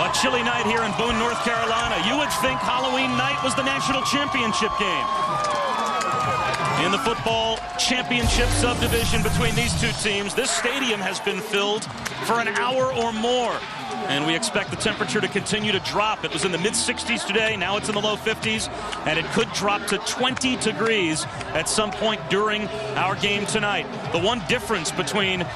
A chilly night here in Boone, North Carolina. You would think Halloween night was the national championship game. In the football championship subdivision between these two teams, this stadium has been filled for an hour or more. And we expect the temperature to continue to drop. It was in the mid-60s today. Now it's in the low 50s. And it could drop to 20 degrees at some point during our game tonight. The one difference between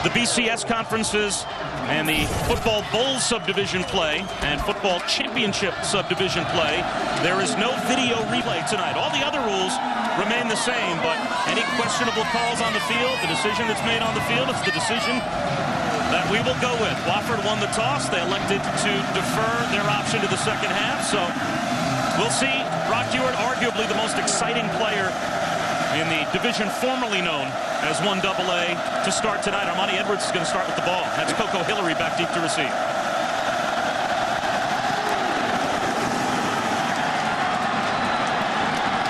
the BCS conferences and the football bowl subdivision play and football championship subdivision play, there is no video replay tonight. All the other rules remain the same, but any questionable calls on the field, the decision that's made on the field, it's the decision that we will go with. Wofford won the toss. They elected to defer their option to the second half, so we'll see. Brock Ewart, arguably the most exciting player in the division formerly known as 1AA to start tonight. Armani Edwards is going to start with the ball. That's Coco Hillary back deep to receive.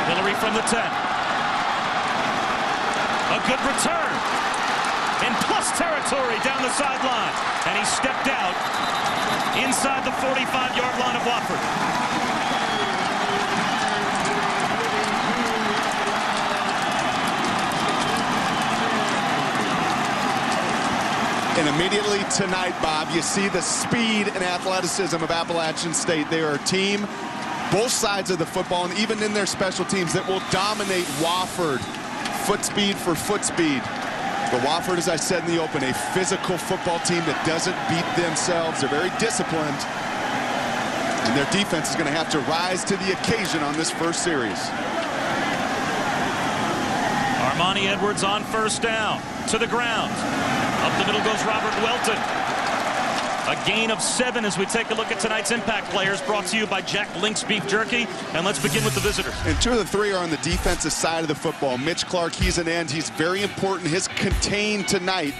Hillary from the 10. A good return in plus territory down the sideline. And he stepped out inside the 45-yard line of Wofford. And immediately tonight, Bob, you see the speed and athleticism of Appalachian State. They are a team, both sides of the football, and even in their special teams, that will dominate Wofford. Foot speed for foot speed. But Wofford, as I said in the open, a physical football team that doesn't beat themselves. They're very disciplined. And their defense is going to have to rise to the occasion on this first series. Armani Edwards on first down. To the ground. Up the middle goes Robert Welton. A gain of 7 as we take a look at tonight's impact players, brought to you by Jack Link's Beef Jerky. And let's begin with the visitors. And 2 of the 3 are on the defensive side of the football. Mitch Clark, he's an end. He's very important. His contain tonight.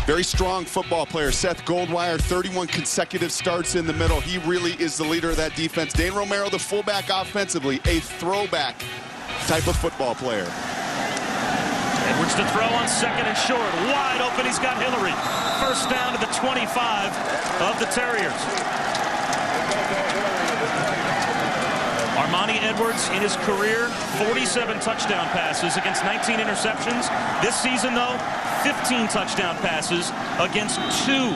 Very strong football player. Seth Goldwire, 31 consecutive starts in the middle. He really is the leader of that defense. Dane Romero, the fullback offensively, a throwback type of football player. Edwards to throw on second and short. Wide open. He's got Hillary. First down to the 25 of the Terriers. Armani Edwards in his career, 47 touchdown passes against 19 interceptions. This season, though, 15 touchdown passes against 2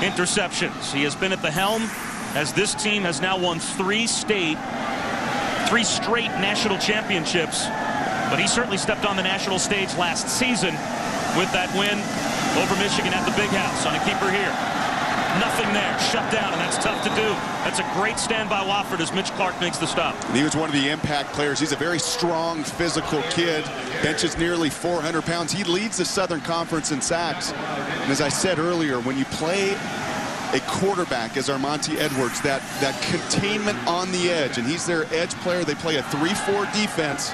interceptions. He has been at the helm as this team has now won 3 straight national championships. But he certainly stepped on the national stage last season with that win over Michigan at the Big House on a keeper here. Nothing there. Shut down, and that's tough to do. That's a great stand by Wofford as Mitch Clark makes the stop. And he was one of the impact players. He's a very strong, physical kid. Benches nearly 400 pounds. He leads the Southern Conference in sacks. And as I said earlier, when you play a quarterback as Armani Edwards, that containment on the edge, and he's their edge player. They play a 3-4 defense.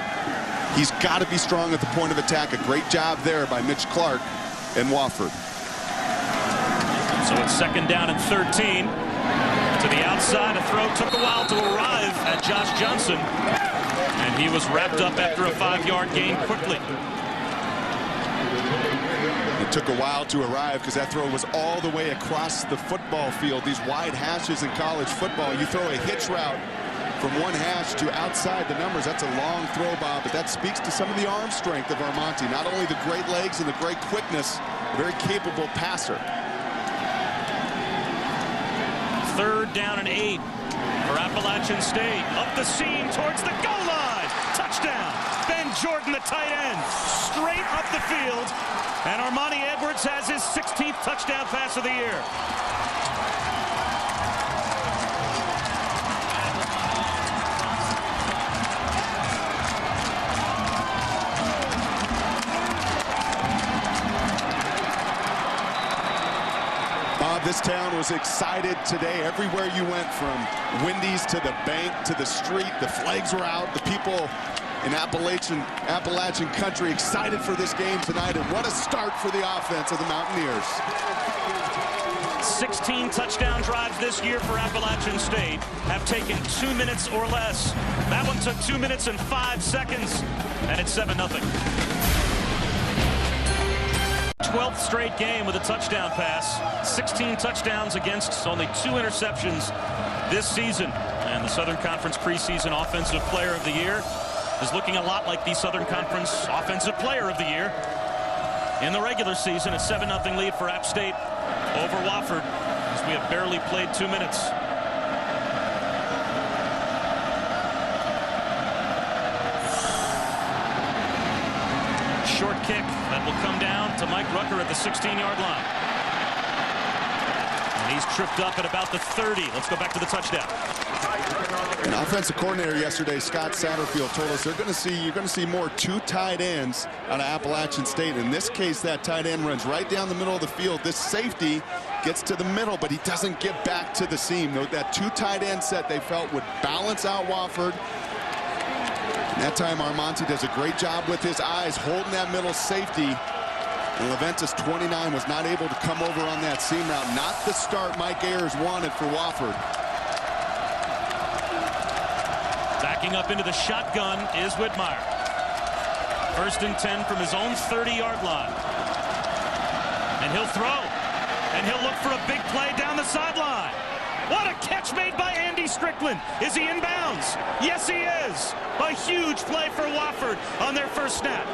He's got to be strong at the point of attack. A great job there by Mitch Clark and Wofford. So it's second down and 13. To the outside, a throw took a while to arrive at Josh Johnson. And he was wrapped up after a 5-yard gain quickly. It took a while to arrive because that throw was all the way across the football field. These wide hashes in college football, you throw a hitch route from one hash to outside the numbers. That's a long throw, Bob, but that speaks to some of the arm strength of Armani. Not only the great legs and the great quickness, a very capable passer. Third down and 8 for Appalachian State. Up the seam towards the goal line. Touchdown. Ben Jordan, the tight end, straight up the field. And Armani Edwards has his 16th touchdown pass of the year. This town was excited today. Everywhere you went, from Wendy's to the bank to the street, the flags were out. The people in Appalachian country excited for this game tonight. And what a start for the offense of the Mountaineers. 16 touchdown drives this year for Appalachian State have taken 2 minutes or less. That one took 2 minutes and 5 seconds, and it's 7-0. 12th straight game with a touchdown pass. 16 touchdowns against only 2 interceptions this season. And the Southern Conference preseason Offensive Player of the Year is looking a lot like the Southern Conference Offensive Player of the Year in the regular season. A 7-0 lead for App State over Wofford as we have barely played 2 minutes. Short kick that will come down to Mike Rucker at the 16-yard line. And he's tripped up at about the 30. Let's go back to the touchdown. An offensive coordinator yesterday, Scott Satterfield, told us you're going to see more 2 tight ends out of Appalachian State. In this case, that tight end runs right down the middle of the field. This safety gets to the middle, but he doesn't get back to the seam. That 2 tight end set they felt would balance out Wofford. And that time, Armonte does a great job with his eyes, holding that middle safety. And Leventis, 29, was not able to come over on that seam route. Not the start Mike Ayers wanted for Wofford. Backing up into the shotgun is Whitmire. 1st and 10 from his own 30-yard line. And he'll throw. And he'll look for a big play down the sideline. What a catch made by Andy Strickland. Is he in bounds? Yes, he is. A huge play for Wofford on their first snap.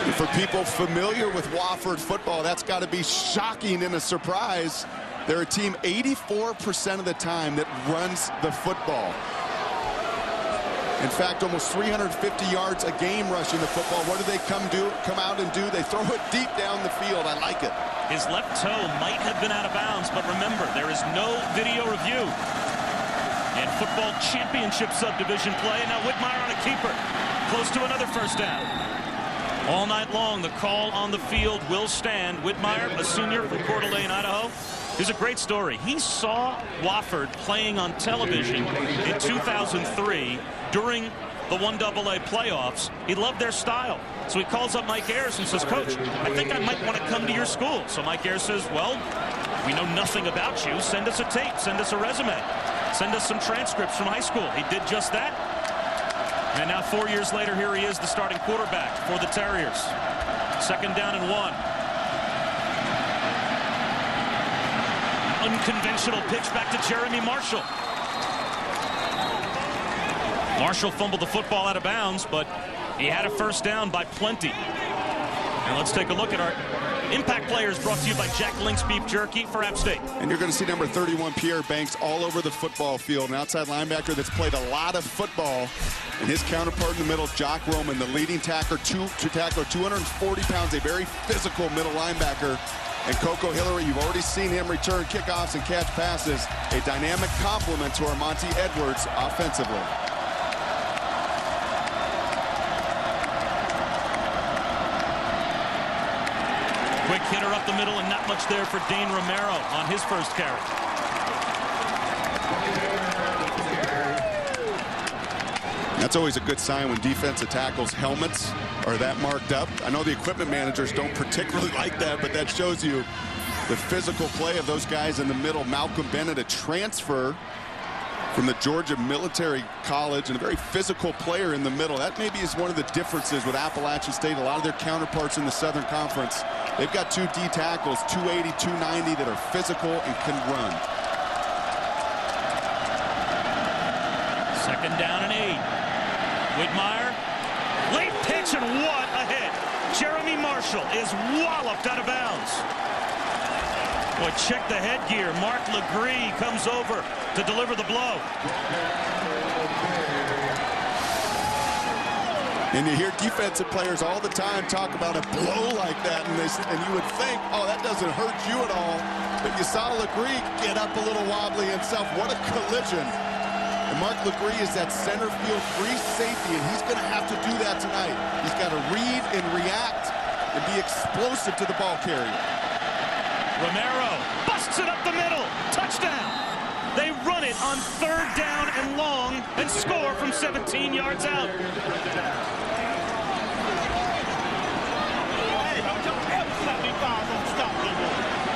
And for people familiar with Wofford football, that's got to be shocking and a surprise. They're a team 84% of the time that runs the football. In fact, almost 350 yards a game rushing the football. What do they come out and do? They throw it deep down the field. I like it. His left toe might have been out of bounds, but remember, there is no video review. And football championship subdivision play. Now Whitmire on a keeper. Close to another first down. All night long, the call on the field will stand. Whitmire, a senior from Coeur d'Alene, Idaho. Here's a great story. He saw Wofford playing on television in 2003 during the 1AA playoffs. He loved their style. So he calls up Mike Ayers and says, Coach, I think I might want to come to your school. So Mike Ayers says, well, we know nothing about you. Send us a tape. Send us a resume. Send us some transcripts from high school. He did just that. And now 4 years later, here he is, the starting quarterback for the Terriers. 2nd down and 1. Unconventional pitch back to Jeremy Marshall. Marshall fumbled the football out of bounds, but he had a first down by plenty. And let's take a look at our impact players, brought to you by Jack Link's Beef Jerky for App State. And you're going to see number 31, Pierre Banks, all over the football field. An outside linebacker that's played a lot of football. And his counterpart in the middle, Jock Roman, the leading tackler, 240 pounds, a very physical middle linebacker. And Coco Hillary, you've already seen him return kickoffs and catch passes. A dynamic complement to Armonte Edwards offensively. Quick hitter up the middle, and not much there for Dane Romero on his first carry. That's always a good sign when defensive tackles' helmets are that marked up. I know the equipment managers don't particularly like that, but that shows you the physical play of those guys in the middle. Malcolm Bennett, a transfer from the Georgia Military College, and a very physical player in the middle. That maybe is one of the differences with Appalachian State. A lot of their counterparts in the Southern Conference, they've got 2 D tackles, 280, 290, that are physical and can run. 2nd down and 8. Whitmire, late pitch, and what a hit. Jeremy Marshall is walloped out of bounds. Boy, check the headgear. Mark Legree comes over to deliver the blow. And you hear defensive players all the time talk about a blow like that, and you would think, oh, that doesn't hurt you at all. But you saw Legree get up a little wobbly himself. What a collision. And Mark Legree is that center field free safety, and he's going to have to do that tonight. He's got to read and react and be explosive to the ball carrier. Romero busts it up the middle. Touchdown. They run it on 3rd down and long and score from 17 yards out.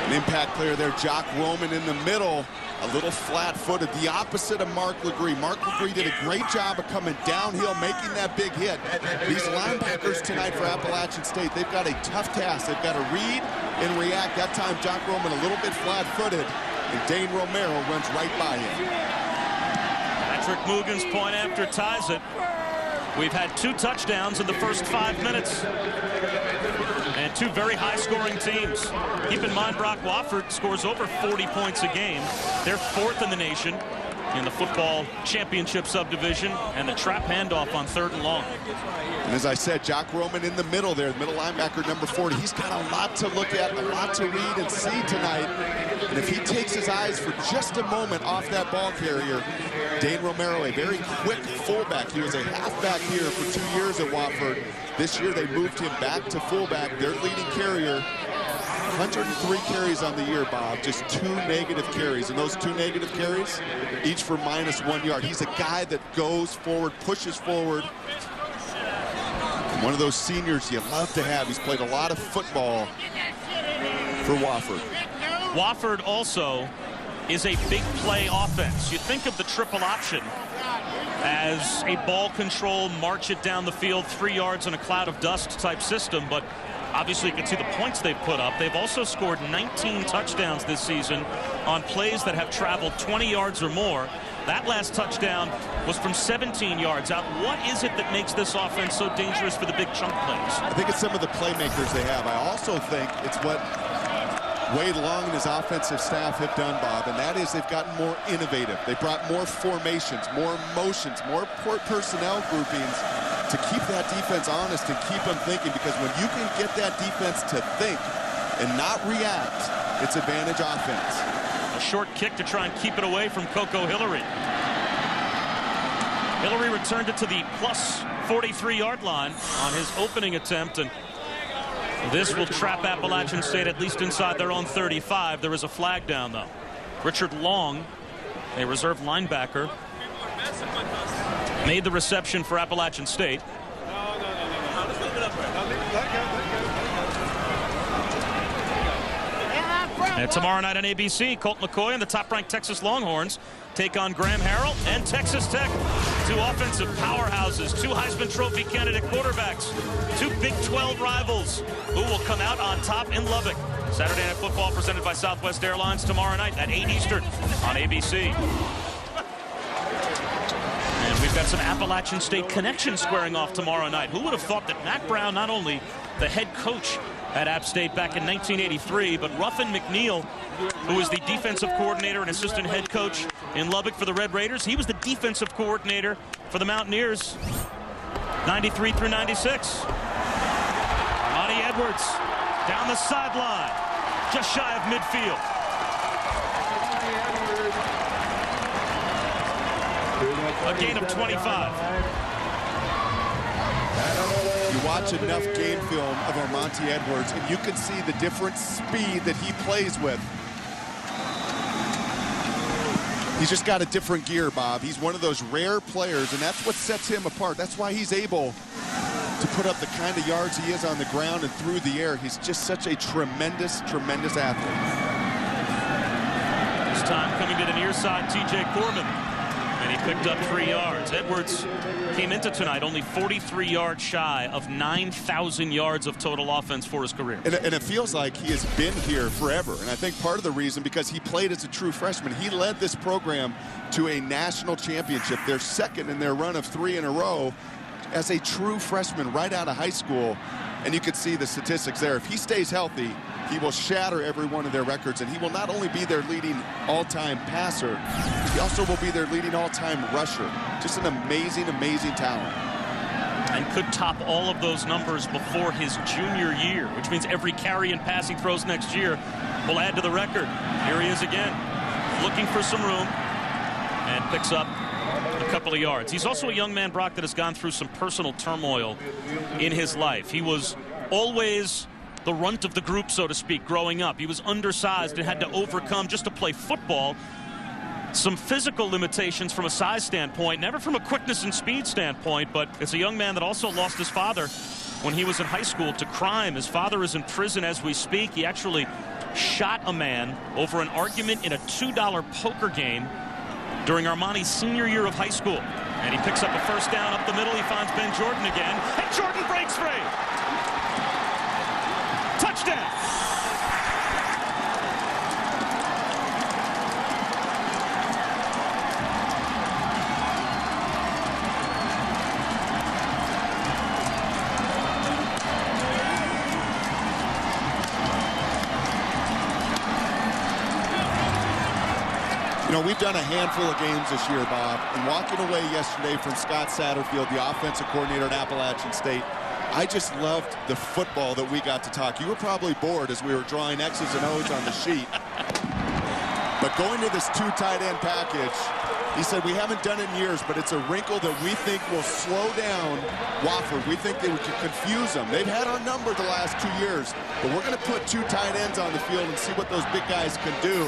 An impact player there, Jock Roman in the middle. a little flat-footed, the opposite of Mark Legree. Mark Legree did a great job of coming downhill, making that big hit. These linebackers tonight for Appalachian State, they've got a tough task. They've got to read and react. That time, Jock Roman a little bit flat-footed, and Dane Romero runs right by him. Patrick Mugen's point after ties it. We've had 2 touchdowns in the first 5 minutes. And 2 very high-scoring teams. Keep in mind, Brock Wofford scores over 40 points a game. They're 4th in the nation in the football championship subdivision, and the trap handoff on 3rd and long. And as I said, Jock Roman in the middle there, middle linebacker number 40. He's got a lot to look at, a lot to read and see tonight. And if he takes his eyes for just a moment off that ball carrier, Dane Romero, a very quick fullback. He was a halfback here for 2 years at Wofford. This year they moved him back to fullback. Their leading carrier, 103 carries on the year, Bob. Just 2 negative carries. And those 2 negative carries, each for -1 yard. He's a guy that goes forward, pushes forward. One of those seniors you love to have. He's played a lot of football for Wofford. Wofford also is a big play offense. You think of the triple option as a ball control, march it down the field, 3 yards in a cloud of dust type system, but obviously you can see the points they've put up. They've also scored 19 touchdowns this season on plays that have traveled 20 yards or more. That last touchdown was from 17 yards out. What is it that makes this offense so dangerous for the big chunk plays? I think it's some of the playmakers they have. I also think it's what Wade Long and his offensive staff have done, Bob, and that is they've gotten more innovative. They brought more formations, more motions, more personnel groupings to keep that defense honest and keep them thinking, because when you can get that defense to think and not react, it's advantage offense. A short kick to try and keep it away from Coco Hillary. Hillary returned it to the plus 43-yard line on his opening attempt, and this will trap Appalachian State at least inside their own 35. There is a flag down, though. Richard Long, a reserve linebacker, made the reception for Appalachian State. And tomorrow night on ABC, Colt McCoy and the top-ranked Texas Longhorns take on Graham Harrell and Texas Tech. 2 offensive powerhouses, 2 Heisman Trophy candidate quarterbacks, 2 Big 12 rivals who will come out on top in Lubbock. Saturday Night Football presented by Southwest Airlines tomorrow night at 8 Eastern on ABC. And we've got some Appalachian State connection squaring off tomorrow night. Who would have thought that Mack Brown, not only the head coach at App State back in 1983, but Ruffin McNeil, who was the defensive coordinator and assistant head coach in Lubbock for the Red Raiders, he was the defensive coordinator for the Mountaineers 93 through 96. Monty Edwards down the sideline, just shy of midfield. A gain of 25. You watch enough game film of Armonte Edwards, and you can see the different speed that he plays with. He's just got a different gear, Bob. He's one of those rare players, and that's what sets him apart. That's why he's able to put up the kind of yards he is on the ground and through the air. He's just such a tremendous, tremendous athlete. This time coming to the near side, TJ Corman. And he picked up 3 yards. Edwards came into tonight only 43 yards shy of 9,000 yards of total offense for his career. And it feels like he has been here forever. And I think part of the reason, because he played as a true freshman, he led this program to a national championship. They're second in their run of 3 in a row as a true freshman right out of high school. And you can see the statistics there. If he stays healthy, he will shatter every one of their records, and he will not only be their leading all-time passer, he also will be their leading all-time rusher. Just an amazing, amazing talent. And could top all of those numbers before his junior year, which means every carry and pass he throws next year will add to the record. Here he is again, looking for some room, and picks up a couple of yards. He's also a young man, Brock, that has gone through some personal turmoil in his life. He was always the runt of the group, so to speak, growing up. He was undersized and had to overcome, just to play football, some physical limitations from a size standpoint, never from a quickness and speed standpoint, but it's a young man that also lost his father when he was in high school to crime. His father is in prison as we speak. He actually shot a man over an argument in a $2 poker game during Armani's senior year of high school. And he picks up a first down up the middle. He finds Ben Jordan again, and Jordan breaks free. Touchdown. You know, we've done a handful of games this year, Bob, and walking away yesterday from Scott Satterfield, the offensive coordinator at Appalachian State, I just loved the football that we got to talk. You were probably bored as we were drawing X's and O's on the sheet. But going to this 2 tight end package, he said, we haven't done it in years, but it's a wrinkle that we think will slow down Wofford. We think they could confuse them. They've had our number the last 2 years, but we're going to put 2 tight ends on the field and see what those big guys can do.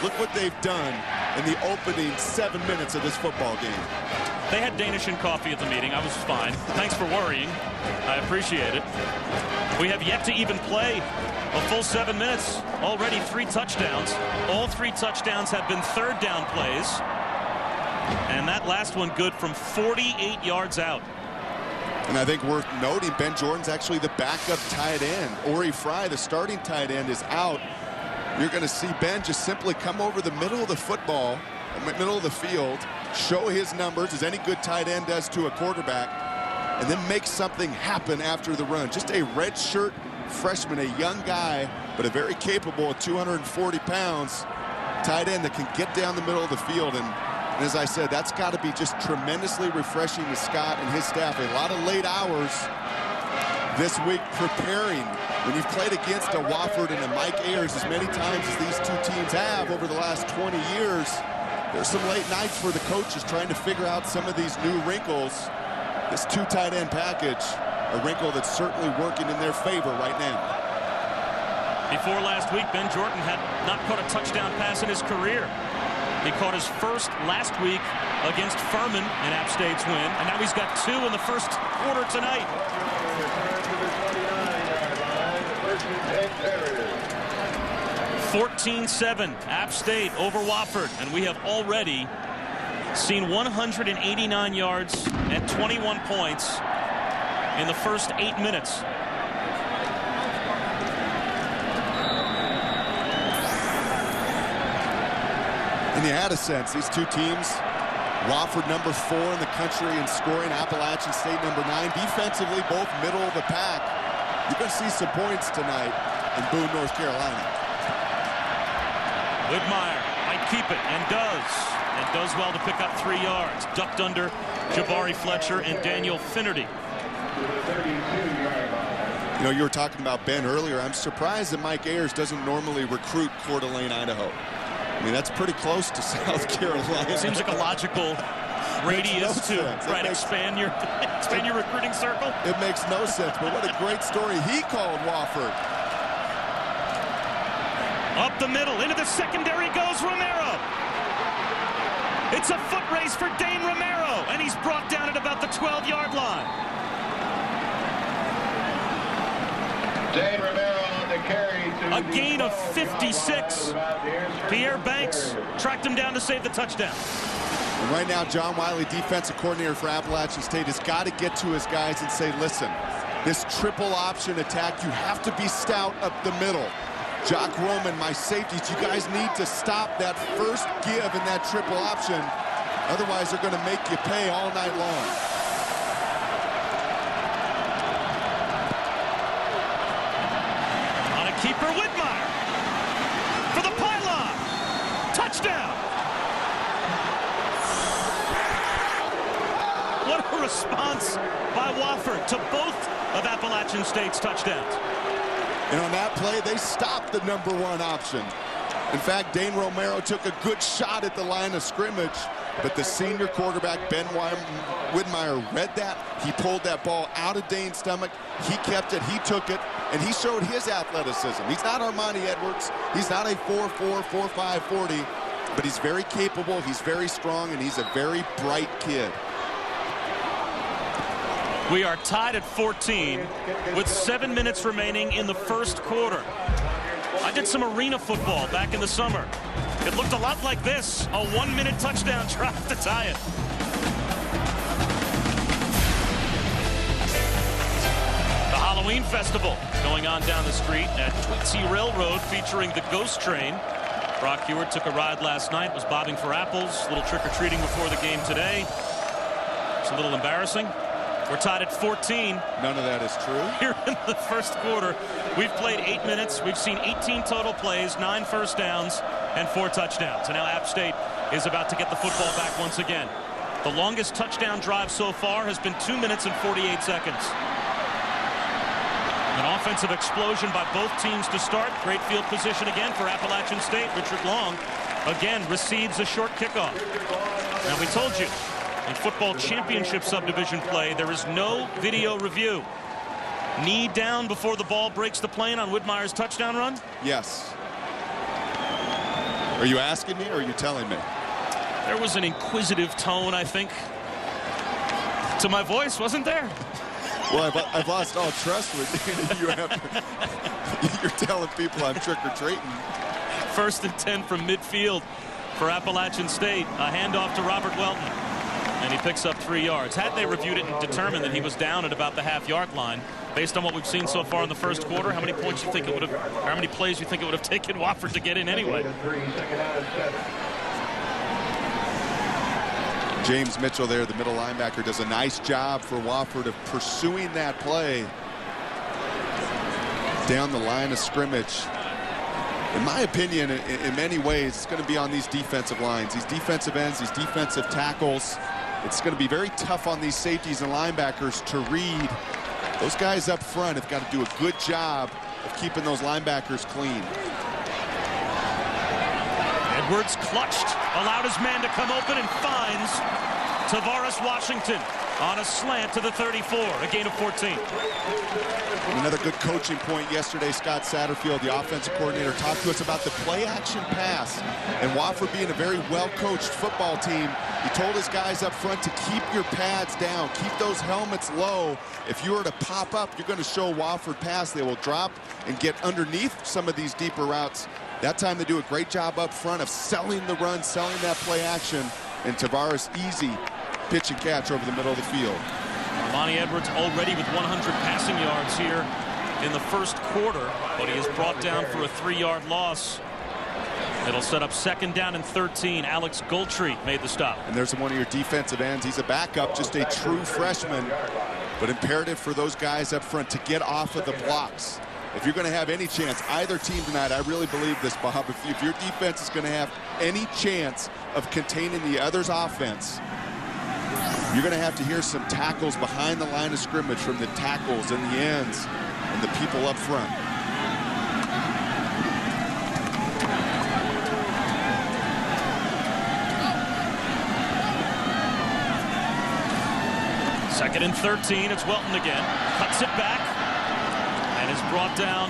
Look what they've done in the opening 7 minutes of this football game. They had Danish and coffee at the meeting. I was fine. Thanks for worrying. I appreciate it. We have yet to even play a full 7 minutes. Already 3 touchdowns. All 3 touchdowns have been third down plays. And that last one good from 48 yards out. And I think worth noting, Ben Jordan's actually the backup tight end. Ori Fry, the starting tight end, is out. You're going to see Ben just simply come over the middle of the football, middle of the field, show his numbers, as any good tight end does to a quarterback, and then make something happen after the run. Just a redshirt freshman, a young guy, but a very capable, 240 pounds tight end that can get down the middle of the field. And as I said, that's got to be just tremendously refreshing to Scott and his staff. A lot of late hours this week preparing. When you've played against a Wofford and a Mike Ayers as many times as these 2 teams have over the last 20 years, there's some late nights for the coaches trying to figure out some of these new wrinkles. This 2 tight end package, a wrinkle that's certainly working in their favor right now. Before last week, Ben Jordan had not caught a touchdown pass in his career. He caught his first last week against Furman in App State's win, and now he's got 2 in the first quarter tonight. 14-7, App State over Wofford, and we have already seen 189 yards and 21 points in the first 8 minutes. And you had a sense, these 2 teams, Wofford number 4 in the country in scoring, Appalachian State number 9, defensively both middle of the pack. You're going to see some points tonight in Boone, North Carolina. Whitmire might keep it, and does well to pick up 3 yards. Ducked under Jabari Fletcher and Daniel Finnerty. You know, you were talking about Ben earlier. I'm surprised that Mike Ayers doesn't normally recruit Coeur d'Alene, Idaho. I mean, that's pretty close to South Carolina. Seems like a logical radius to expand your recruiting circle. It makes no sense, but what a great story he called Wofford. Up the middle, into the secondary goes Romero. It's a foot race for Dane Romero, and he's brought down at about the 12-yard line. Dane Romero on the carry to a gain of 56. Pierre Banks tracked him down to save the touchdown. And right now, John Wiley, defensive coordinator for Appalachian State, has got to get to his guys and say, listen, this triple option attack, you have to be stout up the middle. Jock Roman, my safeties, you guys need to stop that first give in that triple option. Otherwise, they're going to make you pay all night long. On a keeper, Whitmire for the pylon. Touchdown. What a response by Wofford to both of Appalachian State's touchdowns. And on that play, they stopped the number 1 option. In fact, Dane Romero took a good shot at the line of scrimmage, but the senior quarterback, Ben Whitmire, read that. He pulled that ball out of Dane's stomach. He kept it. He took it, and he showed his athleticism. He's not Armani Edwards. He's not a 4.4, 4.5 40, but he's very capable. He's very strong, and he's a very bright kid. We are tied at 14 with 7 minutes remaining in the first quarter. I did some arena football back in the summer. It looked a lot like this, a 1-minute touchdown drive to tie it. The Halloween Festival going on down the street at Twitsy Railroad, featuring the Ghost Train. Brock Hewitt took a ride last night, was bobbing for apples, a little trick-or-treating before the game today. It's a little embarrassing. We're tied at 14. None of that is true. Here in the first quarter, we've played 8 minutes. We've seen 18 total plays, 9 first downs, and 4 touchdowns. And now App State is about to get the football back once again. The longest touchdown drive so far has been 2 minutes and 48 seconds. An offensive explosion by both teams to start. Great field position again for Appalachian State. Richard Long again receives a short kickoff. Now, we told you, in football championship subdivision play, there is no video review. Knee down before the ball breaks the plane on Whitmire's touchdown run? Yes. Are you asking me or are you telling me? There was an inquisitive tone, I think, to my voice, wasn't there? Well, I've lost all trust with you. You're telling people I'm trick-or-treating. 1st and 10 from midfield for Appalachian State. A handoff to Robert Welton. And he picks up 3 yards. Had they reviewed it and determined that he was down at about the half-yard line, based on what we've seen so far in the first quarter, how many points you think it would have, or how many plays you think it would have taken Wofford to get in anyway? James Mitchell there, the middle linebacker, does a nice job for Wofford of pursuing that play down the line of scrimmage. In my opinion, in many ways, it's going to be on these defensive lines, these defensive ends, these defensive tackles. It's going to be very tough on these safeties and linebackers to read. Those guys up front have got to do a good job of keeping those linebackers clean. Edwards clutched, allowed his man to come open, and finds Tavares Washington on a slant to the 34, a gain of 14. Another good coaching point yesterday. Scott Satterfield, the offensive coordinator, talked to us about the play-action pass. And Wofford being a very well-coached football team, he told his guys up front to keep your pads down, keep those helmets low. If you were to pop up, you're going to show Wofford pass. They will drop and get underneath some of these deeper routes. That time they do a great job up front of selling the run, selling that play action. And Tavares, easy pitch and catch over the middle of the field. Lonnie Edwards already with 100 passing yards here in the first quarter, but he is brought down for a 3-yard loss. It'll set up 2nd down and 13. Alex Goldtree made the stop. And there's one of your defensive ends. He's a backup, just a true freshman, but imperative for those guys up front to get off of the blocks. If you're going to have any chance, either team tonight, I really believe this, Bob, if your defense is going to have any chance of containing the other's offense, you're going to have to hear some tackles behind the line of scrimmage from the tackles and the ends and the people up front. Second and 13. It's Welton again. Cuts it back and is brought down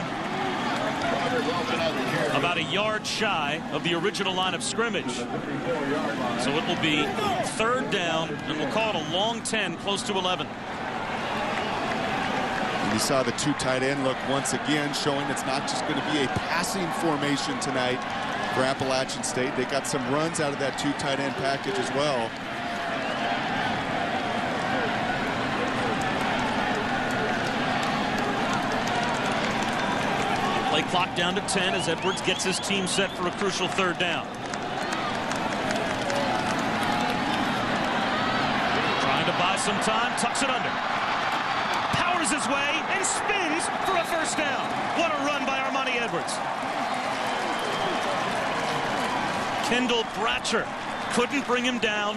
about a yard shy of the original line of scrimmage. So it will be 3rd down, and we'll call it a long 10, close to 11. And you saw the 2 tight end look once again, showing it's not just going to be a passing formation tonight for Appalachian State. They got some runs out of that 2 tight end package as well. Play clock down to 10 as Edwards gets his team set for a crucial 3rd down. Trying to buy some time, tucks it under. Powers his way and spins for a 1st down. What a run by Armani Edwards. Kendall Bratcher couldn't bring him down,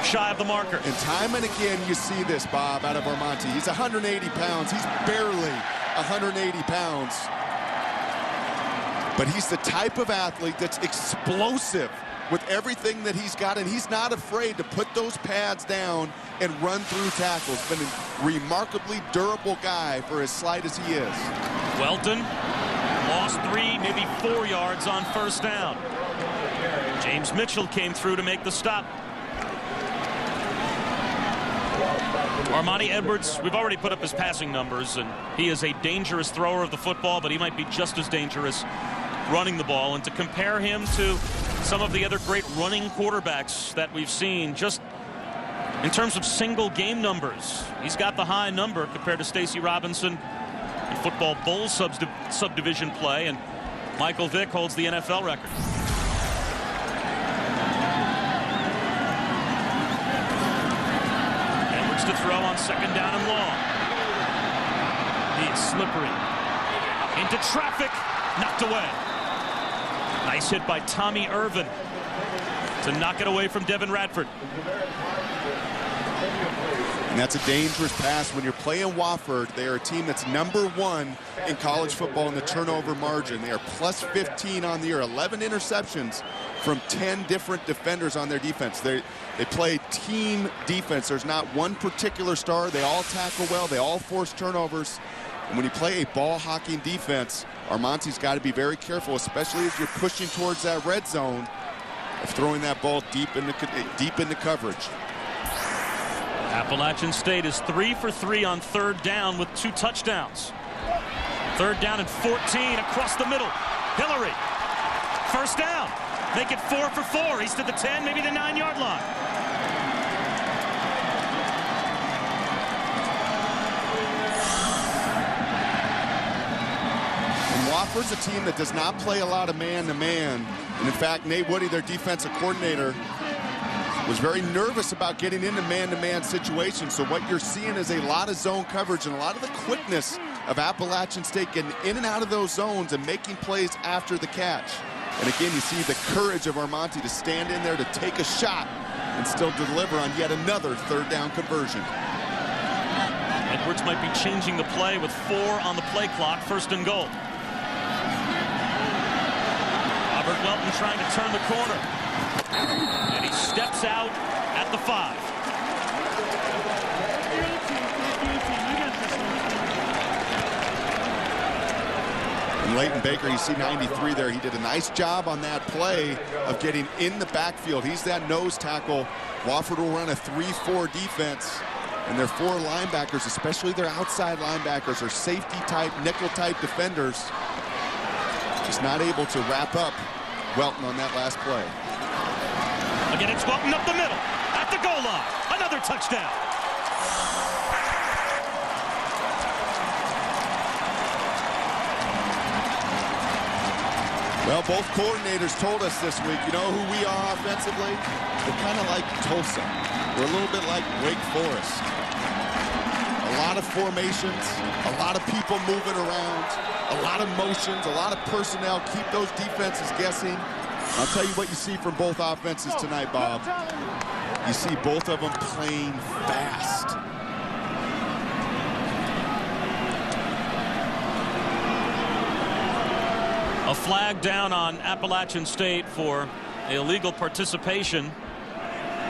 shy of the marker. And time and again you see this, Bob, out of Armani. He's 180 pounds. He's barely 180 pounds. But he's the type of athlete that's explosive with everything that he's got, and he's not afraid to put those pads down and run through tackles. Been a remarkably durable guy for as slight as he is. Welton lost 3, maybe 4 yards on 1st down. James Mitchell came through to make the stop. Armani Edwards, we've already put up his passing numbers, and he is a dangerous thrower of the football, but he might be just as dangerous running the ball. And to compare him to some of the other great running quarterbacks that we've seen, just in terms of single game numbers, he's got the high number compared to Stacy Robinson in football bowl subdivision play, and Michael Vick holds the NFL record. To throw on second down and long. He is slippery. Into traffic. Knocked away. Nice hit by Tommy Irvin to knock it away from Devin Radford. And that's a dangerous pass. When you're playing Wofford, they are a team that's #1 in college football in the turnover margin. They are plus 15 on the year, 11 interceptions from 10 different defenders on their defense. They play team defense. There's not one particular star. They all tackle well. They all force turnovers. And when you play a ball hawking defense, Armonti's got to be very careful, especially as you're pushing towards that red zone, of throwing that ball deep into coverage. Appalachian State is 3 for 3 on third down with 2 touchdowns. Third down and 14 across the middle. Hillary. First down. Make it 4 for 4. He's to the 10, maybe the 9-yard line. And Wofford's a team that does not play a lot of man-to-man. And in fact, Nate Woody, their defensive coordinator, was very nervous about getting into man-to-man situations. So what you're seeing is a lot of zone coverage and a lot of the quickness of Appalachian State getting in and out of those zones and making plays after the catch. And again, you see the courage of Armonti to stand in there to take a shot and still deliver on yet another third down conversion. Edwards might be changing the play with 4 on the play clock, first and goal. Robert Welton trying to turn the corner. And he steps out at the 5. And Leighton Baker, you see 93 there. He did a nice job on that play of getting in the backfield. He's that nose tackle. Wofford will run a 3-4 defense. And their 4 linebackers, especially their outside linebackers, are safety-type, nickel-type defenders. Just not able to wrap up Welton on that last play. Again, it's Welton up the middle, at the goal line. Another touchdown. Well, both coordinators told us this week, you know who we are offensively? We're kind of like Tulsa. We're a little bit like Wake Forest. A lot of formations, a lot of people moving around, a lot of motions, a lot of personnel. Keep those defenses guessing. I'll tell you what you see from both offenses tonight, Bob. You see both of them playing fast. A flag down on Appalachian State for illegal participation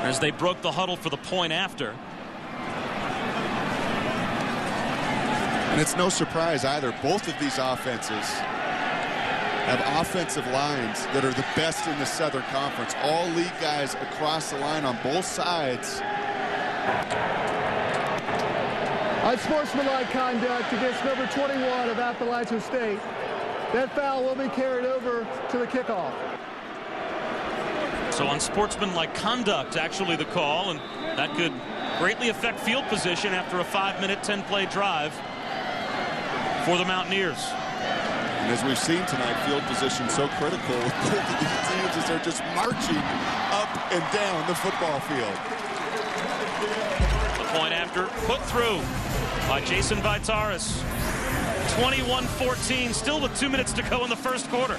as they broke the huddle for the point after. And it's no surprise either. Both of these offenses have offensive lines that are the best in the Southern Conference. All league guys across the line on both sides. Unsportsmanlike conduct against number 21 of Appalachian State. That foul will be carried over to the kickoff. So unsportsmanlike conduct, actually the call, and that could greatly affect field position after a 5-minute, 10-play drive for the Mountaineers. And as we've seen tonight, field position so critical with both of these teams as they're just marching up and down the football field. The point after put through by Jason Vitaris. 21-14, still with 2 minutes to go in the first quarter.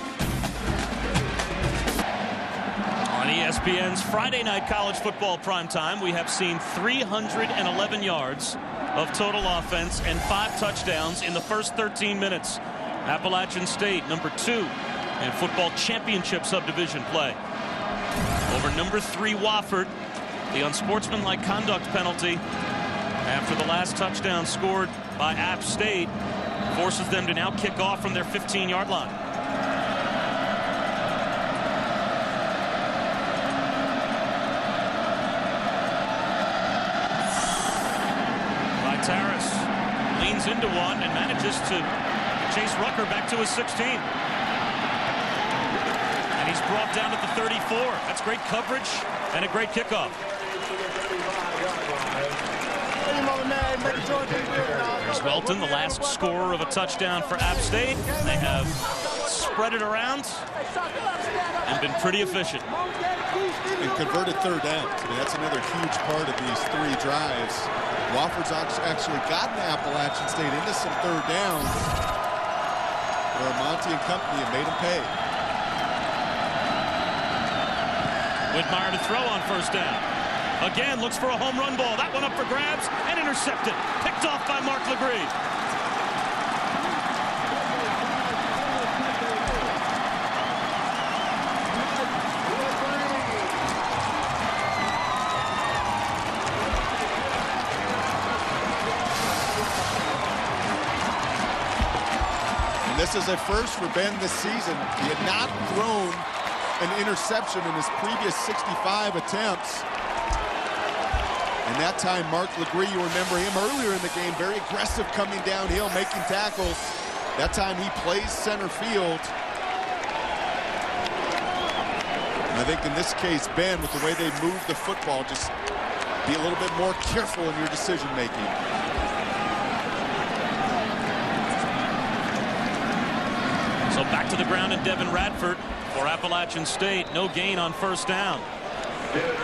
On ESPN's Friday night college football primetime, we have seen 311 yards of total offense and 5 touchdowns in the first 13 minutes. Appalachian State, number 2 in football championship subdivision play. Over number 3 Wofford, the unsportsmanlike conduct penalty after the last touchdown scored by App State forces them to now kick off from their 15-yard line. Harris leans into one and manages to chase Rucker back to his 16. And he's brought down at the 34. That's great coverage and a great kickoff. Here's Welton, the last scorer of a touchdown for App State. They have spread it around and been pretty efficient. And converted third downs. I mean, that's another huge part of these 3 drives. Wofford's actually gotten Appalachian State into some third downs where Monty and company have made them pay. Whitmire to throw on first down. Again, looks for a home run ball. That one up for grabs and intercepted. Picked off by Mark Legree. And this is a first for Ben this season. He had not thrown an interception in his previous 65 attempts. And that time, Mark Legree, you remember him earlier in the game, very aggressive coming downhill, making tackles. That time he plays center field. And I think in this case, Ben, with the way they move the football, just be a little bit more careful in your decision making. So back to the ground in Devin Radford for Appalachian State. No gain on first down.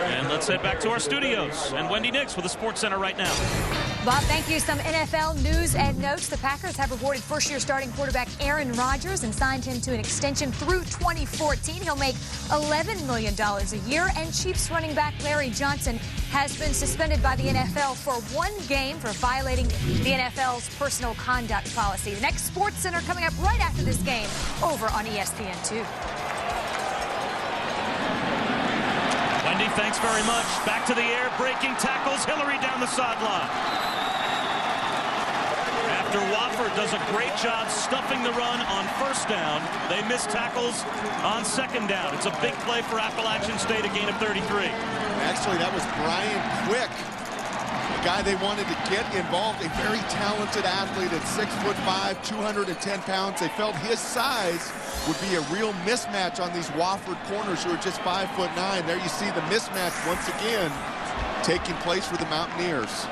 And let's head back to our studios. And Wendy Nix with the Sports Center right now. Bob, thank you. Some NFL news and notes. The Packers have rewarded first-year starting quarterback Aaron Rodgers and signed him to an extension through 2014. He'll make $11 million a year. And Chiefs running back Larry Johnson has been suspended by the NFL for 1 game for violating the NFL's personal conduct policy. The next Sports Center coming up right after this game over on ESPN2. Wendy, thanks very much. Back to the air, breaking tackles. Hillary down the sideline. After Wofford does a great job stuffing the run on first down, they miss tackles on second down. It's a big play for Appalachian State, a gain of 33. Actually, that was Brian Quick, the guy they wanted to get involved, a very talented athlete at 6'5", 210 pounds. They felt his size would be a real mismatch on these Wofford corners who are just 5'9". There you see the mismatch once again taking place for the Mountaineers.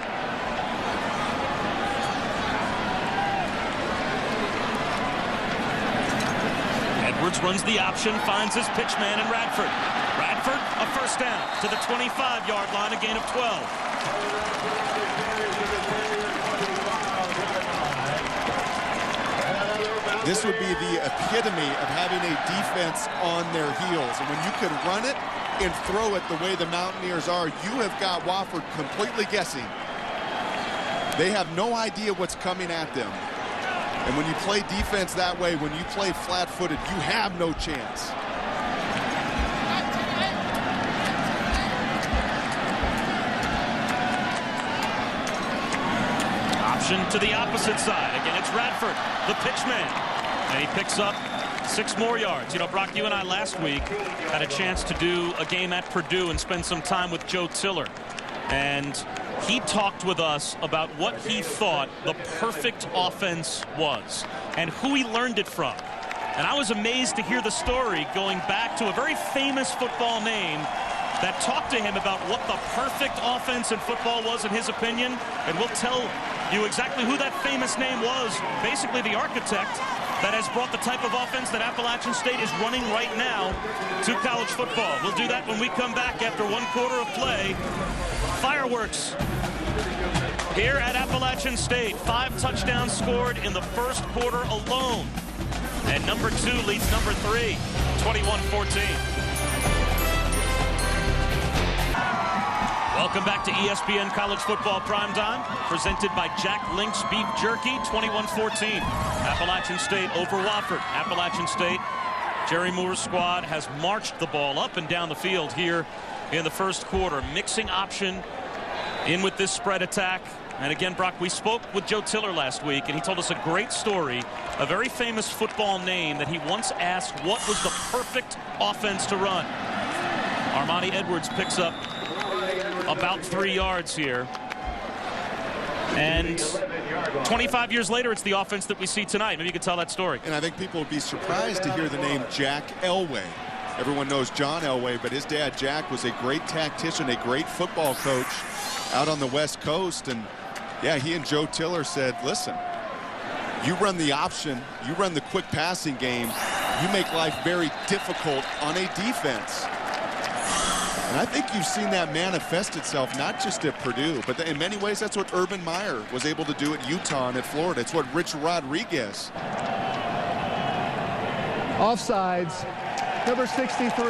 Edwards runs the option, finds his pitch man in Radford. Radford, a first down to the 25-yard line, a gain of 12. This would be the epitome of having a defense on their heels. And when you can run it and throw it the way the Mountaineers are, you have got Wofford completely guessing. They have no idea what's coming at them. And when you play defense that way, when you play flat-footed, you have no chance. Option to the opposite side. Again, it's Radford, the pitch man. And he picks up 6 more yards. You know, Brock, you and I last week had a chance to do a game at Purdue and spend some time with Joe Tiller. And he talked with us about what he thought the perfect offense was and who he learned it from. And I was amazed to hear the story going back to a very famous football name that talked to him about what the perfect offense in football was in his opinion. And we'll tell you exactly who that famous name was, basically the architect that has brought the type of offense that Appalachian State is running right now to college football. We'll do that when we come back after 1 quarter of play. Fireworks here at Appalachian State. 5 touchdowns scored in the first quarter alone. And number 2 leads number 3, 21-14. Welcome back to ESPN College Football Primetime, presented by Jack Link's Beef Jerky, 21-14. Appalachian State over Wofford. Appalachian State, Jerry Moore's squad has marched the ball up and down the field here in the first quarter. Mixing option in with this spread attack. And again, Brock, we spoke with Joe Tiller last week, and he told us a great story, a very famous football name that he once asked what was the perfect offense to run. Armani Edwards picks up about 3 yards here. And 25 years later, it's the offense that we see tonight. Maybe you could tell that story. And I think people would be surprised to hear the name Jack Elway. Everyone knows John Elway, but his dad, Jack, was a great tactician, a great football coach out on the West Coast. And, yeah, he and Joe Tiller said, listen, you run the option, you run the quick passing game, you make life very difficult on a defense. And I think you've seen that manifest itself not just at Purdue, but in many ways that's what Urban Meyer was able to do at Utah and at Florida. It's what Rich Rodriguez. Offsides. Number 63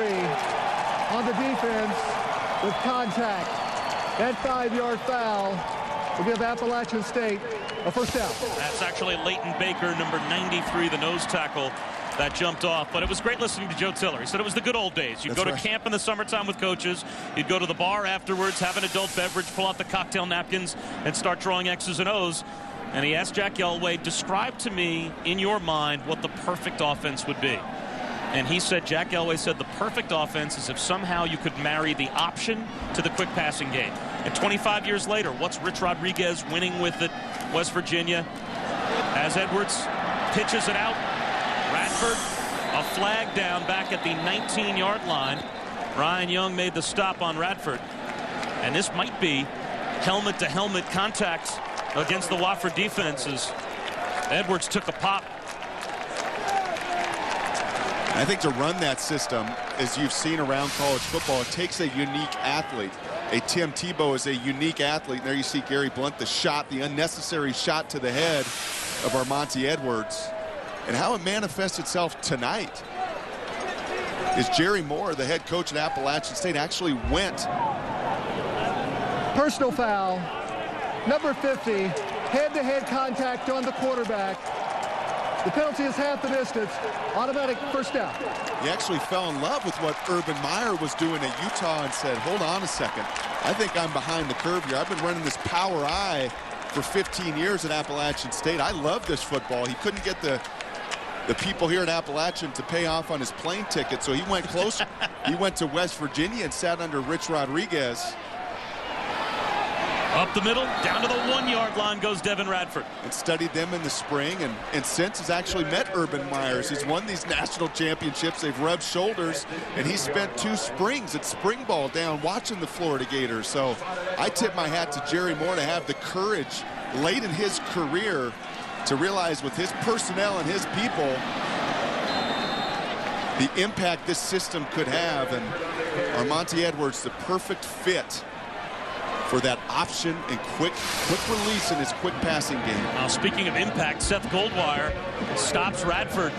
on the defense with contact. That 5-yard foul will give Appalachian State a first down. That's actually Leighton Baker, number 93, the nose tackle that jumped off. But it was great listening to Joe Tiller. He said it was the good old days. You'd go to camp in the summertime with coaches. You'd go to the bar afterwards, have an adult beverage, pull out the cocktail napkins, and start drawing X's and O's. And he asked Jack Elway, describe to me, in your mind, what the perfect offense would be. And he said, Jack Elway said, the perfect offense is if somehow you could marry the option to the quick passing game. And 25 years later, what's Rich Rodriguez winning with at West Virginia? As Edwards pitches it out, Radford, a flag down back at the 19-yard line. Ryan Young made the stop on Radford. And this might be helmet-to-helmet contact against the Wofford defenses. Edwards took a pop. I think to run that system, as you've seen around college football, it takes a unique athlete. A Tim Tebow is a unique athlete. And there you see Gary Blunt, the shot, the unnecessary shot to the head of Armonte Edwards. And how it manifests itself tonight is Jerry Moore, the head coach at Appalachian State, actually went. Personal foul. Number 50, head-to-head contact on the quarterback. The penalty is half the distance. Automatic first down. He actually fell in love with what Urban Meyer was doing at Utah and said, hold on a second. I think I'm behind the curve here. I've been running this power I for 15 years at Appalachian State. I love this football. He couldn't get the people here at Appalachian to pay off on his plane ticket, so he went closer. He went to West Virginia and sat under Rich Rodriguez. Up the middle, down to the 1-yard line goes Devin Radford. And studied them in the spring, and since has actually met Urban Myers. He's won these national championships. They've rubbed shoulders, and he spent 2 springs at spring ball down watching the Florida Gators. So I tip my hat to Jerry Moore to have the courage late in his career to realize with his personnel and his people the impact this system could have. And Armonte Edwards, the perfect fit for that option and quick release in his quick passing game. Now, speaking of impact, Seth Goldwire stops Radford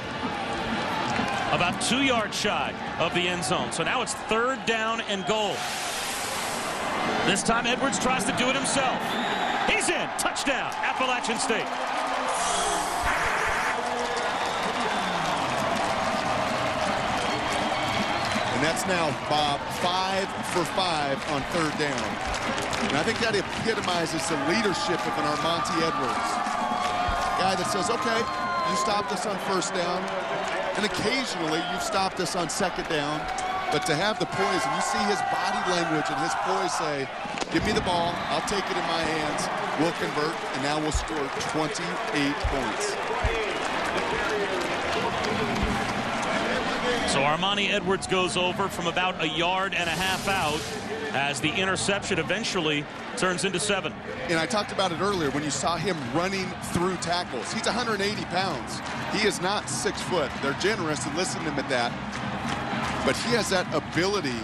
about 2 yards shy of the end zone. So now it's 3rd down and goal. This time Edwards tries to do it himself. He's in. Touchdown, Appalachian State. And that's now, Bob, 5 for 5 on 3rd down. And I think that epitomizes the leadership of an Armonte Edwards. Guy that says, okay, you stopped us on 1st down, and occasionally you've stopped us on 2nd down. But to have the poise, and you see his body language and his poise say, give me the ball, I'll take it in my hands, we'll convert, and now we'll score 28 points. So Armonte Edwards goes over from about 1.5 yards out as the interception eventually turns into 7. And I talked about it earlier when you saw him running through tackles. He's 180 pounds. He is not 6 foot. They're generous and listen to him at that. But he has that ability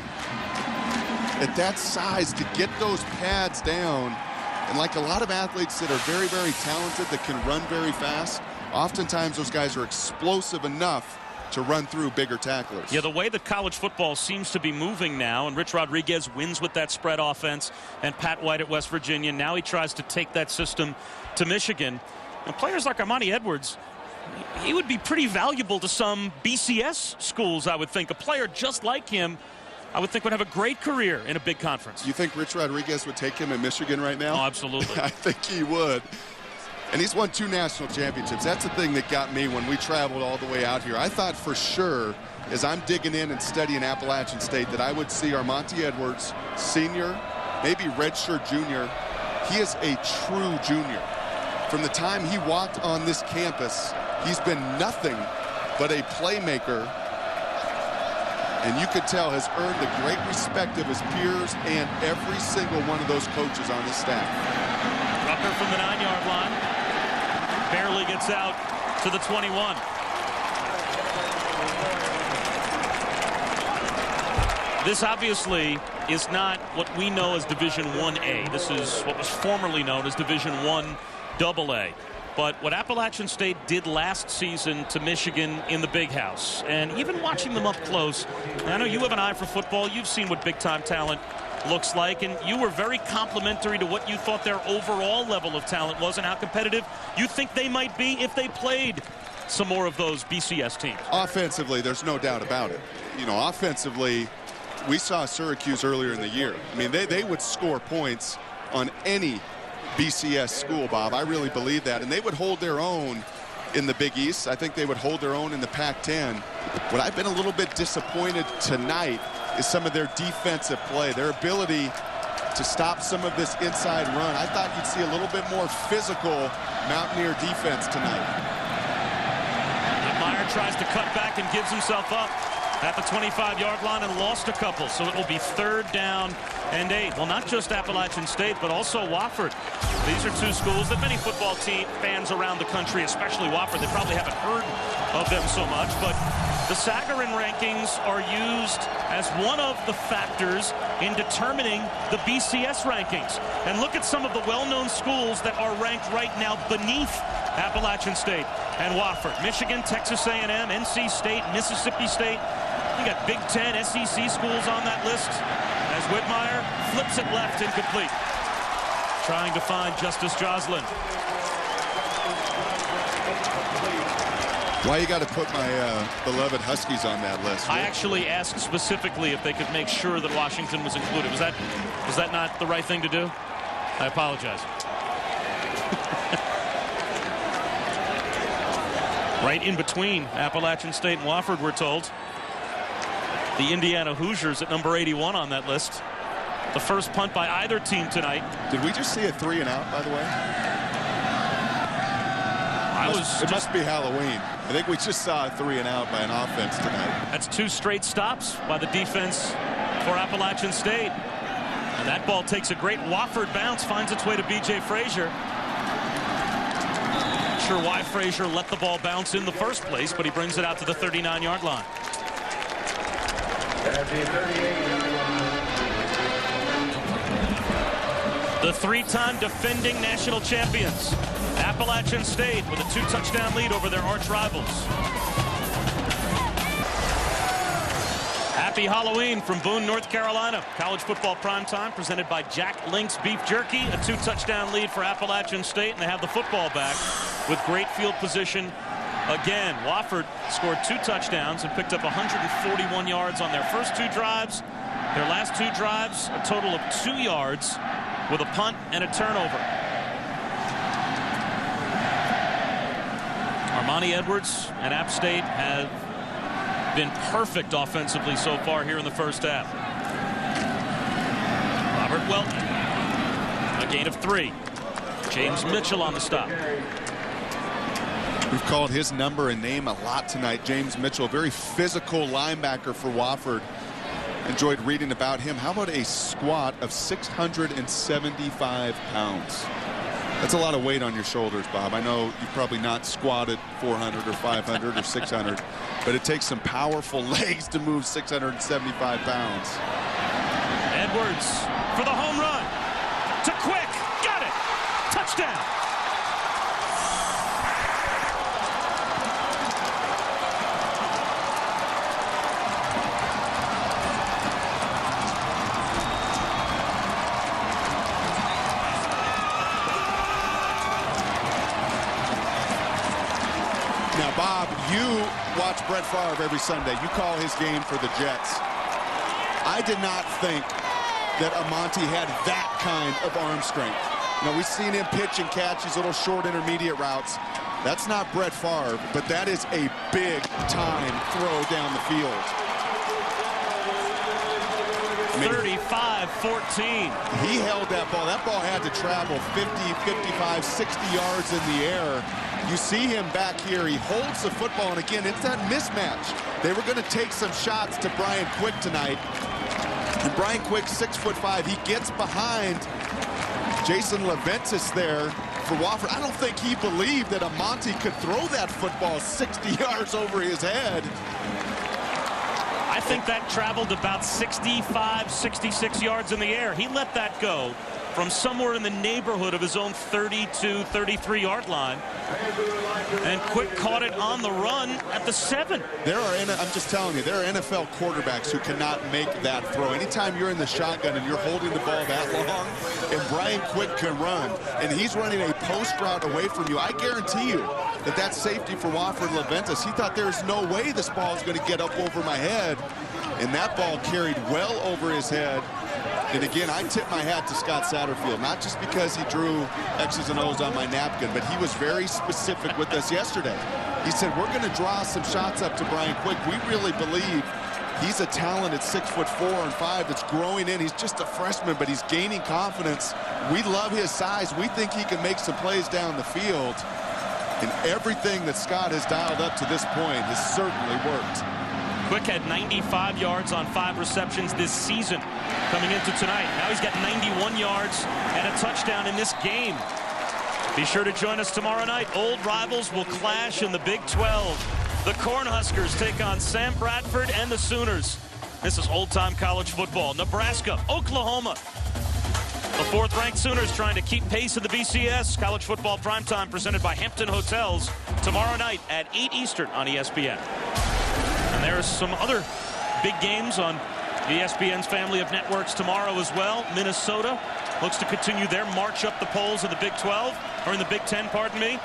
at that size to get those pads down. And like a lot of athletes that are very, very talented that can run very fast, oftentimes those guys are explosive enough to run through bigger tacklers. Yeah, the way that college football seems to be moving now, and Rich Rodriguez wins with that spread offense, and Pat White at West Virginia, now he tries to take that system to Michigan. And players like Armonte Edwards, he would be pretty valuable to some BCS schools, I would think. A player just like him, I would think, would have a great career in a big conference. You think Rich Rodriguez would take him in Michigan right now? Oh, absolutely. I think he would. And he's won 2 national championships. That's the thing that got me when we traveled all the way out here. I thought for sure, as I'm digging in and studying Appalachian State, that I would see Armonte Edwards, senior, maybe redshirt junior, he is a true junior. From the time he walked on this campus, he's been nothing but a playmaker, and you could tell has earned the great respect of his peers and every single one of those coaches on his staff. Rucker from the 9-yard line. Barely gets out to the 21. This obviously is not what we know as Division 1A. This is what was formerly known as Division 1AA. But what Appalachian State did last season to Michigan in the Big House, and even watching them up close, I know you have an eye for football. You've seen what big-time talent looks like, and you were very complimentary to what you thought their overall level of talent was and how competitive you think they might be if they played some more of those BCS teams. Offensively, there's no doubt about it. You know, offensively, we saw Syracuse earlier in the year. I mean, they would score points on any BCS school, Bob. I really believe that. And they would hold their own in the Big East. I think they would hold their own in the Pac-10. What I've been a little bit disappointed tonight is some of their defensive play, their ability to stop some of this inside run. I thought you'd see a little bit more physical Mountaineer defense tonight. Meyer tries to cut back and gives himself up at the 25-yard line and lost a couple, so it will be 3rd down and 8. Well, not just Appalachian State, but also Wofford. These are two schools that many football team fans around the country, especially Wofford, they probably haven't heard of them so much, but the Sagarin rankings are used as one of the factors in determining the BCS rankings. And look at some of the well-known schools that are ranked right now beneath Appalachian State and Wofford. Michigan, Texas A&M, NC State, Mississippi State. You got Big 10 SEC schools on that list as Whitmire flips it left, incomplete. Trying to find Justice Joslin. Why you got to put my beloved Huskies on that list? I actually asked specifically if they could make sure that Washington was included. Was that not the right thing to do? I apologize. Right in between Appalachian State and Wofford, we're told. The Indiana Hoosiers at number 81 on that list. The first punt by either team tonight. Did we just see a 3 and out, by the way? It must be Halloween. I think we just saw a 3 and out by an offense tonight. That's 2 straight stops by the defense for Appalachian State. And that ball takes a great Wofford bounce, finds its way to B.J. Frazier. Not sure why Frazier let the ball bounce in the first place, but he brings it out to the 39-yard line. The 3-time defending national champions, Appalachian State, with a 2-touchdown lead over their arch rivals. Happy Halloween from Boone, North Carolina. College football primetime presented by Jack Link's Beef Jerky. A 2-touchdown lead for Appalachian State, and they have the football back with great field position. Again, Wofford scored 2 touchdowns and picked up 141 yards on their first 2 drives. Their last 2 drives, a total of 2 yards with a punt and a turnover. Armani Edwards and App State have been perfect offensively so far here in the first half. Robert Welton, a gain of 3. James Mitchell on the stop. We've called his number and name a lot tonight. James Mitchell, a very physical linebacker for Wofford. Enjoyed reading about him. How about a squat of 675 pounds? That's a lot of weight on your shoulders, Bob. I know you've probably not squatted 400 or 500 or 600, but it takes some powerful legs to move 675 pounds. Edwards for the home run. To Quick. Got it. Touchdown. Now, Bob, you watch Brett Favre every Sunday. You call his game for the Jets. I did not think that Amonte had that kind of arm strength. You know, we've seen him pitch and catch these little short intermediate routes. That's not Brett Favre, but that is a big-time throw down the field. 34 35-14. He held that ball. That ball had to travel 50, 55, 60 yards in the air. You see him back here. He holds the football, and again, it's that mismatch. They were going to take some shots to Brian Quick tonight. And Brian Quick, 6'5", he gets behind Jason Leventis there for Wofford. I don't think he believed that Amante could throw that football 60 yards over his head. I think that traveled about 65, 66 yards in the air. He let that go from somewhere in the neighborhood of his own 32, 33-yard line. And Quick caught it on the run at the 7. I'm just telling you, there are NFL quarterbacks who cannot make that throw. Anytime you're in the shotgun and you're holding the ball that long, and Brian Quick can run, and he's running a post route away from you, I guarantee you that that's safety for Wofford Leventis. He thought there's no way this ball is going to get up over my head, and that ball carried well over his head. And again, I tip my hat to Scott Satterfield, not just because he drew X's and O's on my napkin, but he was very specific with us yesterday. He said, we're going to draw some shots up to Brian Quick. We really believe he's a talented 6'4" and 5 that's growing in. He's just a freshman, but he's gaining confidence. We love his size. We think he can make some plays down the field. And everything that Scott has dialed up to this point has certainly worked. Quick had 95 yards on 5 receptions this season coming into tonight. Now he's got 91 yards and a touchdown in this game. Be sure to join us tomorrow night. Old rivals will clash in the Big 12. The Cornhuskers take on Sam Bradford and the Sooners. This is old-time college football. Nebraska, Oklahoma. The 4th-ranked Sooners trying to keep pace in the BCS. College football primetime presented by Hampton Hotels tomorrow night at 8 Eastern on ESPN. And there's some other big games on ESPN's family of networks tomorrow as well. Minnesota looks to continue their march up the polls in the Big 12, or in the Big 10, pardon me.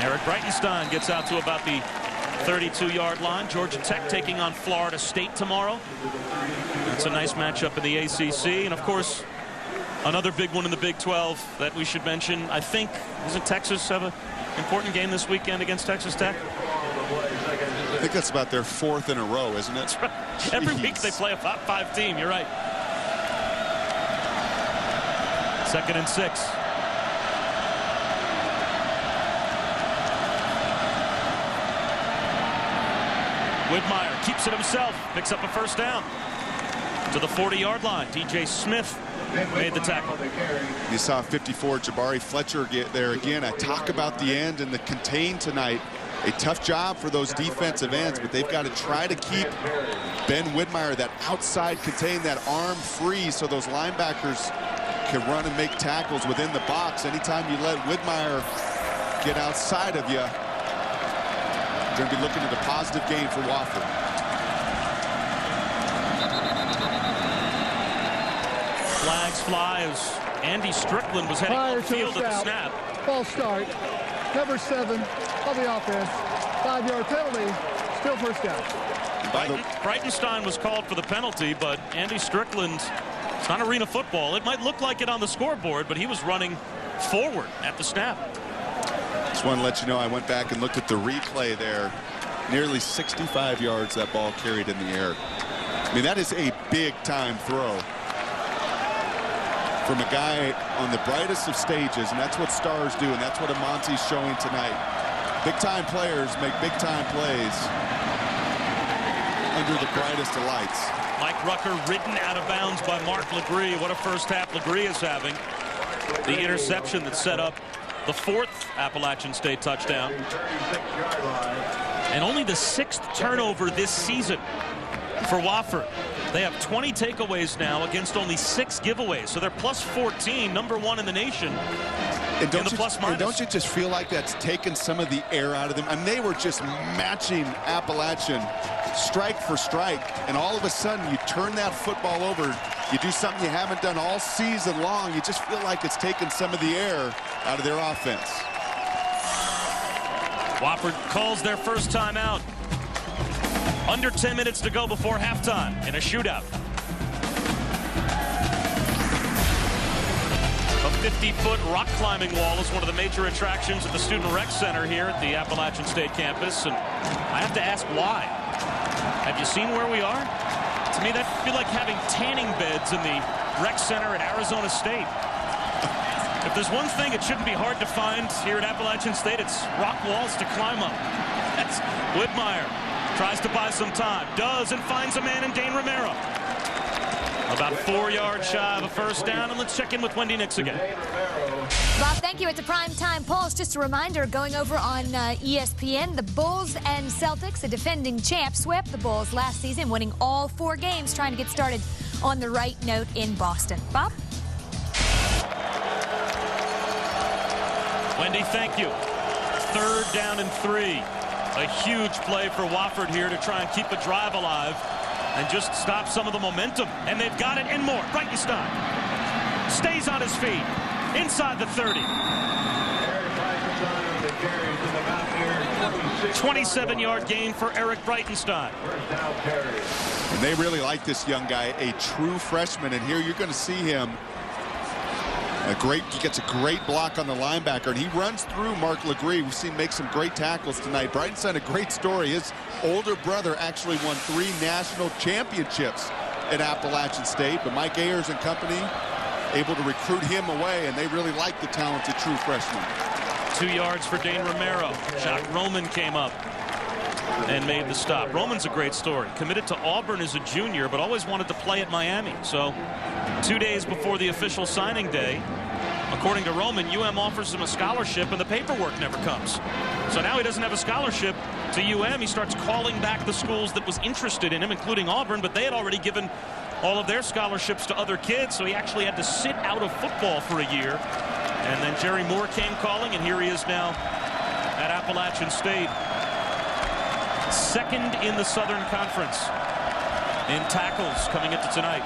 Eric Breitenstein gets out to about the 32-yard line. Georgia Tech taking on Florida State tomorrow. That's a nice matchup in the ACC. And, of course, another big one in the Big 12 that we should mention. I think, doesn't Texas have an important game this weekend against Texas Tech? I think that's about their 4th in a row, isn't it? Right. Every week they play a top 5 team. You're right. 2nd and 6. Widmeyer keeps it himself, picks up a first down to the 40-yard line. DJ Smith made the tackle. You saw 54 Jabari Fletcher get there again. I talk about the end and the contain tonight. A tough job for those defensive ends, but they've got to try to keep Ben Widmeyer, that outside contain, that arm free, so those linebackers can run and make tackles within the box. Anytime you let Widmeyer get outside of you, you're going to be looking at a positive gain for Wofford. Flags fly as Andy Strickland was heading upfield at the snap. False start. Number 7 of the offense. 5-yard penalty. Still first down. Breitenstein was called for the penalty, but Andy Strickland, it's not arena football. It might look like it on the scoreboard, but he was running forward at the snap. Just want to let you know, I went back and looked at the replay there. Nearly 65 yards that ball carried in the air. I mean, that is a big-time throw from a guy on the brightest of stages, and that's what stars do, and that's what Amonte's showing tonight. Big-time players make big-time plays under the brightest of lights. Mike Rucker ridden out of bounds by Mark Legree. What a first half Legree is having. The interception that set up the 4th Appalachian State touchdown. And only the 6th turnover this season for Wofford. They have 20 takeaways now against only 6 giveaways. So they're plus 14, number 1 in the nation. And don't you just feel like that's taken some of the air out of them? I mean, they were just matching Appalachian strike for strike. And all of a sudden, you turn that football over. You do something you haven't done all season long. You just feel like it's taken some of the air out of their offense. Wofford calls their first timeout. Under 10 minutes to go before halftime in a shootout. A 50-foot rock climbing wall is one of the major attractions at the Student Rec Center here at the Appalachian State campus. And I have to ask why. Have you seen where we are? To me, that'd be like having tanning beds in the rec center at Arizona State. If there's one thing it shouldn't be hard to find here at Appalachian State, it's rock walls to climb up. That's Whitmire. Tries to buy some time. Does, and finds a man in Dane Romero. About 4 yards shy of a first down, and let's check in with Wendy Nix again. Bob, thank you. It's a primetime pulse. Just a reminder, going over on ESPN, the Bulls and Celtics, the defending champs, swept the Bulls last season, winning all 4 games, trying to get started on the right note in Boston. Bob? Wendy, thank you. 3rd down and 3. A huge play for Wofford here to try and keep a drive alive and just stop some of the momentum. And they've got it and more. Breitenstein stays on his feet inside the 30. 27-yard gain for Eric Breitenstein. And they really like this young guy, a true freshman. And here you're going to see him. He gets a great block on the linebacker, and he runs through Mark Legree. We've seen him make some great tackles tonight. Breitenstein, a great story. His older brother actually won 3 national championships at Appalachian State, but Mike Ayers and company able to recruit him away, and they really like the talented true freshman. 2 yards for Dane Romero. Jack Roman came up and made the stop. Roman's a great story. Committed to Auburn as a junior, but always wanted to play at Miami. So 2 days before the official signing day, according to Roman, UM offers him a scholarship, and the paperwork never comes. So now he doesn't have a scholarship to UM. He starts calling back the schools that was interested in him, including Auburn, but they had already given all of their scholarships to other kids, so he actually had to sit out of football for a year. And then Jerry Moore came calling, and here he is now at Appalachian State. 2nd in the Southern Conference in tackles coming into tonight.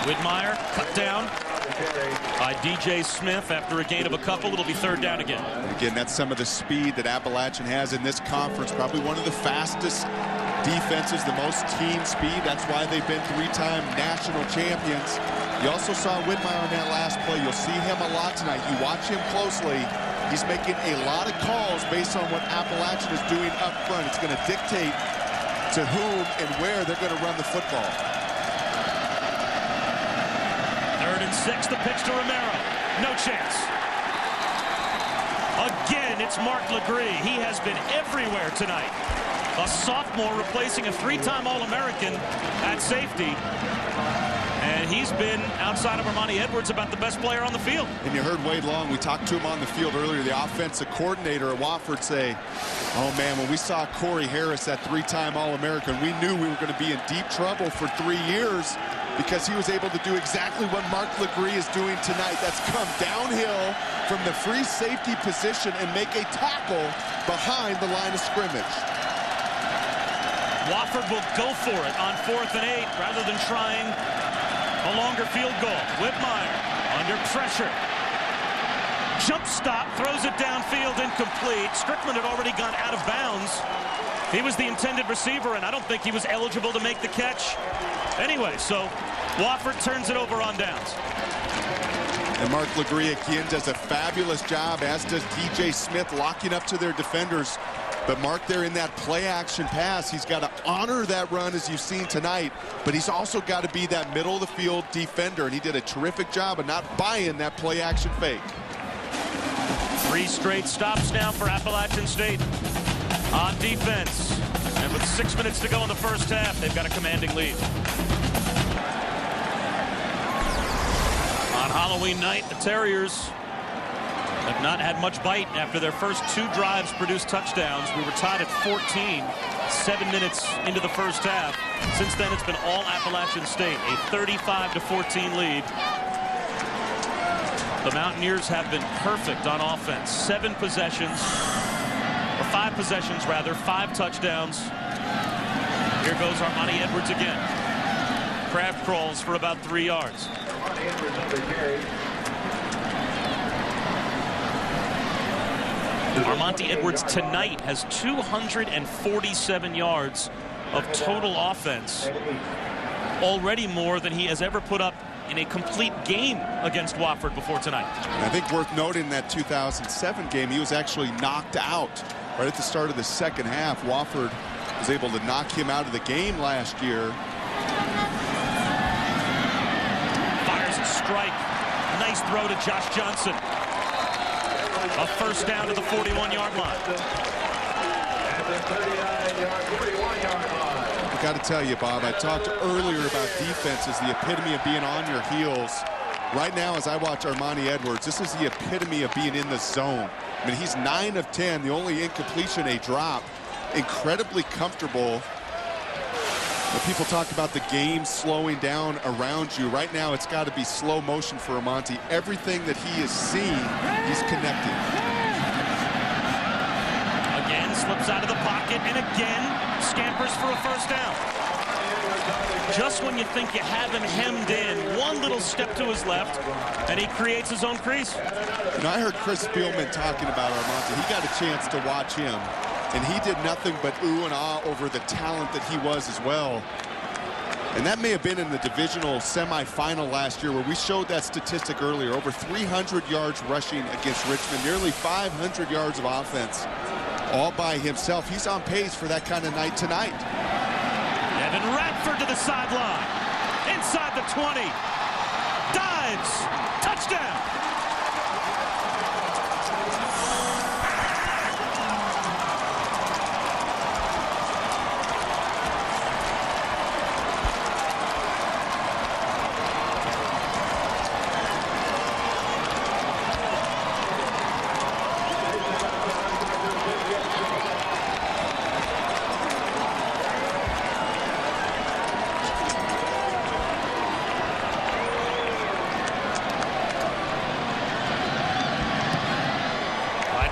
Whitmire cut down by DJ Smith after a gain of a couple. It'll be 3rd down again. Again, that's some of the speed that Appalachian has in this conference. Probably one of the fastest defenses, the most team speed. That's why they've been 3-time national champions. You also saw Whitmire on that last play. You'll see him a lot tonight. You watch him closely. He's making a lot of calls based on what Appalachian is doing up front. It's going to dictate to whom and where they're going to run the football. 3rd and 6, the pitch to Romero. No chance. Again, it's Mark Legree. He has been everywhere tonight. A sophomore replacing a 3-time All-American at safety. And he's been, outside of Armani Edwards, about the best player on the field. And you heard Wade Long, we talked to him on the field earlier, the offensive coordinator at Wofford say, oh man, when we saw Corey Harris, that 3-time All-American, we knew we were going to be in deep trouble for 3 years because he was able to do exactly what Mark Legree is doing tonight. That's come downhill from the free safety position and make a tackle behind the line of scrimmage. Wofford will go for it on 4th and 8 rather than trying a longer field goal. Whitmire under pressure. Jump stop, throws it downfield, incomplete. Strickland had already gone out of bounds. He was the intended receiver, and I don't think he was eligible to make the catch. Anyway, so Wofford turns it over on downs. And Mark Legree again does a fabulous job, as does DJ Smith, locking up to their defenders. But Mark there in that play-action pass, he's got to honor that run as you've seen tonight, but he's also got to be that middle-of-the-field defender, and he did a terrific job of not buying that play-action fake. 3 straight stops now for Appalachian State on defense. And with 6 minutes to go in the first half, they've got a commanding lead. On Halloween night, the Terriers have not had much bite after their first 2 drives produced touchdowns. We were tied at 14, 7 minutes into the first half. Since then, it's been all Appalachian State, a 35-14 lead. The Mountaineers have been perfect on offense. 7 possessions, or 5 possessions rather, 5 touchdowns. Here goes Armani Edwards again. Crab crawls for about 3 yards. Armani Edwards tonight has 247 yards of total offense. Already more than he has ever put up in a complete game against Wofford before tonight. And I think worth noting that 2007 game, he was actually knocked out right at the start of the second half. Wofford was able to knock him out of the game last year. Fires a strike. Nice throw to Josh Johnson. A first down to the 41-yard line. At the 39-yard line. I got to tell you, Bob, I talked earlier about defense as the epitome of being on your heels. Right now, as I watch Armani Edwards, this is the epitome of being in the zone. I mean, he's 9 of 10, the only incompletion, a drop. Incredibly comfortable. When people talk about the game slowing down around you, right now it's got to be slow motion for Armani. Everything that he is seeing, he's connecting. Again, slips out of the pocket, and again, scampers for a first down. Just when you think you have him hemmed in, one little step to his left, and he creates his own crease. And I heard Chris Spielman talking about Armani. He got a chance to watch him, and he did nothing but ooh and ah over the talent that he was as well. And that may have been in the divisional semifinal last year, where we showed that statistic earlier. Over 300 yards rushing against Richmond, nearly 500 yards of offense, all by himself. He's on pace for that kind of night tonight. Devin Radford to the sideline. Inside the 20. Dives. Touchdown.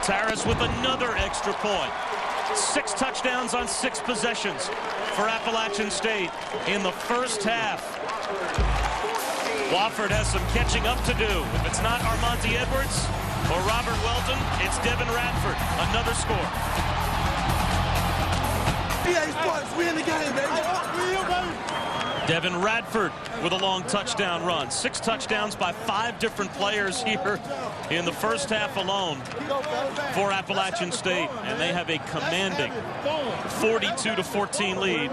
Taras with another extra point. 6 touchdowns on 6 possessions for Appalachian State in the first half. Wofford has some catching up to do. If it's not Armani Edwards or Robert Welton, it's Devin Radford. Another score. EA Sports, we in the game, baby. Devin Radford with a long touchdown run. 6 touchdowns by 5 different players here in the first half alone for Appalachian State, and they have a commanding 42-14 lead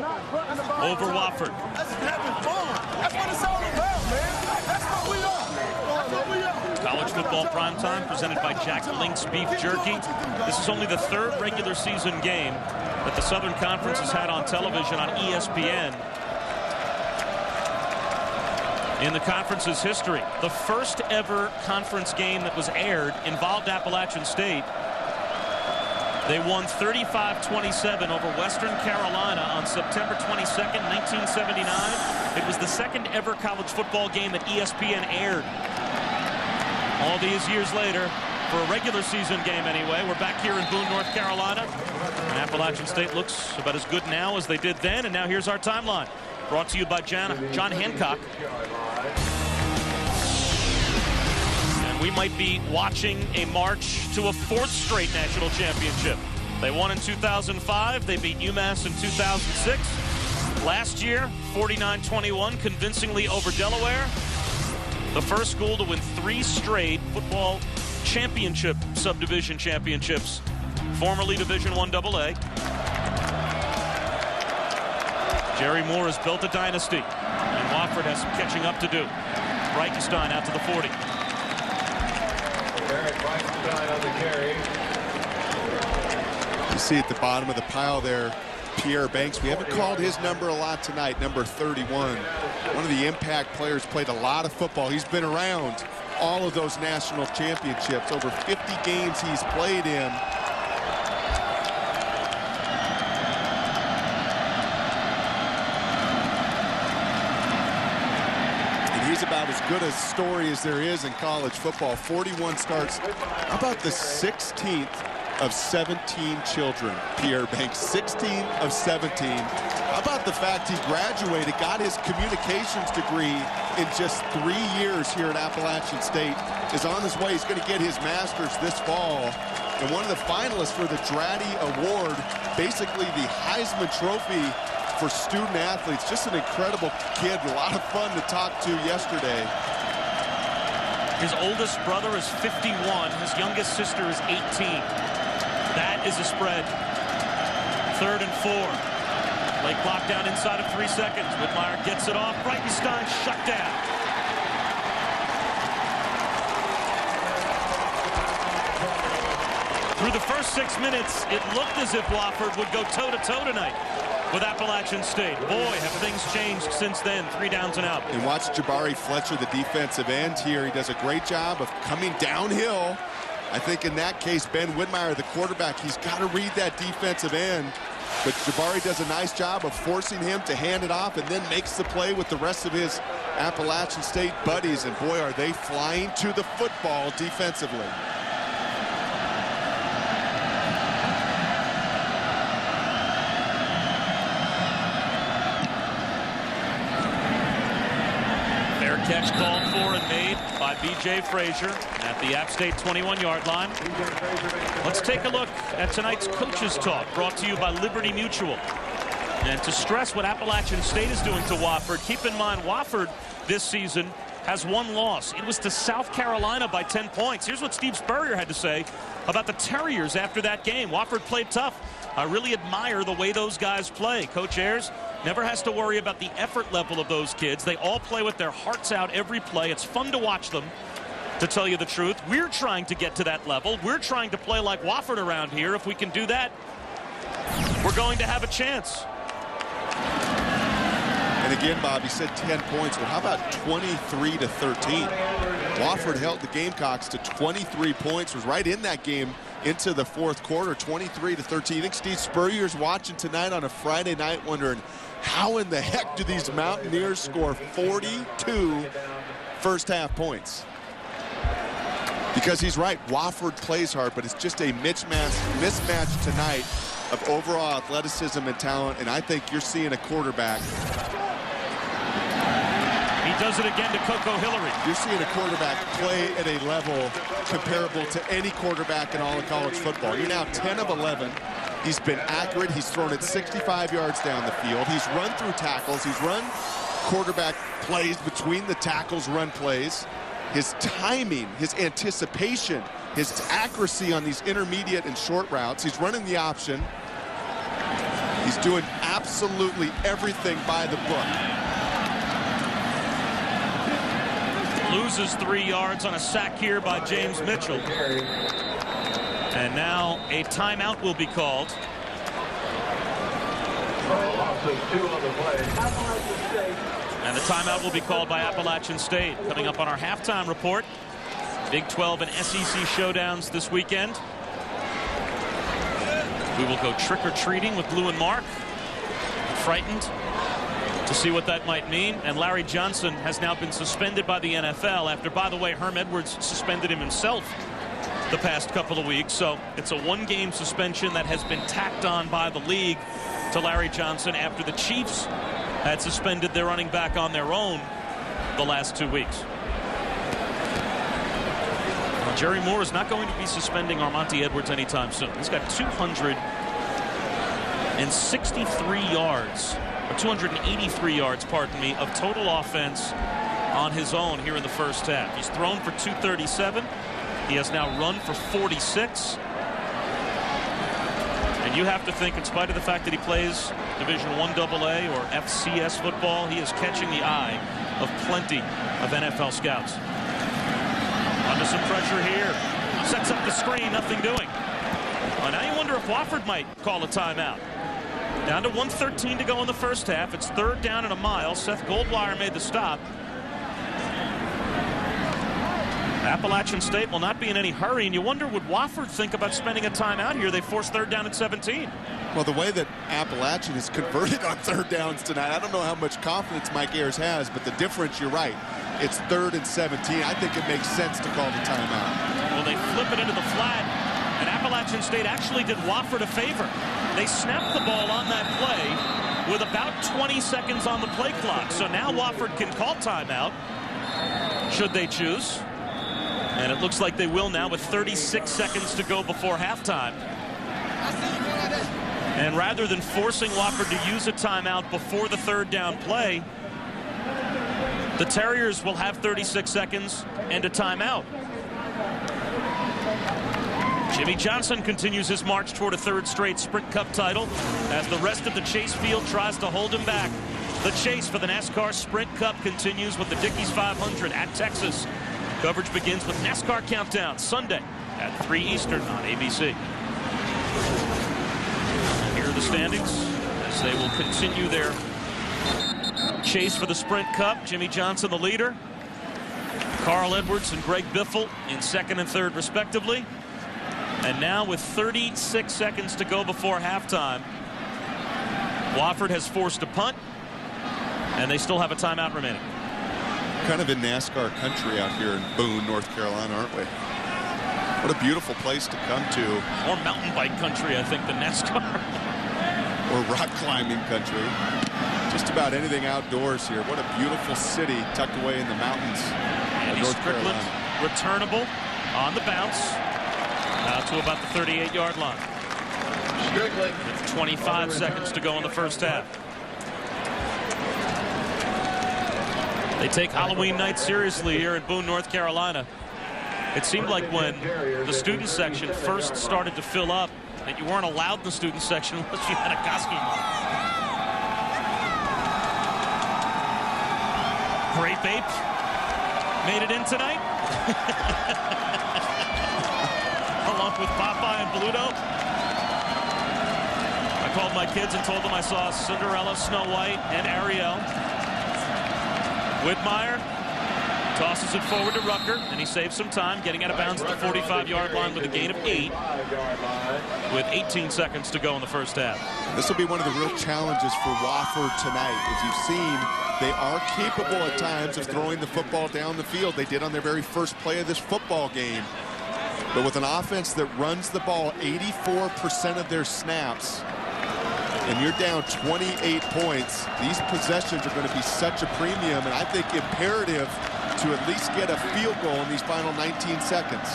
over Wofford. That's what it's all about, man. That's what we are. That's what we are. College football primetime presented by Jack Link's Beef Jerky. This is only the 3rd regular season game that the Southern Conference has had on television on ESPN in the conference's history. The first ever conference game that was aired involved Appalachian State. They won 35-27 over Western Carolina on September 22nd, 1979. It was the 2nd ever college football game that ESPN aired. All these years later, for a regular season game anyway, we're back here in Boone, North Carolina. And Appalachian State looks about as good now as they did then. And now here's our timeline. Brought to you by John Hancock. And we might be watching a march to a 4th straight national championship. They won in 2005. They beat UMass in 2006. Last year, 49-21, convincingly over Delaware. The first school to win 3 straight football championship subdivision championships, formerly Division I AA. Jerry Moore has built a dynasty, and Wofford has some catching up to do. Breitenstein out to the 40. Eric Breitenstein on the carry. You see at the bottom of the pile there, Pierre Banks. We haven't called his number a lot tonight, number 31. One of the impact players, played a lot of football. He's been around all of those national championships. Over 50 games he's played in. He's about as good a story as there is in college football. 41 starts. How about the 16th of 17 children, Pierre Banks? 16 of 17. How about the fact he graduated, got his communications degree in just 3 years here at Appalachian State, is on his way. He's going to get his master's this fall. And one of the finalists for the Dratty Award, basically the Heisman Trophy for student athletes. Just an incredible kid. A lot of fun to talk to yesterday. His oldest brother is 51. His youngest sister is 18. That is a spread. 3rd and 4. Play clock down inside of 3 seconds. Whitmire gets it off. Breitenstein shut down. Through the first 6 minutes, it looked as if Wofford would go toe-to-toe tonight with Appalachian State. Boy, have things changed since then. 3 downs and out. And watch Jabari Fletcher, the defensive end here. He does a great job of coming downhill. I think in that case, Ben Whitmire, the quarterback, he's got to read that defensive end. But Jabari does a nice job of forcing him to hand it off and then makes the play with the rest of his Appalachian State buddies. And boy, are they flying to the football defensively. Fair catch called for and made by B.J. Frazier at the App State 21-yard line. Let's take a look at tonight's Coaches Talk, brought to you by Liberty Mutual. And to stress what Appalachian State is doing to Wofford, keep in mind Wofford this season has 1 loss. It was to South Carolina by 10 points. Here's what Steve Spurrier had to say about the Terriers after that game. Wofford played tough. I really admire the way those guys play. Coach Ayers never has to worry about the effort level of those kids. They all play with their hearts out every play. It's fun to watch them, to tell you the truth. We're trying to get to that level. We're trying to play like Wofford around here. If we can do that, we're going to have a chance. And again, Bob, you said 10 points. Well, how about 23-13? Wofford held the Gamecocks to 23 points, was right in that game into the 4th quarter, 23-13. You think Steve Spurrier's watching tonight on a Friday night wondering, how in the heck do these Mountaineers score 42 first-half points? Because he's right, Wofford plays hard, but it's just a mismatch tonight of overall athleticism and talent, and I think you're seeing a quarterback. He does it again to Coco Hillary. You're seeing a quarterback play at a level comparable to any quarterback in all of college football. You're now 10 of 11. He's been accurate. He's thrown it 65 yards down the field. He's run through tackles. He's run quarterback plays between the tackles, run plays. His timing, his anticipation, his accuracy on these intermediate and short routes. He's running the option. He's doing absolutely everything by the book. Loses 3 yards on a sack here by James Mitchell. And now a timeout will be called. And the timeout will be called by Appalachian State. Coming up on our halftime report, Big 12 and SEC showdowns this weekend. We will go trick-or-treating with Lou and Mark. Frightened to see what that might mean. And Larry Johnson has now been suspended by the NFL after, by the way, Herm Edwards suspended him himself the past couple of weeks. So it's a 1-game suspension that has been tacked on by the league to Larry Johnson after the Chiefs had suspended their running back on their own the last 2 weeks. Well, Jerry Moore is not going to be suspending Armonte Edwards anytime soon. He's got 263 yards. 283 yards, pardon me, of total offense on his own here in the first half. He's thrown for 237. He has now run for 46. And you have to think, in spite of the fact that he plays Division I AA or FCS football, he is catching the eye of plenty of NFL scouts. Under some pressure here. Sets up the screen, nothing doing. Well, now you wonder if Wofford might call a timeout. Down to 1:13 to go in the first half. It's 3rd down and a mile. Seth Goldwire made the stop. Appalachian State will not be in any hurry, and you wonder, would Wofford think about spending a timeout here? They forced 3rd down at 17. Well, the way that Appalachian is converted on 3rd downs tonight, I don't know how much confidence Mike Ayers has, but the difference, you're right. It's 3rd and 17. I think it makes sense to call the timeout. Well, they flip it into the flat, and Appalachian State actually did Wofford a favor. They snapped the ball on that play with about 20 seconds on the play clock. So now Wofford can call timeout, should they choose. And it looks like they will now with 36 seconds to go before halftime. And rather than forcing Wofford to use a timeout before the third down play, the Terriers will have 36 seconds and a timeout. Jimmy Johnson continues his march toward a third straight Sprint Cup title as the rest of the Chase field tries to hold him back. The chase for the NASCAR Sprint Cup continues with the Dickies 500 at Texas. Coverage begins with NASCAR Countdown Sunday at 3 Eastern on ABC. Here are the standings as they will continue their chase for the Sprint Cup. Jimmy Johnson, the leader. Carl Edwards and Greg Biffle in second and third, respectively. And now with 36 seconds to go before halftime, Wofford has forced a punt, and they still have a timeout remaining. Kind of in NASCAR country out here in Boone, North Carolina, aren't we? What a beautiful place to come to. More mountain bike country, I think, than NASCAR. Or rock climbing country. Just about anything outdoors here. What a beautiful city tucked away in the mountains of North Carolina. Returnable on the bounce. To about the 38-yard line. With 25 seconds to go in the first half. They take Halloween night seriously here in Boone, North Carolina. It seemed like when the student section first started to fill up that you weren't allowed in the student section unless you had a costume on. Grape Ape made it in tonight. Along with Popeye and Bluto. I called my kids and told them I saw Cinderella, Snow White, and Ariel. Whitmire tosses it forward to Rucker, and he saves some time, getting out of bounds at the 45-yard line with a gain of 8, with 18 seconds to go in the first half. This will be one of the real challenges for Wofford tonight. As you've seen, they are capable at times of throwing the football down the field. They did on their very first play of this football game. But with an offense that runs the ball 84% of their snaps, and you're down 28 points, these possessions are going to be such a premium, and I think imperative to at least get a field goal in these final 19 seconds.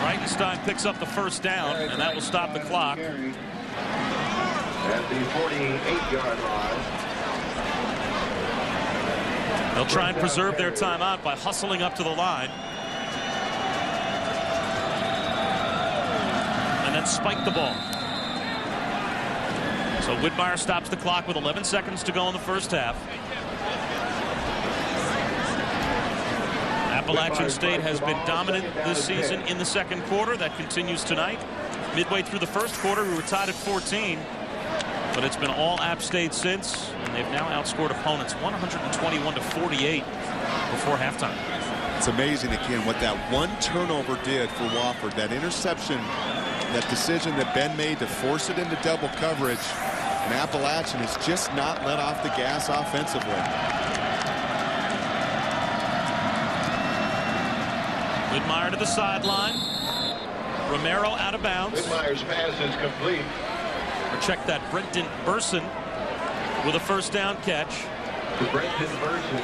Breitenstein picks up the first down, and that will stop the clock. At the 48-yard line. They'll try and preserve their timeout by hustling up to the line. And then spike the ball. So Whitmire stops the clock with 11 seconds to go in the first half. Appalachian State has been dominant this season in the second quarter. That continues tonight. Midway through the first quarter, we were tied at 14. But it's been all App State since, and they've now outscored opponents 121-48 before halftime. It's amazing, again, what that one turnover did for Wofford. That interception, that decision that Ben made to force it into double coverage, and Appalachian has just not let off the gas offensively. Whitmire to the sideline. Romero out of bounds. Whitmire's pass is complete. Or check that, Brenton Burson with a first down catch. Brenton Burson.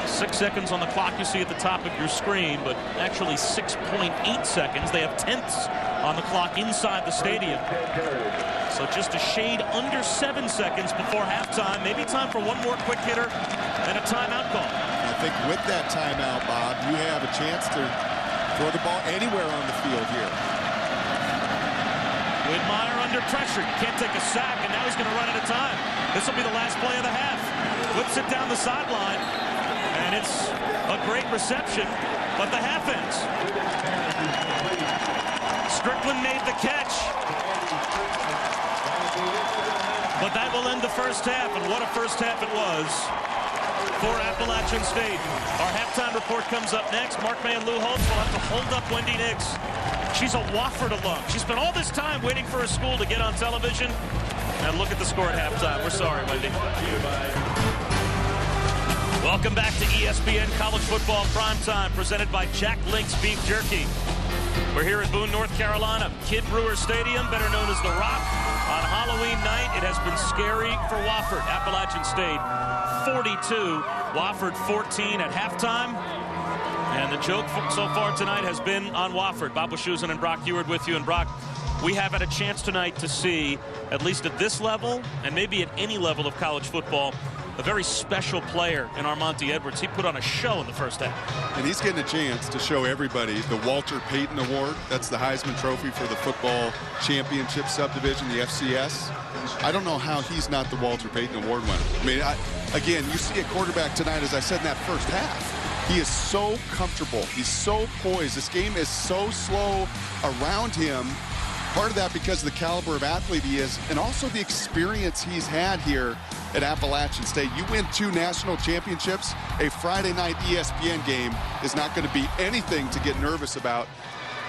6 seconds on the clock you see at the top of your screen, but actually 6.8 seconds. They have tenths on the clock inside the stadium. So just a shade under 7 seconds before halftime. Maybe time for one more quick hitter and a timeout call. I think with that timeout, Bob, you have a chance to throw the ball anywhere on the field here. Whitmire under pressure. Can't take a sack, and now he's going to run out of time. This will be the last play of the half. Whips it down the sideline, and it's a great reception, but the half ends. Strickland made the catch. But that will end the first half, and what a first half it was for Appalachian State. Our halftime report comes up next. Mark May and Lou Holtz will have to hold up Wendy Nix. She's a Wofford alum. She spent all this time waiting for her school to get on television. And look at the score at halftime. We're sorry, Wendy. Welcome back to ESPN College Football Primetime, presented by Jack Link's Beef Jerky. We're here at Boone, North Carolina. Kid Brewer Stadium, better known as The Rock. On Halloween night, it has been scary for Wofford. Appalachian State 42, Wofford 14 at halftime. And the joke so far tonight has been on Wofford. Bob Wischusen and Brock Eward with you. And Brock, we have had a chance tonight to see, at least at this level, and maybe at any level of college football, a very special player in Armonte Edwards. He put on a show in the first half. And he's getting a chance to show everybody the Walter Payton Award. That's the Heisman Trophy for the football championship subdivision, the FCS. I don't know how he's not the Walter Payton Award winner. I mean, again, you see a quarterback tonight, as I said in that first half, he is so comfortable. He's so poised. This game is so slow around him. Part of that because of the caliber of athlete he is, and also the experience he's had here at Appalachian State. You win 2 national championships, a Friday night ESPN game is not going to be anything to get nervous about.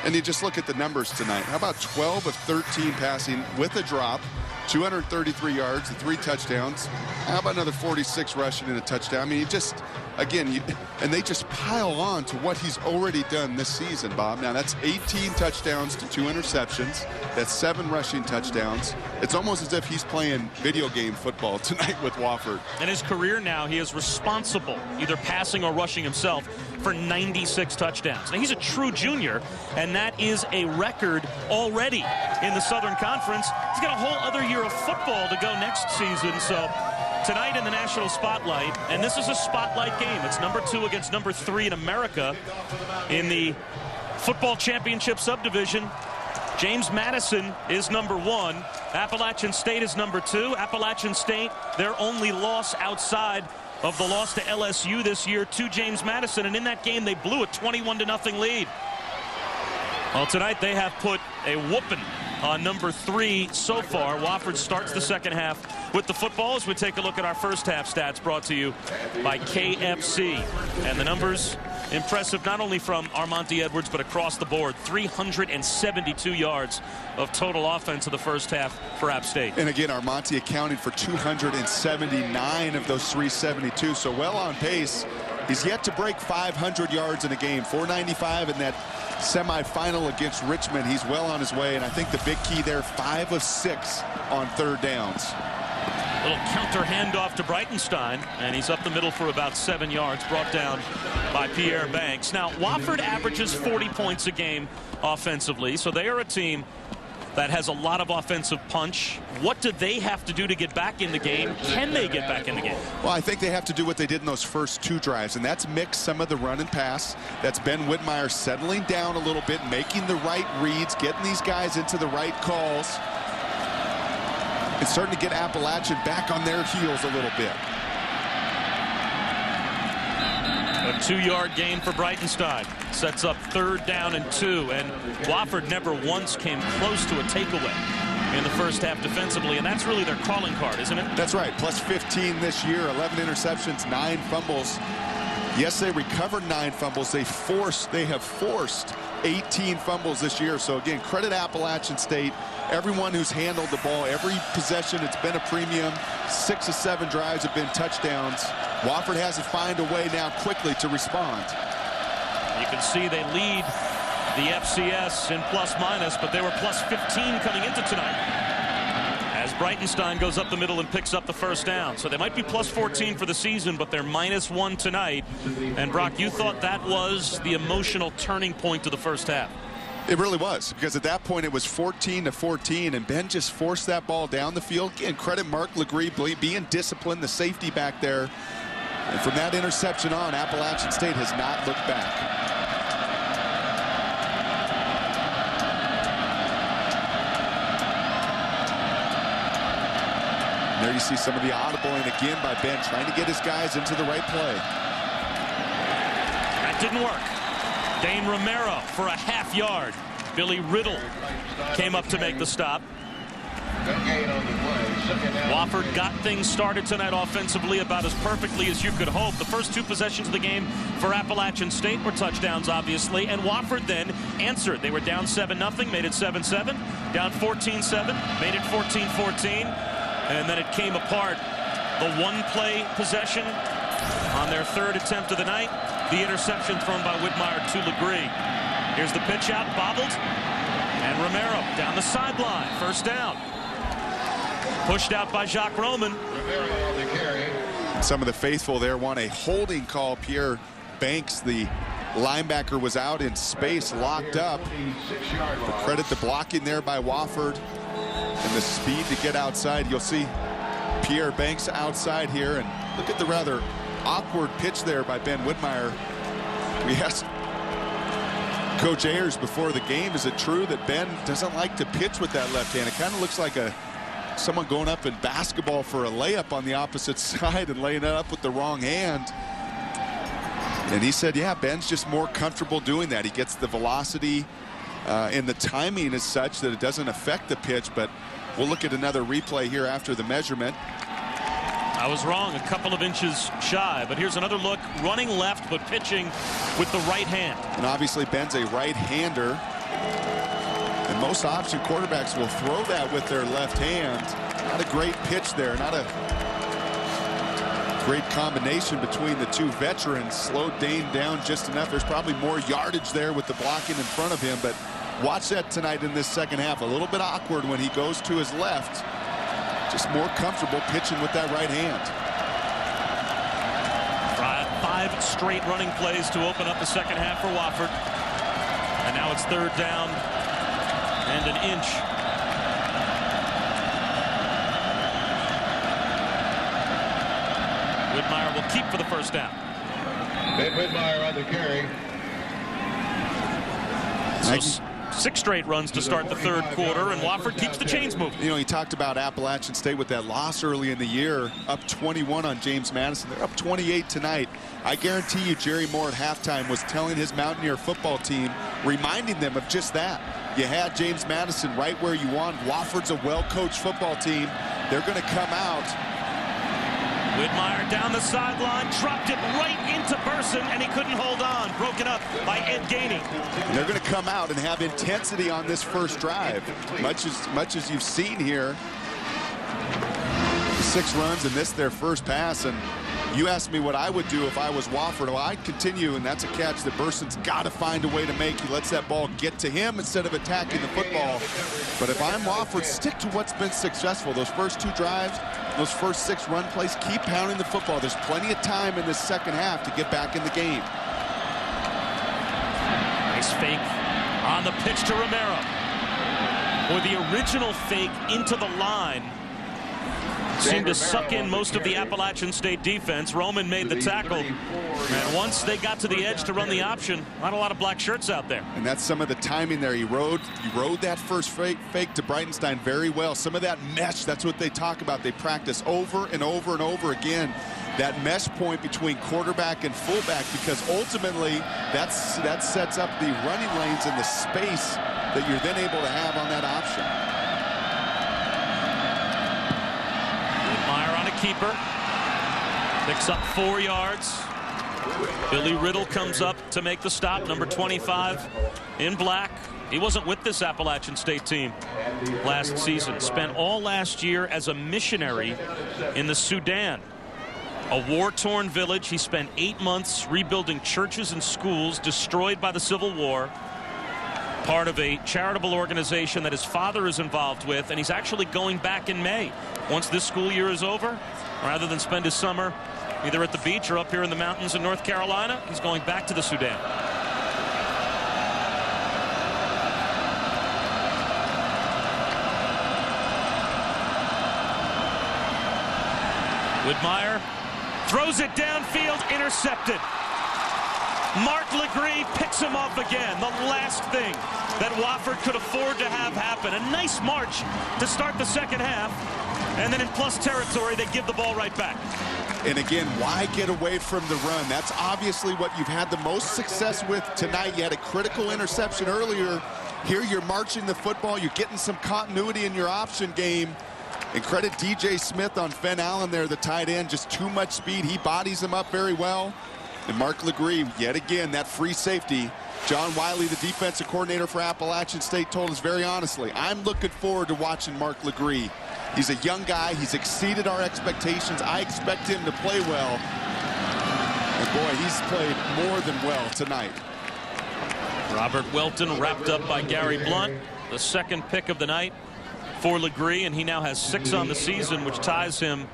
And you just look at the numbers tonight. How about 12 of 13 passing with a drop, 233 yards, and 3 touchdowns. How about another 46 rushing and a touchdown? I mean, you just, again, and they just pile on to what he's already done this season, Bob. Now, that's 18 touchdowns to 2 interceptions. That's 7 rushing touchdowns. It's almost as if he's playing video game football tonight with Wofford. In his career now, he is responsible, either passing or rushing himself, for 96 touchdowns. Now, he's a true junior, and that is a record already in the Southern Conference. He's got a whole other year of football to go next season. So tonight in the national spotlight, and this is a spotlight game. It's number 2 against number 3 in America in the football championship subdivision. James Madison is number 1. Appalachian State is number 2. Appalachian State, their only loss outside of the loss to LSU this year to James Madison, and in that game they blew a 21-0 lead. Well, tonight they have put a whooping on number 3 so far. Wofford starts the second half with the football as we take a look at our first half stats brought to you by KFC. And the numbers impressive not only from Armonte Edwards but across the board. 372 yards of total offense in the first half for App State. And again, Armonte accounting for 279 of those 372, so well on pace. He's yet to break 500 yards in a game. 495 in that semifinal against Richmond. He's well on his way, and I think the big key there, 5 of 6 on 3rd downs. Little counter handoff to Breitenstein, and he's up the middle for about 7 yards, brought down by Pierre Banks. Now, Wofford averages 40 points a game offensively, so they are a team that has a lot of offensive punch. What do they have to do to get back in the game? Can they get back in the game? Well, I think they have to do what they did in those first 2 drives, and that's mix some of the run and pass. That's Ben Whitmire settling down a little bit, making the right reads, getting these guys into the right calls, and starting to get Appalachian back on their heels a little bit. A 2-yard gain for Breitenstein. Sets up 3rd down and 2, and Wofford never once came close to a takeaway in the first half defensively, and that's really their calling card, isn't it? That's right. Plus 15 this year, 11 interceptions, 9 fumbles. Yes, they recovered 9 fumbles. They have forced 18 fumbles this year. So again, credit Appalachian State. Everyone who's handled the ball, every possession, it's been a premium. 6 of 7 drives have been touchdowns. Wofford has to find a way now quickly to respond. You can see they lead the FCS in plus-minus, but they were plus 15 coming into tonight, as Breitenstein goes up the middle and picks up the first down. So they might be plus 14 for the season, but they're -1 tonight. And Brock, you thought that was the emotional turning point of the first half. It really was, because at that point it was 14-14, and Ben just forced that ball down the field. Again, credit Mark Legree being disciplined, the safety back there. And from that interception on, Appalachian State has not looked back. And there you see some of the audibling again by Ben, trying to get his guys into the right play. That didn't work. Dane Romero for a half yard. Billy Riddle came up to make the stop. Wofford got things started tonight offensively about as perfectly as you could hope. The first 2 possessions of the game for Appalachian State were touchdowns, obviously, and Wofford then answered. They were down 7-0, made it 7-7, down 14-7, made it 14-14, and then it came apart. The 1-play possession on their 3rd attempt of the night, the interception thrown by Whitmire to Legree. Here's the pitch out, bobbled, and Romero down the sideline, first down. Pushed out by Jacques Roman. Some of the faithful there want a holding call. Pierre Banks, the linebacker was out in space, locked up. But credit the blocking there by Wofford and the speed to get outside. You'll see Pierre Banks outside here, and look at the rather awkward pitch there by Ben Whitmire. We asked Coach Ayers before the game, is it true that Ben doesn't like to pitch with that left hand? It kind of looks like someone going up in basketball for a layup on the opposite side and laying it up with the wrong hand. And he said, yeah, Ben's just more comfortable doing that. He gets the velocity and the timing is such that it doesn't affect the pitch. But we'll look at another replay here after the measurement. I was wrong, a couple of inches shy, but here's another look, running left but pitching with the right hand. And obviously Ben's a right-hander, and most option quarterbacks will throw that with their left hand. Not a great pitch there, not a great combination between the two veterans. Slowed Dane down just enough. There's probably more yardage there with the blocking in front of him, but watch that tonight in this second half. A little bit awkward when he goes to his left. Just more comfortable pitching with that right hand. 5 straight running plays to open up the second half for Wofford. And now it's third down and an inch. Whitmire will keep for the first down. Ben Whitmire on the carry. So 6 straight runs to start the third quarter, and Wofford keeps the chains moving. You know, he talked about Appalachian State with that loss early in the year, up 21 on James Madison. They're up 28 tonight. I guarantee you Jerry Moore at halftime was telling his Mountaineer football team, reminding them of just that. You had James Madison right where you want. Wofford's a well-coached football team. They're going to come out. Whitmire down the sideline, dropped it right into Burson, and he couldn't hold on. Broken up by Ed Gainey. They're going to come out and have intensity on this first drive, much as you've seen here. 6 runs and this their first pass, and you asked me what I would do if I was Wofford. Well, I'd continue, and that's a catch that Burson's got to find a way to make. He lets that ball get to him instead of attacking the football. But if I'm Wofford, stick to what's been successful. Those first 2 drives, those first 6 run plays, keep pounding the football. There's plenty of time in this second half to get back in the game. Nice fake on the pitch to Romero. Or the original fake into the line seemed to suck in most of the Appalachian State defense. Roman made the tackle, and once they got to the edge to run the option, not a lot of black shirts out there. And that's some of the timing there. He rode that first fake to Breitenstein very well. Some of that mesh, that's what they talk about. They practice over and over and over again, that mesh point between quarterback and fullback, because ultimately that sets up the running lanes and the space that you're then able to have on that option. Keeper picks up 4 yards. Billy Riddle comes up to make the stop, number 25 in black. He wasn't with this Appalachian State team last season. Spent all last year as a missionary in the Sudan, a war-torn village. He spent 8 months rebuilding churches and schools destroyed by the Civil War, part of a charitable organization that his father is involved with, and he's actually going back in May. Once this school year is over, rather than spend his summer either at the beach or up here in the mountains in North Carolina, he's going back to the Sudan. Whitmire throws it downfield, intercepted. Mark Legree picks him up again. The last thing that Wofford could afford to have happen. A nice march to start the second half. And then in plus territory, they give the ball right back. And again, why get away from the run? That's obviously what you've had the most success with tonight. You had a critical interception earlier. Here you're marching the football. You're getting some continuity in your option game. And credit DJ Smith on Fenn Allen there, the tight end. Just too much speed. He bodies him up very well. And Mark Legree, yet again, that free safety. John Wiley, the defensive coordinator for Appalachian State, told us very honestly, I'm looking forward to watching Mark Legree. He's a young guy. He's exceeded our expectations. I expect him to play well. And boy, he's played more than well tonight. Robert Welton wrapped up by Gary Blunt, the second pick of the night for Legree, and he now has 6 on the season, which ties him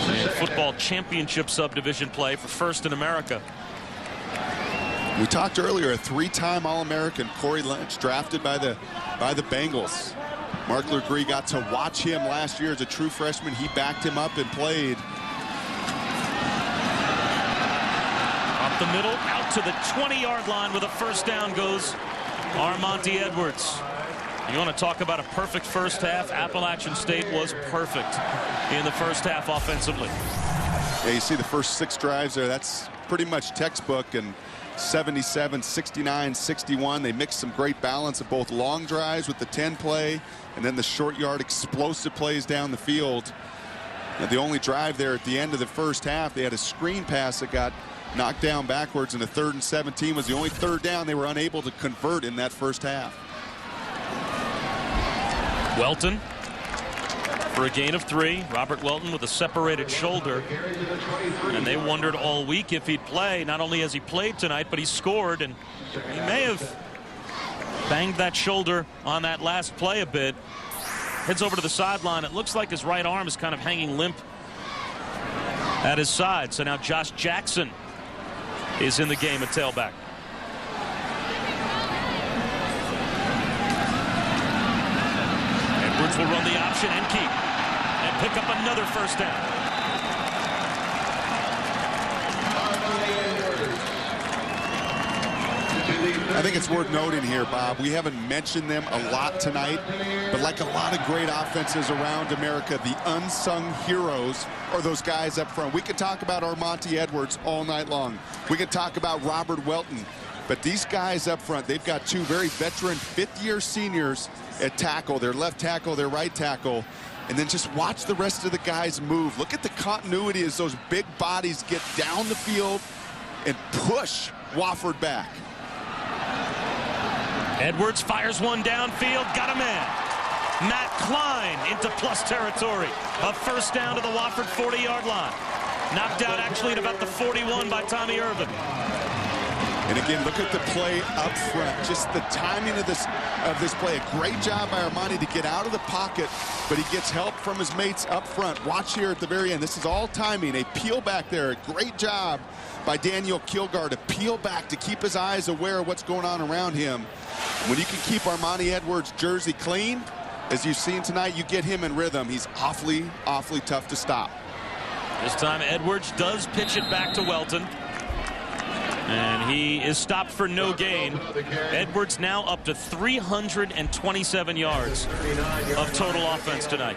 in football championship subdivision play for first in America. We talked earlier, a three-time All-American, Corey Lynch, drafted by the Bengals. Mark Legree got to watch him last year as a true freshman. He backed him up and played. Up the middle, out to the 20-yard line with a first down goes Armonte Edwards. You want to talk about a perfect first half? Appalachian State was perfect in the first half offensively. Yeah, you see the first 6 drives there. That's pretty much textbook. And 77, 69, 61. They mixed some great balance of both long drives with the 10-play and then the short yard explosive plays down the field. And the only drive there at the end of the first half, they had a screen pass that got knocked down backwards, and the 3rd and 17 was the only third down they were unable to convert in that first half. Welton for a gain of 3. Robert Welton with a separated shoulder. And they wondered all week if he'd play. Not only has he played tonight, but he scored. And he may have banged that shoulder on that last play a bit. Heads over to the sideline. It looks like his right arm is kind of hanging limp at his side. So now Josh Jackson is in the game at tailback. Edwards will run the option and keep. And pick up another first down. I think it's worth noting here, Bob, we haven't mentioned them a lot tonight, but like a lot of great offenses around America, the unsung heroes are those guys up front. We could talk about Armonte Edwards all night long. We could talk about Robert Welton, but these guys up front, they've got 2 very veteran 5th-year seniors at tackle, their left tackle, their right tackle. And then just watch the rest of the guys move. Look at the continuity as those big bodies get down the field and push Wofford back. Edwards fires one downfield, got a man. Matt Klein into plus territory. A first down to the Wofford 40-yard line. Knocked out actually at about the 41 by Tommy Irvin. And again, look at the play up front. Just the timing of this play. A great job by Armonte to get out of the pocket, but he gets help from his mates up front. Watch here at the very end. This is all timing. A peel back there. A great job by Daniel Kilgore to peel back, to keep his eyes aware of what's going on around him. When you can keep Armonte Edwards' jersey clean, as you've seen tonight, you get him in rhythm. He's awfully, awfully tough to stop. This time Edwards does pitch it back to Welton. And he is stopped for no gain. Edwards now up to 327 yards of total offense tonight.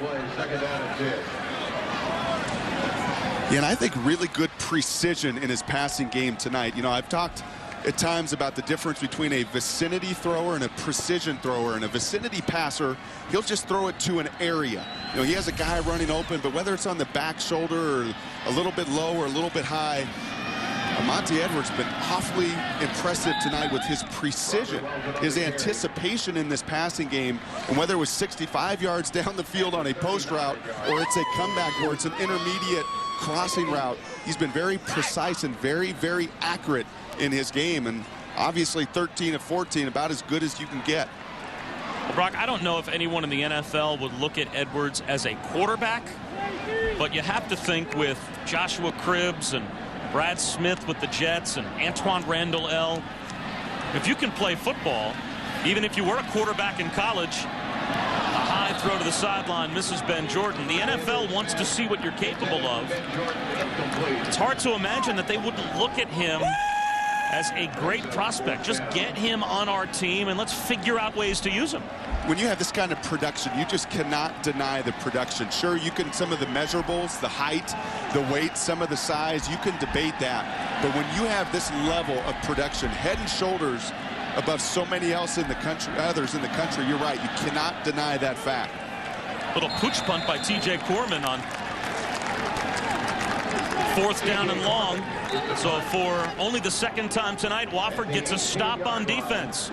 Yeah, and I think really good precision in his passing game tonight. You know, I've talked at times about the difference between a vicinity thrower and a precision thrower. And a vicinity passer, he'll just throw it to an area. You know, he has a guy running open, but whether it's on the back shoulder or a little bit low or a little bit high, Armonte Edwards has been awfully impressive tonight with his precision, his anticipation in this passing game. And whether it was 65 yards down the field on a post route or it's a comeback or it's an intermediate crossing route, he's been very precise and very, very accurate in his game. And obviously 13 of 14, about as good as you can get. Well, Brock, I don't know if anyone in the NFL would look at Edwards as a quarterback, but you have to think with Joshua Cribbs and Brad Smith with the Jets and Antoine Randall L. If you can play football, even if you were a quarterback in college, a high throw to the sideline misses Ben Jordan. The NFL wants to see what you're capable of. It's hard to imagine that they wouldn't look at him as a great prospect. Just get him on our team and let's figure out ways to use him. When you have this kind of production, you just cannot deny the production. Sure, you can, some of the measurables, the height, the weight, some of the size, you can debate that. But when you have this level of production, head and shoulders above so many else in the country, others in the country, you're right, you cannot deny that fact. Little pooch punt by T.J. Corman on 4th down and long. So for only the 2nd time tonight, Wofford gets a stop on defense.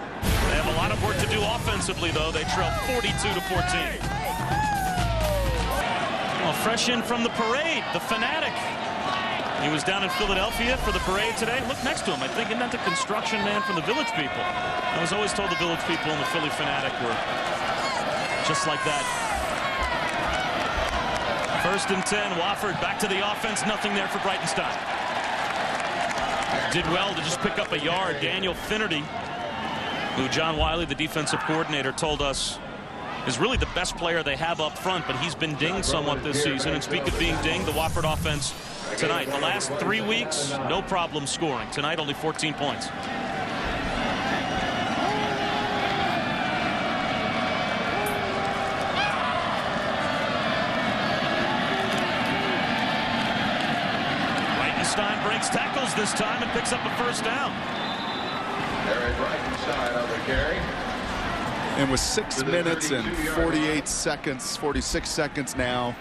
They have a lot of work to do offensively, though. They trail 42-14. Well, fresh in from the parade, the Fanatic. He was down in Philadelphia for the parade today. Look next to him. I think isn't that the construction man from the Village People? I was always told the Village People and the Philly Fanatic were just like that. 1st and 10, Wofford back to the offense. Nothing there for Breitenstein. Did well to just pick up a yard. Daniel Finnerty, who John Wiley, the defensive coordinator, told us is really the best player they have up front, but he's been dinged somewhat this season. And speak of being dinged, the Wofford offense tonight. The last 3 weeks, no problem scoring. Tonight, only 14 points. Reitenstein breaks tackles this time and picks up a first down. Eric Reitenstein on the carry. And with 6 minutes and 48 seconds, 46 seconds now,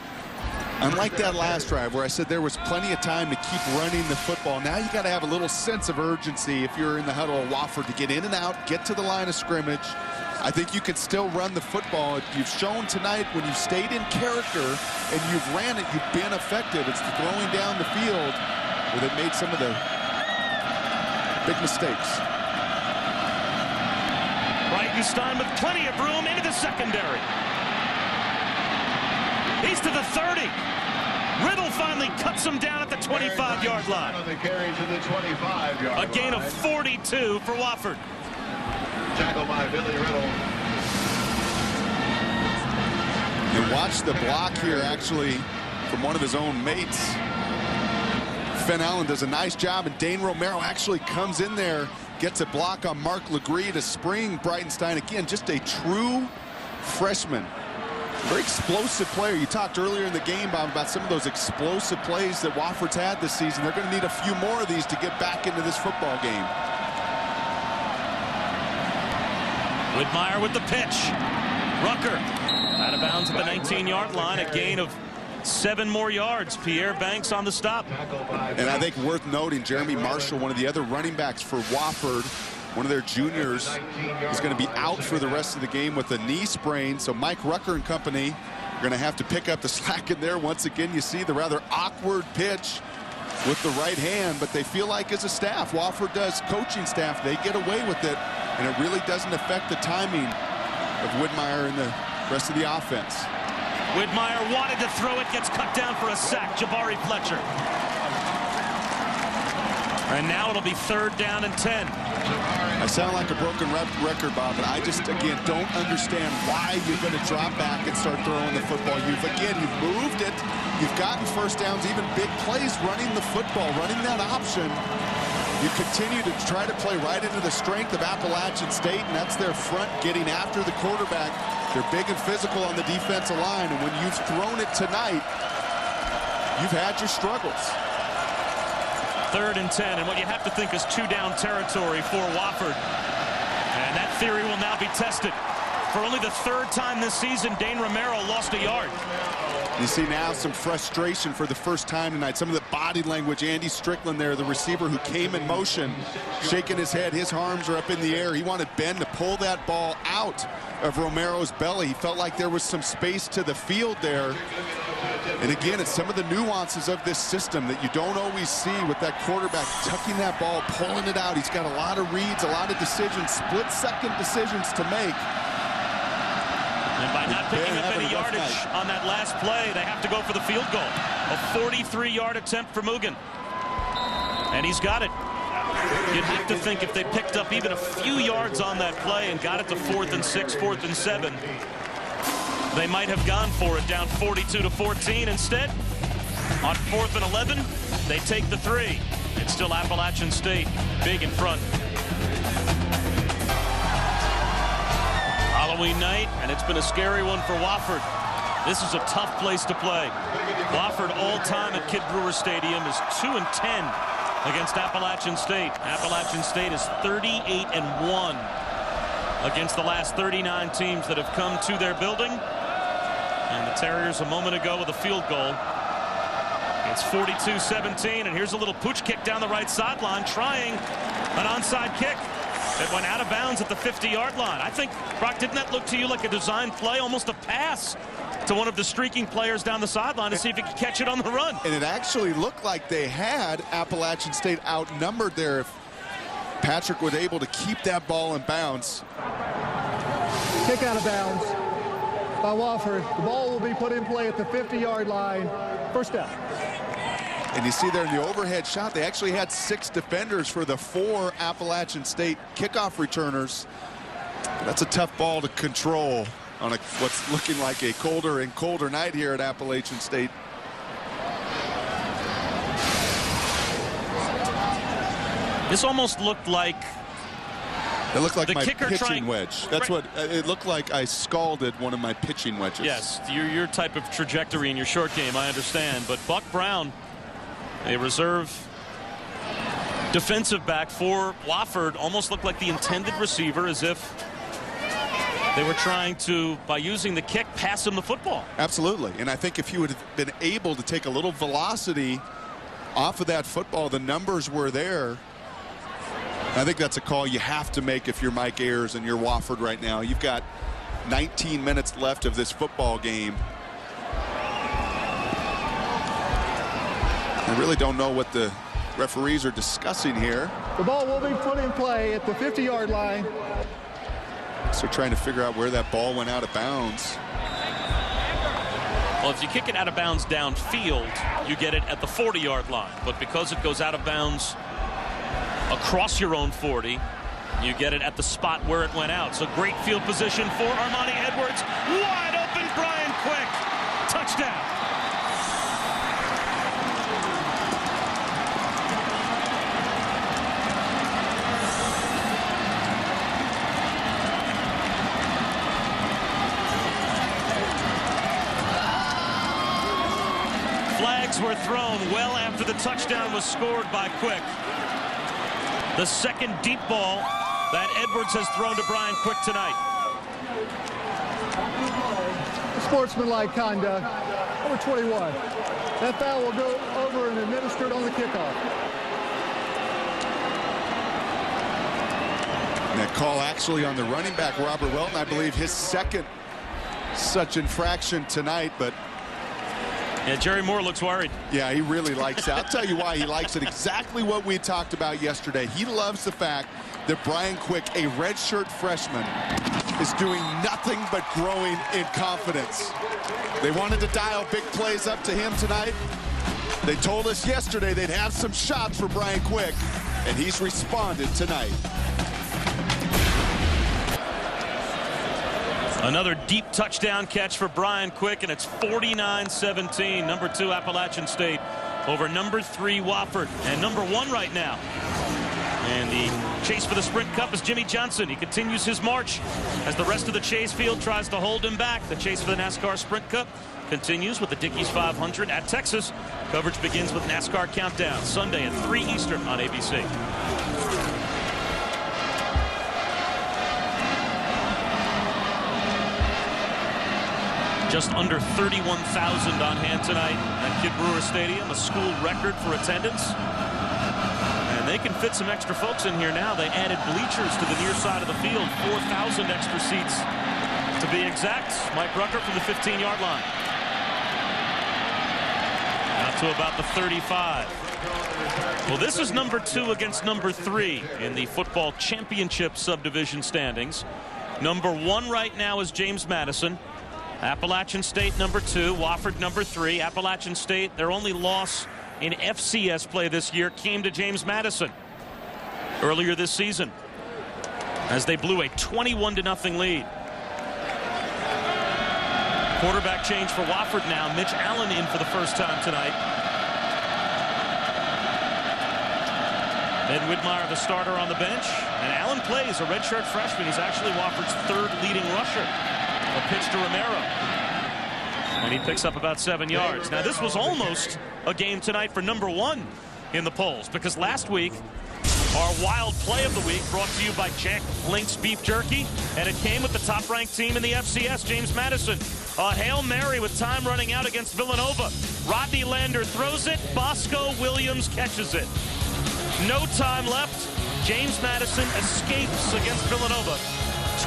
unlike that last drive where I said there was plenty of time to keep running the football, now you got to have a little sense of urgency if you're in the huddle of Wofford to get in and out, get to the line of scrimmage. I think you can still run the football. You've shown tonight when you've stayed in character and you've ran it, you've been effective. It's the throwing down the field where they've made some of the big mistakes. Reitenstein with plenty of room into the secondary. He's to the 30. Riddle finally cuts him down at the 25-yard line. On the carry to the 25-yard line. A gain of 42 for Wofford. Tackle by Billy Riddle. And watch the block here, actually, from one of his own mates. Fenn Allen does a nice job, and Dane Romero actually comes in there, gets a block on Mark Legree to spring Breitenstein. Again, just a true freshman. Very explosive player. You talked earlier in the game, Bob, about some of those explosive plays that Wofford's had this season. They're going to need a few more of these to get back into this football game. Widmeyer with the pitch. Rucker out of bounds at the 19-yard line. A gain of 7 more yards. Pierre Banks on the stop. And I think worth noting, Jeremy Marshall, one of the other running backs for Wofford, one of their juniors, is going to be out for the rest of the game with a knee sprain. So Mike Rucker and company are going to have to pick up the slack in there. Once again, you see the rather awkward pitch with the right hand, but they feel like as a staff, Wofford does, coaching staff, they get away with it, and it really doesn't affect the timing of Widmeyer and the rest of the offense. Widmeyer wanted to throw it, gets cut down for a sack. Jabari Fletcher. And now it'll be 3rd down and 10. I sound like a broken record, Bob, but I just, again, don't understand why you're going to drop back and start throwing the football. You've moved it. You've gotten first downs, even big plays running the football, running that option. You continue to try to play right into the strength of Appalachian State, and that's their front getting after the quarterback. They're big and physical on the defensive line, and when you've thrown it tonight, you've had your struggles. 3rd and 10, and what you have to think is 2-down territory for Wofford. And that theory will now be tested. For only the 3rd time this season, Dane Romero lost a yard. You see now some frustration for the first time tonight. Some of the body language. Andy Strickland there, the receiver who came in motion, shaking his head. His arms are up in the air. He wanted Ben to pull that ball out of Romero's belly. He felt like there was some space to the field there. And again, it's some of the nuances of this system that you don't always see with that quarterback tucking that ball, pulling it out. He's got a lot of reads, a lot of decisions, split-second decisions to make. And by not picking up any yardage on that last play, they have to go for the field goal. A 43-yard attempt for Mugen. And he's got it. You'd have to think if they picked up even a few yards on that play and got it to 4th and 6, 4th and 7, they might have gone for it down 42-14. Instead, on 4th and 11, they take the 3. It's still Appalachian State big in front. Halloween night, and it's been a scary one for Wofford. This is a tough place to play. Wofford all-time at Kid Brewer Stadium is 2-10 against Appalachian State. Appalachian State is 38-1 against the last 39 teams that have come to their building. And the Terriers a moment ago with a field goal. It's 42-17, and here's a little pooch kick down the right sideline, trying an onside kick. It went out of bounds at the 50-yard line. I think, Brock, didn't that look to you like a design play, almost a pass to one of the streaking players down the sideline to see if he could catch it on the run? And it actually looked like they had Appalachian State outnumbered there if Patrick was able to keep that ball in bounds. Kick out of bounds by Wofford. The ball will be put in play at the 50-yard line. First down. And you see there in the overhead shot, they actually had 6 defenders for the 4 Appalachian State kickoff returners. That's a tough ball to control on what's looking like a colder and colder night here at Appalachian State. This almost looked like it looked like the my kicker pitching wedge. That's what it looked like. I scalded one of my pitching wedges. Yes, your type of trajectory in your short game, I understand. But Buck Brown, a reserve defensive back for Wofford, almost looked like the intended receiver, as if they were trying to, by using the kick, pass him the football. Absolutely. And I think if you would have been able to take a little velocity off of that football, the numbers were there. I think that's a call you have to make if you're Mike Ayers and you're Wofford right now. You've got 19 minutes left of this football game. I really don't know what the referees are discussing here. The ball will be put in play at the 50-yard line. So trying to figure out where that ball went out of bounds. Well, if you kick it out of bounds downfield, you get it at the 40-yard line. But because it goes out of bounds across your own 40, you get it at the spot where it went out. So great field position for Armani Edwards. Wide open, Brian Quick. Touchdown. Flags were thrown well after the touchdown was scored by Quick. The second deep ball that Edwards has thrown to Brian Quick tonight. Sportsmanlike conduct, number 21. That foul will go over and administered on the kickoff. And that call actually on the running back, Robert Welton, I believe his second such infraction tonight, but yeah, Jerry Moore looks worried. yeah, he really likes it. I'll tell you why he likes it. Exactly what we talked about yesterday. He loves the fact that Brian Quick, a redshirt freshman, is doing nothing but growing in confidence. They wanted to dial big plays up to him tonight. They told us yesterday they'd have some shots for Brian Quick, and he's responded tonight. Another deep touchdown catch for Brian Quick, and it's 49-17. Number 2 Appalachian State over number 3 Wofford, and number 1 right now. And the chase for the Sprint Cup is Jimmy Johnson. He continues his march as the rest of the chase field tries to hold him back. The chase for the NASCAR Sprint Cup continues with the Dickies 500 at Texas. Coverage begins with NASCAR Countdown Sunday at 3 Eastern on ABC. Just under 31,000 on hand tonight at Kid Brewer Stadium, a school record for attendance. And they can fit some extra folks in here now. They added bleachers to the near side of the field, 4,000 extra seats to be exact. Mike Rucker from the 15-yard line. Out to about the 35. Well, this is number 2 against number 3 in the football championship subdivision standings. Number 1 right now is James Madison. Appalachian State number 2, Wofford number 3. Appalachian State, their only loss in FCS play this year came to James Madison earlier this season as they blew a 21-0 lead. Quarterback change for Wofford now. Mitch Allen in for the first time tonight. Ben Widmeyer, the starter on the bench. And Allen plays, a redshirt freshman. He's actually Wofford's 3rd leading rusher. A pitch to Romero. And he picks up about 7 yards. Now, this was almost a game tonight for number 1 in the polls, because last week, our wild play of the week brought to you by Jack Link's Beef Jerky, and it came with the top-ranked team in the FCS, James Madison. A Hail Mary with time running out against Villanova. Rodney Lander throws it. Bosco Williams catches it. No time left. James Madison escapes against Villanova,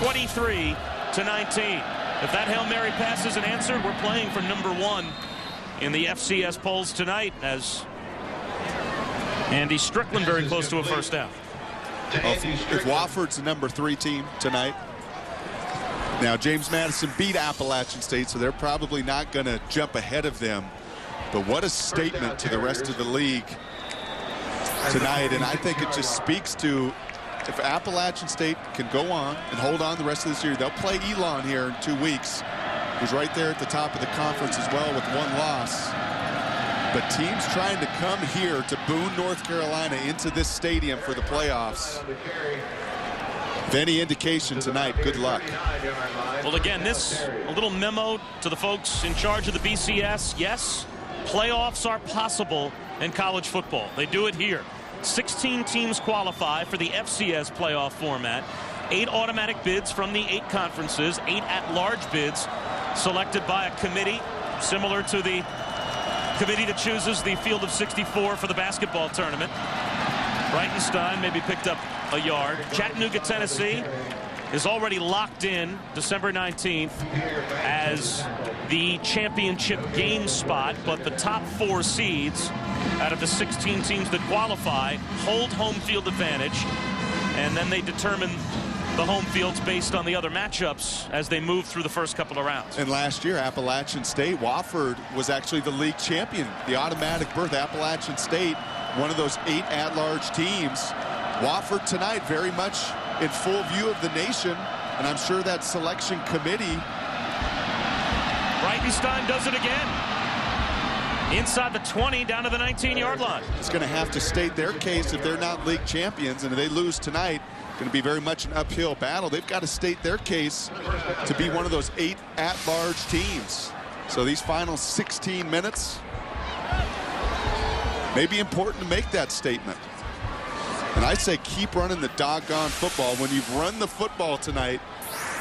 23-19. If that Hail Mary pass isn't answered, we're playing for number 1 in the FCS polls tonight, as Andy Strickland very close to a first down. If Wofford's the number 3 team tonight, now James Madison beat Appalachian State, so they're probably not going to jump ahead of them. But what a statement to the rest of the league tonight. And I think it just speaks to, if Appalachian State can go on and hold on the rest of this year, they'll play Elon here in 2 weeks, who's right there at the top of the conference as well with 1 loss. But teams trying to come here to Boone, North Carolina, into this stadium for the playoffs. If any indication tonight, good luck. Well, again, a little memo to the folks in charge of the BCS. Yes, playoffs are possible in college football. They do it here. 16 teams qualify for the FCS playoff format. 8 automatic bids from the 8 conferences. 8 at-large bids selected by a committee similar to the committee that chooses the field of 64 for the basketball tournament. Breitenstein maybe picked up a yard. Chattanooga, Tennessee is already locked in December 19th as the championship game spot, but the top 4 seeds out of the 16 teams that qualify hold home field advantage, and then they determine the home fields based on the other matchups as they move through the first couple of rounds. And last year, Appalachian State, Wofford was actually the league champion. The automatic berth, Appalachian State, one of those 8 at-large teams. Wofford tonight very much in full view of the nation, and I'm sure that selection committee. Breitenstein does it again. Inside the 20, down to the 19-yard line. It's going to have to state their case if they're not league champions, and if they lose tonight, going to be very much an uphill battle. They've got to state their case to be one of those 8 at-large teams. So these final 16 minutes may be important to make that statement. And I say keep running the doggone football. When you've run the football tonight,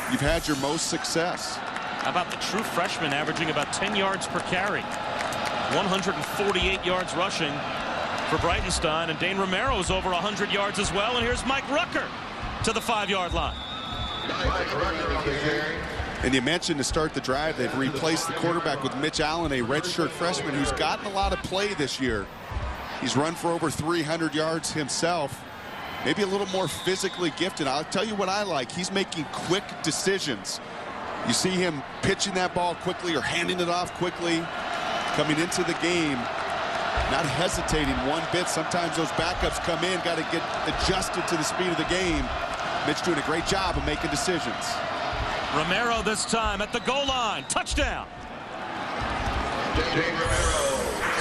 you've had your most success. How about the true freshman averaging about 10 yards per carry? 148 yards rushing for Breitenstein, and Dane Romero is over 100 yards as well. And here's Mike Rucker to the 5-yard line. And you mentioned to start the drive, they've replaced the quarterback with Mitch Allen, a redshirt freshman who's gotten a lot of play this year. He's run for over 300 yards himself. Maybe a little more physically gifted. I'll tell you what I like. He's making quick decisions. You see him pitching that ball quickly or handing it off quickly, coming into the game, not hesitating one bit. Sometimes those backups come in, got to get adjusted to the speed of the game. Mitch doing a great job of making decisions. Romero this time at the goal line. Touchdown.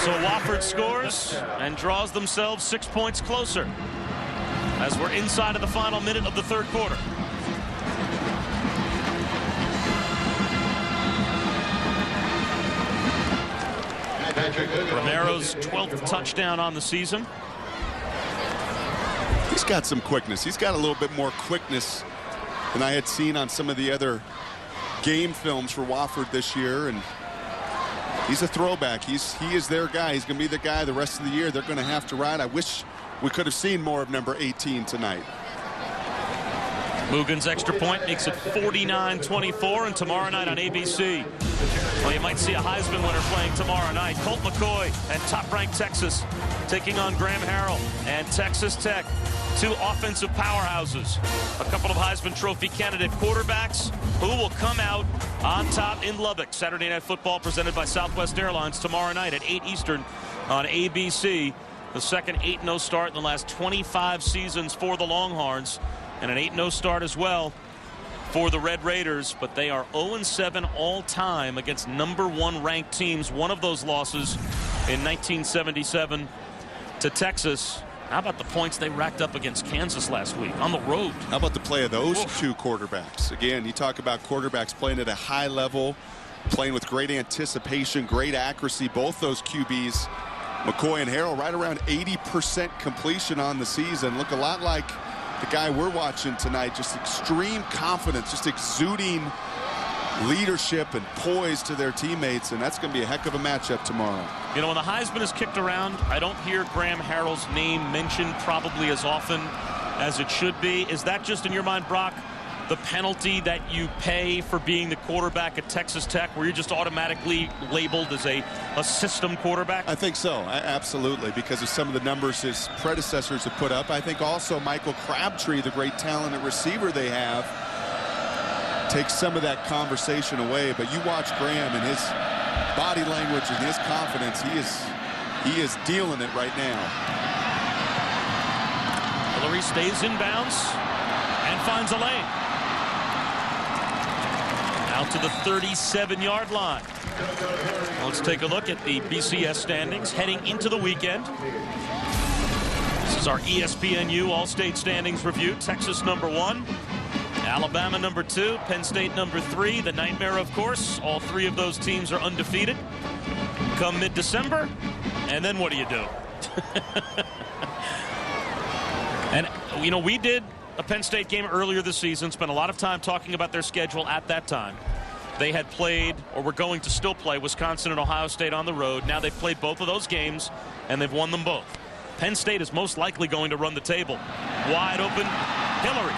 So Wofford scores and draws themselves 6 points closer as we're inside of the final minute of the 3rd quarter. Romero's 12th touchdown on the season. He's got some quickness. He's got a little bit more quickness than I had seen on some of the other game films for Wofford this year, and he's a throwback. He is their guy. He's going to be the guy the rest of the year they're going to have to ride. I wish we could have seen more of number 18 tonight. Mugen's extra point makes it 49-24, and tomorrow night on ABC, well, you might see a Heisman winner playing tomorrow night. Colt McCoy and top-ranked Texas taking on Graham Harrell and Texas Tech, 2 offensive powerhouses. A couple of Heisman Trophy candidate quarterbacks who will come out on top in Lubbock. Saturday Night Football presented by Southwest Airlines tomorrow night at 8 Eastern on ABC. The second 8-0 start in the last 25 seasons for the Longhorns, and an 8-0 start as well for the Red Raiders, but they are 0-7 all-time against #1 ranked teams. One of those losses in 1977 to Texas. How about the points they racked up against Kansas last week on the road? How about the play of those 2 quarterbacks? Again, you talk about quarterbacks playing at a high level, playing with great anticipation, great accuracy. Both those QBs, McCoy and Harrell, right around 80% completion on the season. Look a lot like the guy we're watching tonight. Just extreme confidence, just exuding leadership and poise to their teammates, and that's going to be a heck of a matchup tomorrow. You know, when the Heisman is kicked around, I don't hear Graham Harrell's name mentioned probably as often as it should be. Is that just in your mind, Brock, the penalty that you pay for being the quarterback at Texas Tech, where you're just automatically labeled as a system quarterback? I think so, absolutely, because of some of the numbers his predecessors have put up. I think also Michael Crabtree, the great talented receiver they have, takes some of that conversation away. But you watch Graham and body language and his confidence, he is dealing it right now. Hillary stays in bounds and finds a lane. Out to the 37-yard line. Let's take a look at the BCS standings heading into the weekend. This is our ESPNU All-State Standings Review. Texas #1, Alabama #2, Penn State #3. The nightmare, of course. All three of those teams are undefeated. Come mid-December, and then what do you do? And, you know, we did a Penn State game earlier this season, spent a lot of time talking about their schedule at that time. They had played, or were going to still play, Wisconsin and Ohio State on the road. Now they've played both of those games, and they've won them both. Penn State is most likely going to run the table. Wide open, Hillary.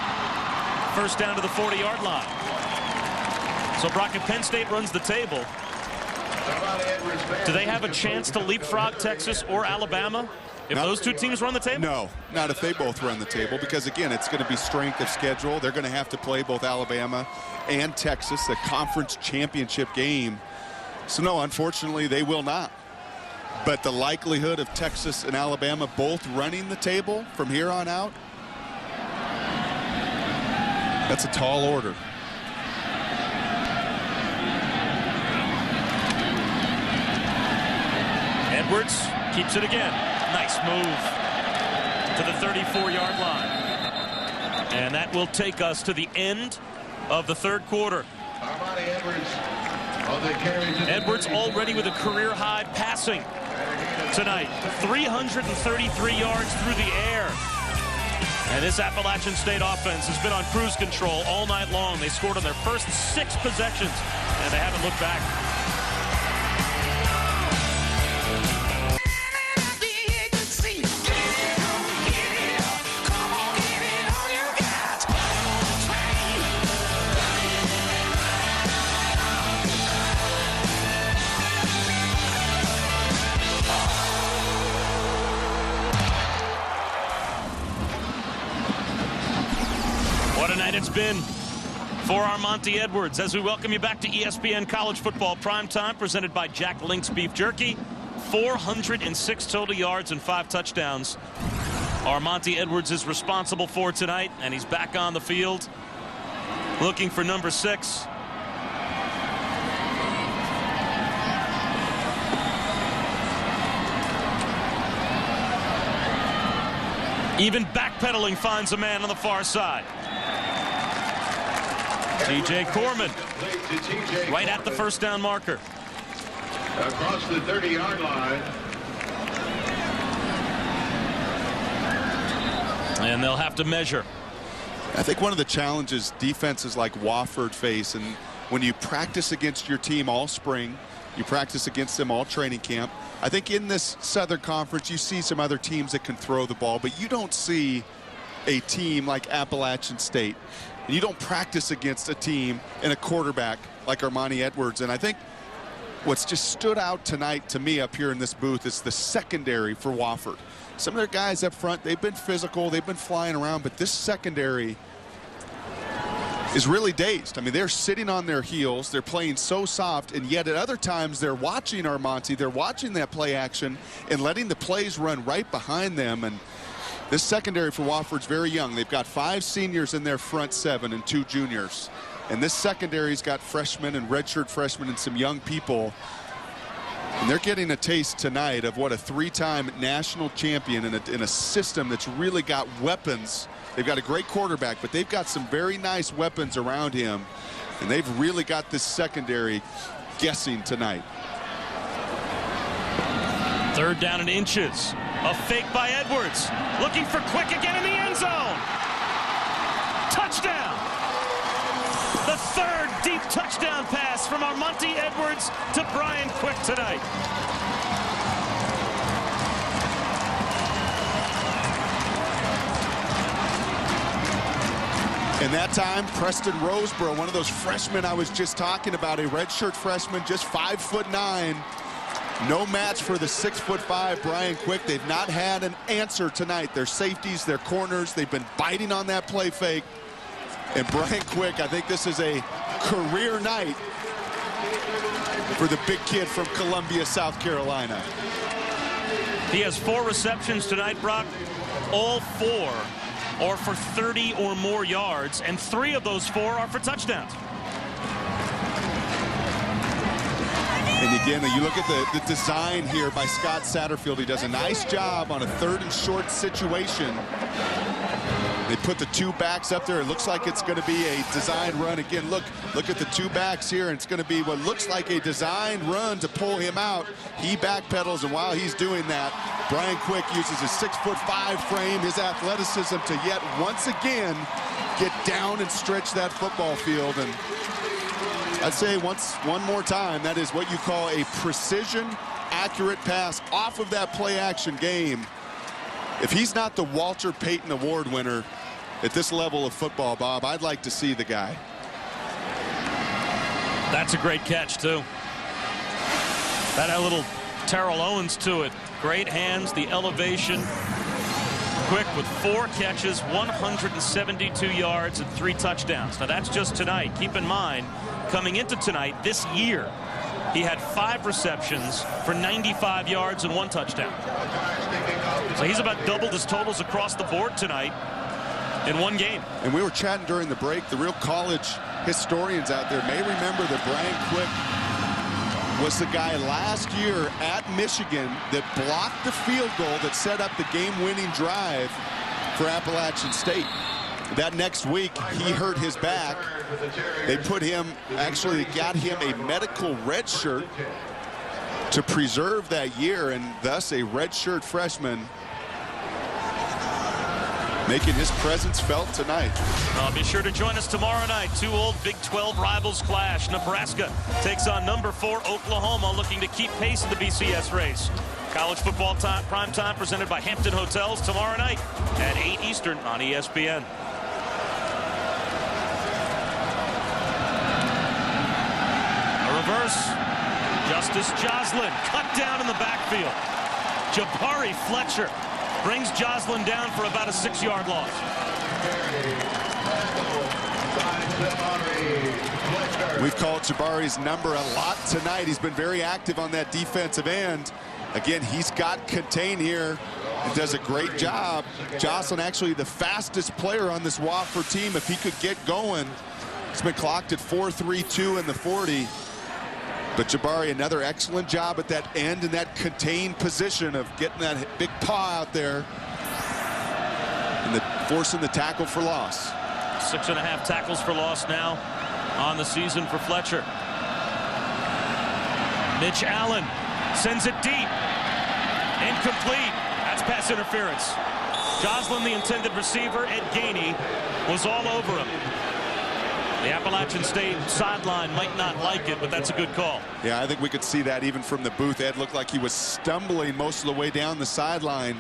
First down to the 40-yard line. So, Brock, if Penn State runs the table, do they have a chance to leapfrog Texas or Alabama if those two teams run the table? No, not if they both run the table, because, again, it's going to be strength of schedule. They're going to have to play both Alabama and Texas, the conference championship game. So, no, unfortunately, they will not. But the likelihood of Texas and Alabama both running the table from here on out, that's a tall order. Edwards keeps it again. Nice move to the 34-yard line. And that will take us to the end of the third quarter. Edwards already with a career-high passing tonight. 333 yards through the air. And this Appalachian State offense has been on cruise control all night long. They scored on their first 6 possessions, and they haven't looked back. What a night it's been for Armonte Edwards as we welcome you back to ESPN College Football Primetime, presented by Jack Link's Beef Jerky. 406 total yards and 5 touchdowns. Armonte Edwards is responsible for tonight, and he's back on the field looking for number 6. Even backpedaling finds a man on the far side. TJ Corman right at the first down marker. Across the 30-yard line. And they'll have to measure. I think one of the challenges defenses like Wofford face, and when you practice against your team all spring, you practice against them all training camp. I think in this Southern Conference, you see some other teams that can throw the ball, but you don't see a team like Appalachian State. And you don't practice against a team and a quarterback like Armonte Edwards. And I think what's just stood out tonight to me up here in this booth is the secondary for Wofford. Some of their guys up front, they've been physical, they've been flying around, but this secondary is really dazed. I mean, they're sitting on their heels, they're playing so soft, and yet at other times they're watching Armonte, they're watching that play action and letting the plays run right behind them. And this secondary for Wofford's very young. They've got 5 seniors in their front 7 and 2 juniors. And this secondary's got freshmen and redshirt freshmen and some young people. And they're getting a taste tonight of what a 3-time national champion in a system that's really got weapons. They've got a great quarterback, but they've got some very nice weapons around him. And they've really got this secondary guessing tonight. 3rd down and inches. A fake by Edwards. Looking for Quick again in the end zone. Touchdown. The 3rd deep touchdown pass from Armonte Edwards to Brian Quick tonight. And that time, Preston Roseborough, one of those freshmen I was just talking about, a redshirt freshman, just 5'9". No match for the 6'5" Brian Quick. They've not had an answer tonight. Their safeties, their corners, they've been biting on that play fake. And Brian Quick, I think this is a career night for the big kid from Columbia, South Carolina. He has 4 receptions tonight, Brock. All 4 are for 30 or more yards, and 3 of those 4 are for touchdowns. And again, you look at the design here by Scott Satterfield. He does a nice job on a 3rd and short situation. They put the 2 backs up there. It looks like it's going to be a designed run. Again, look at the 2 backs here, and it's going to be what looks like a designed run to pull him out. He backpedals, and while he's doing that, Brian Quick uses his 6'5" frame, his athleticism to yet once again get down and stretch that football field. And I'd say one more time, that is what you call a precision, accurate pass off of that play-action game. If he's not the Walter Payton Award winner at this level of football, Bob, I'd like to see the guy. That's a great catch, too. That had a little Terrell Owens to it. Great hands, the elevation. Quick with 4 catches, 172 yards, and 3 touchdowns. Now, that's just tonight. Keep in mind, coming into tonight, this year, he had 5 receptions for 95 yards and 1 touchdown. So he's about doubled his totals across the board tonight in 1 game. And we were chatting during the break. The real college historians out there may remember that Brian Quick was the guy last year at Michigan that blocked the field goal that set up the game-winning drive for Appalachian State. That next week, he hurt his back. They put him, actually got him a medical red shirt to preserve that year, and thus a redshirt freshman making his presence felt tonight. Be sure to join us tomorrow night. 2 old Big 12 rivals clash. Nebraska takes on number 4 Oklahoma, looking to keep pace in the BCS race. College football prime time presented by Hampton Hotels tomorrow night at 8 Eastern on ESPN. A reverse. Justice Joslin cut down in the backfield. Jabari Fletcher brings Joslin down for about a 6-yard loss. We've called Jabari's number a lot tonight. He's been very active on that defensive end. Again, he's got contained here and does a great job. Joslin actually the fastest player on this Wofford team. If he could get going, he's been clocked at 4.32 in the 40. But Jabari, another excellent job at that end in that contained position of getting that big paw out there and forcing the tackle for loss. 6.5 tackles for loss now on the season for Fletcher. Mitch Allen sends it deep. Incomplete. That's pass interference. Joslin, the intended receiver. Ed Gainey was all over him. The Appalachian State sideline might not like it, but that's a good call. Yeah, I think we could see that even from the booth. Ed looked like he was stumbling most of the way down the sideline.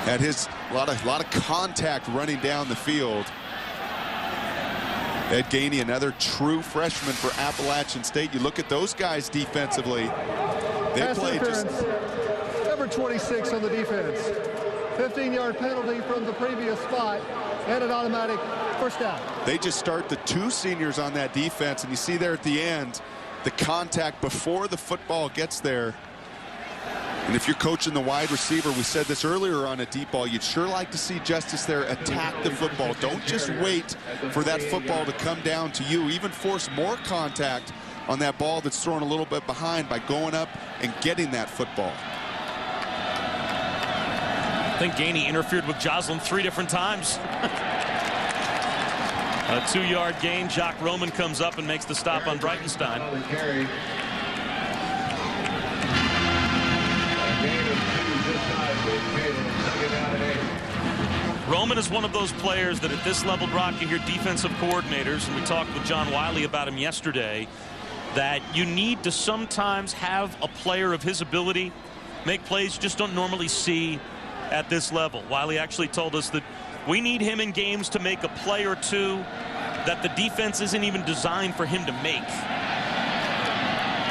Had his a lot of contact running down the field. Ed Gainey, another true freshman for Appalachian State. You look at those guys defensively. They play just... Number 26 on the defense. 15-yard penalty from the previous spot and an automatic first down. They just start the 2 seniors on that defense, and you see there at the end the contact before the football gets there. And if you're coaching the wide receiver, we said this earlier on a deep ball, you'd sure like to see Justice there attack the football. Don't just wait for that football to come down to you. Even force more contact on that ball that's thrown a little bit behind by going up and getting that football. I think Gainey interfered with Joslin 3 different times. A 2-yard gain. Jock Roman comes up and makes the stop on Breitenstein. Roman is one of those players that at this level, Brock, you hear defensive coordinators, and we talked with John Wiley about him yesterday, that you need to sometimes have a player of his ability make plays you just don't normally see at this level. Wiley actually told us that we need him in games to make a play or 2 that the defense isn't even designed for him to make.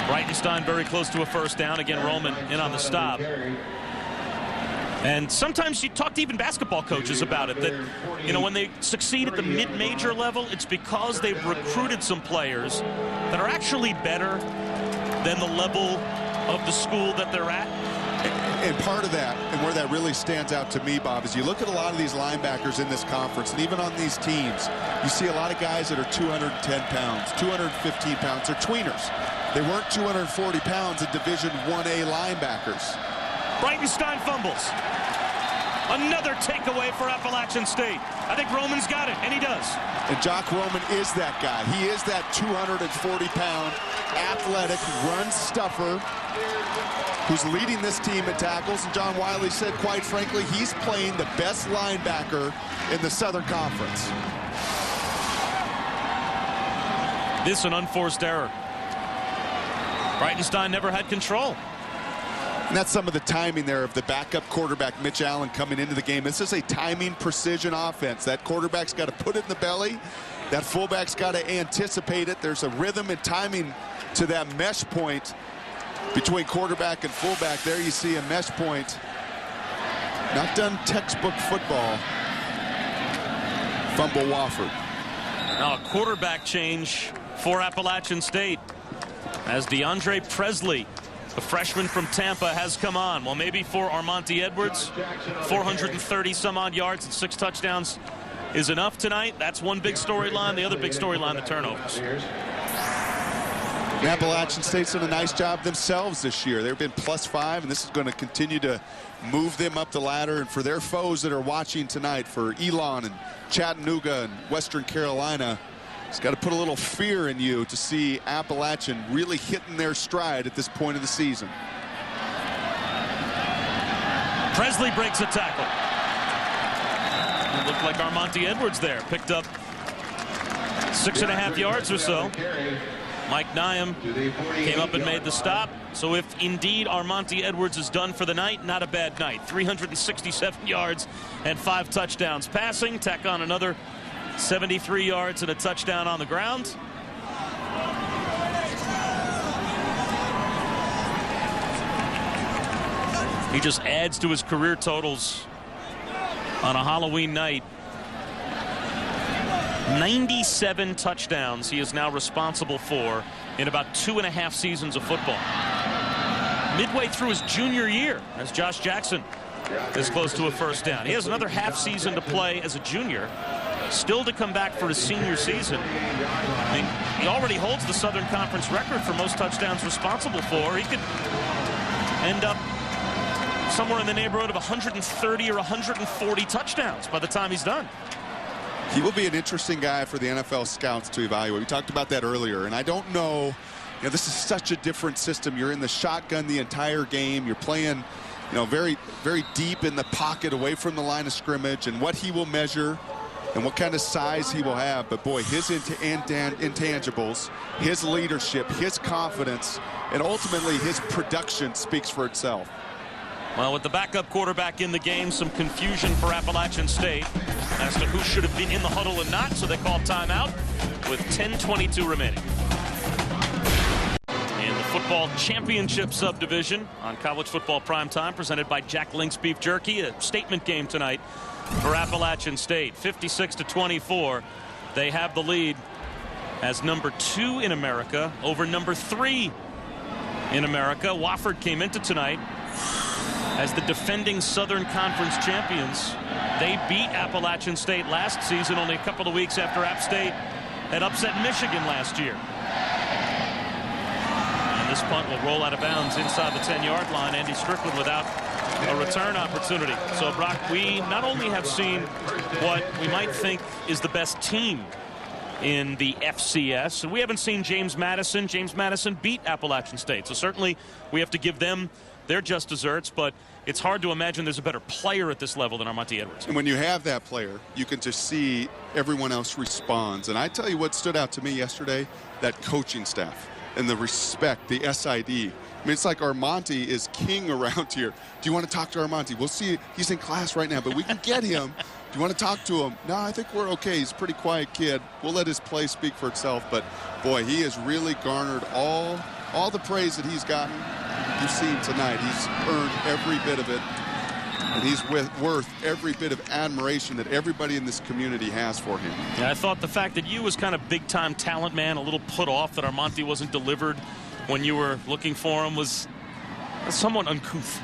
Breitenstein very close to a first down. Again, Roman in on the stop. And sometimes you talk to even basketball coaches about it, that, you know, when they succeed at the mid-major level, it's because they've recruited some players that are actually better than the level of the school that they're at. And part of that, and where that really stands out to me, Bob, is you look at a lot of these linebackers in this conference, and even on these teams, you see a lot of guys that are 210 pounds, 215 pounds. They're tweeners. They weren't 240 pounds in Division 1A linebackers. Breitenstein fumbles. Another takeaway for Appalachian State. I think Roman's got it, and he does. And Jock Roman is that guy. He is that 240-pound, athletic run stuffer who's leading this team at tackles. And John Wiley said, quite frankly, he's playing the best linebacker in the Southern Conference. This an unforced error. Breitenstein never had control. And that's some of the timing there of the backup quarterback, Mitch Allen, coming into the game. This is a timing precision offense. That quarterback's got to put it in the belly. That fullback's got to anticipate it. There's a rhythm and timing to that mesh point between quarterback and fullback. There you see a mesh point. Not done textbook football. Fumble Wofford. Now a quarterback change for Appalachian State as DeAndre Presley, the freshman from Tampa, has come on. Well, maybe for Armonte Edwards, 430 some odd yards and 6 touchdowns is enough tonight. That's one big storyline. The other big storyline, the turnovers. And Appalachian State's done a nice job themselves this year. They've been +5, and this is going to continue to move them up the ladder. And for their foes that are watching tonight, for Elon and Chattanooga and Western Carolina, it's got to put a little fear in you to see Appalachian really hitting their stride at this point of the season. Presley breaks a tackle. It looked like Armonte Edwards there. Picked up 6.5 yards or so. Mike Nyam came up and made the stop. So if indeed Armonte Edwards is done for the night, not a bad night. 367 yards and 5 touchdowns passing. Tack on another 73 yards and a touchdown on the ground. He just adds to his career totals on a Halloween night. 97 touchdowns he is now responsible for in about 2.5 seasons of football. Midway through his junior year, as Josh Jackson is close to a first down. He has another half season to play as a junior, still to come back for his senior season. I mean, he already holds the Southern Conference record for most touchdowns responsible for. He could end up somewhere in the neighborhood of 130 or 140 touchdowns by the time he's done. He will be an interesting guy for the NFL scouts to evaluate. We talked about that earlier, and I don't know, you know, this is such a different system. You're in the shotgun the entire game. You're playing, you know, very, very deep in the pocket away from the line of scrimmage, and what he will measure and what kind of size he will have. But boy, his intangibles, his leadership, his confidence, and ultimately his production speaks for itself. Well, with the backup quarterback in the game, some confusion for Appalachian State as to who should have been in the huddle and not, so they called timeout with 10:22 remaining. In the football championship subdivision on College Football Primetime, presented by Jack Link's Beef Jerky, a statement game tonight for Appalachian State. 56-24. They have the lead as number 2 in America over number 3 in America. Wofford came into tonight as the defending Southern Conference champions. They beat Appalachian State last season, only a couple of weeks after App State had upset Michigan last year. And this punt will roll out of bounds inside the 10-yard line. Andy Strickland without a return opportunity. So, Brock, we not only have seen what we might think is the best team in the FCS, and we haven't seen James Madison. James Madison beat Appalachian State. So certainly we have to give them their just desserts, but it's hard to imagine there's a better player at this level than Armonte Edwards. And when you have that player, you can just see everyone else responds. And I tell you what stood out to me yesterday, that coaching staff and the respect, the SID. I mean, it's like Armonte is king around here. Do you want to talk to Armonte? We'll see. He's in class right now, but we can get him. Do you want to talk to him? No, I think we're okay. He's a pretty quiet kid. We'll let his play speak for itself. But, boy, he has really garnered all the praise that he's gotten. You've seen tonight. He's earned every bit of it. And he's worth every bit of admiration that everybody in this community has for him. Yeah, I thought the fact that you was kind of big-time talent man, a little put off that Armonte wasn't delivered when you were looking for him was somewhat uncouth.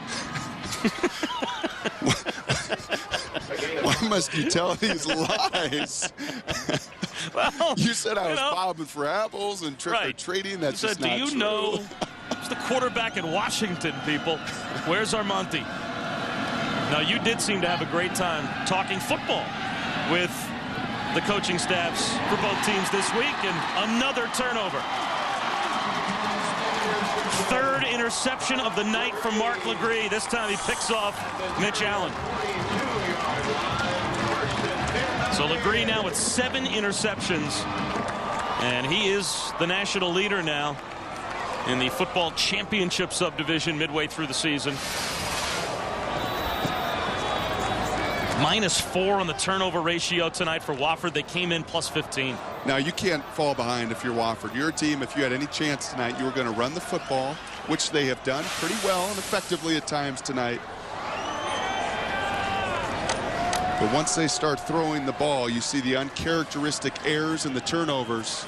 Why must you tell these lies? Well, you said I was bobbing for apples and trick-or-treating. That's just not true. Do you know who's the quarterback in Washington, people? Where's Armonte? Now, you did seem to have a great time talking football with the coaching staffs for both teams this week, and another turnover. Third interception of the night from Mark Legree. This time he picks off Mitch Allen. So Legree now with 7 interceptions, and he is the national leader now in the football championship subdivision midway through the season. -4 on the turnover ratio tonight for Wofford. They came in +15. Now, you can't fall behind if you're Wofford. Your team, if you had any chance tonight, you were going to run the football, which they have done pretty well and effectively at times tonight. But once they start throwing the ball, you see the uncharacteristic errors and the turnovers.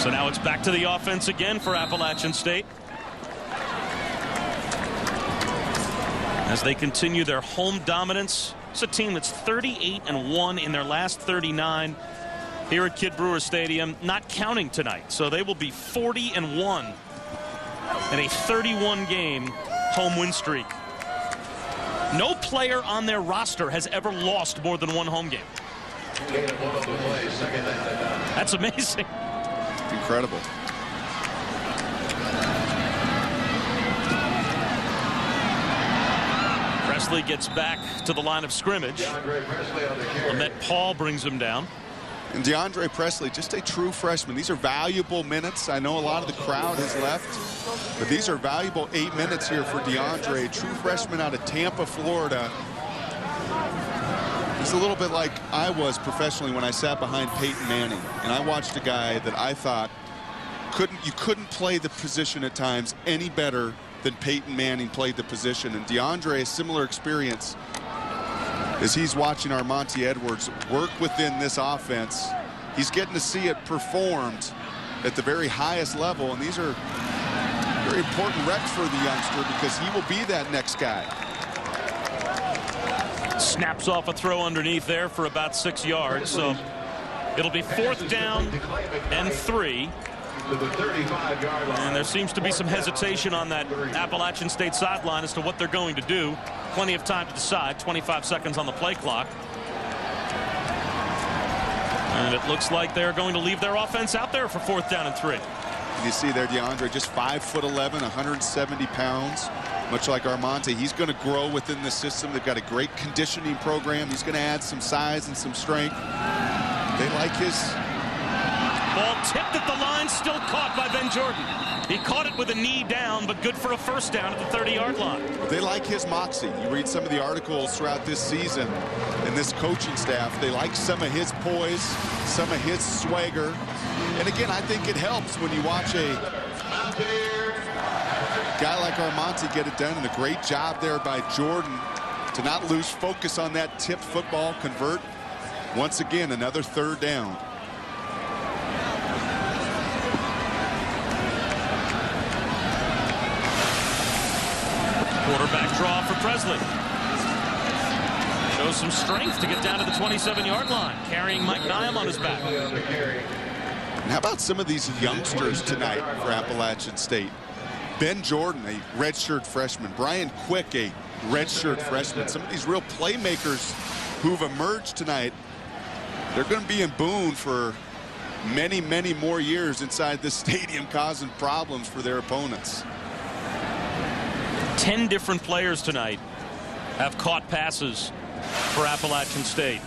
So now it's back to the offense again for Appalachian State, as they continue their home dominance. It's a team that's 38-1 in their last 39 here at Kid Brewer Stadium, not counting tonight. So they will be 40-1 in a 31-game home win streak. No player on their roster has ever lost more than one home game. That's amazing. Incredible. Presley gets back to the line of scrimmage. Lamet Paul brings him down. And DeAndre Presley, just a true freshman. These are valuable minutes. I know a lot of the crowd has left, but these are valuable 8 minutes here for DeAndre, a true freshman out of Tampa, Florida. He's a little bit like I was professionally when I sat behind Peyton Manning, and I watched a guy that I thought you couldn't play the position at times any better than Peyton Manning played the position. And DeAndre, a similar experience as he's watching Armonte Edwards work within this offense. He's getting to see it performed at the very highest level, and these are very important reps for the youngster because he will be that next guy. Snaps off a throw underneath there for about 6 yards, so it'll be 4th down and 3. And there seems to be some hesitation on that Appalachian State sideline as to what they're going to do. Plenty of time to decide. 25 seconds on the play clock. And it looks like they're going to leave their offense out there for 4th down and 3. You see there DeAndre, just 5'11", 170 pounds. Much like Armonte, he's going to grow within the system. They've got a great conditioning program. He's going to add some size and some strength. They like his... Ball tipped at the line, still caught by Ben Jordan. He caught it with a knee down, but good for a 1st down at the 30-yard line. They like his moxie. You read some of the articles throughout this season and this coaching staff. They like some of his poise, some of his swagger. And again, I think it helps when you watch a guy like Armonte get it done, and a great job there by Jordan to not lose focus on that tipped football, convert. Once again, another 3rd down. Quarterback draw for Presley. Shows some strength to get down to the 27-yard line, carrying Mike Nyam on his back. And how about some of these youngsters tonight for Appalachian State? Ben Jordan, a redshirt freshman. Brian Quick, a redshirt freshman. Some of these real playmakers who've emerged tonight, they're going to be in Boone for many, many more years inside this stadium, causing problems for their opponents. 10 different players tonight have caught passes for Appalachian State.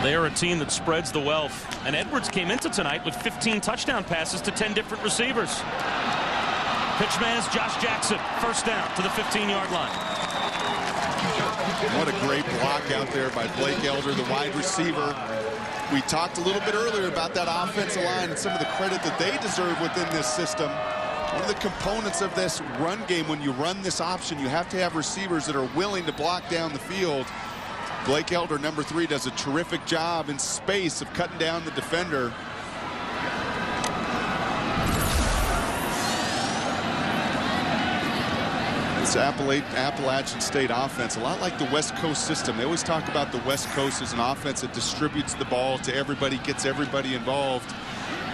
They are a team that spreads the wealth. And Edwards came into tonight with 15 touchdown passes to 10 different receivers. Pitch man is Josh Jackson. 1st down to the 15-yard line. What a great block out there by Blake Elder, the wide receiver. We talked a little bit earlier about that offensive line and some of the credit that they deserve within this system. One of the components of this run game, when you run this option, you have to have receivers that are willing to block down the field. Blake Elder, number 3, does a terrific job in space of cutting down the defender. This Appalachian State offense, a lot like the West Coast system. They always talk about the West Coast as an offense that distributes the ball to everybody, gets everybody involved.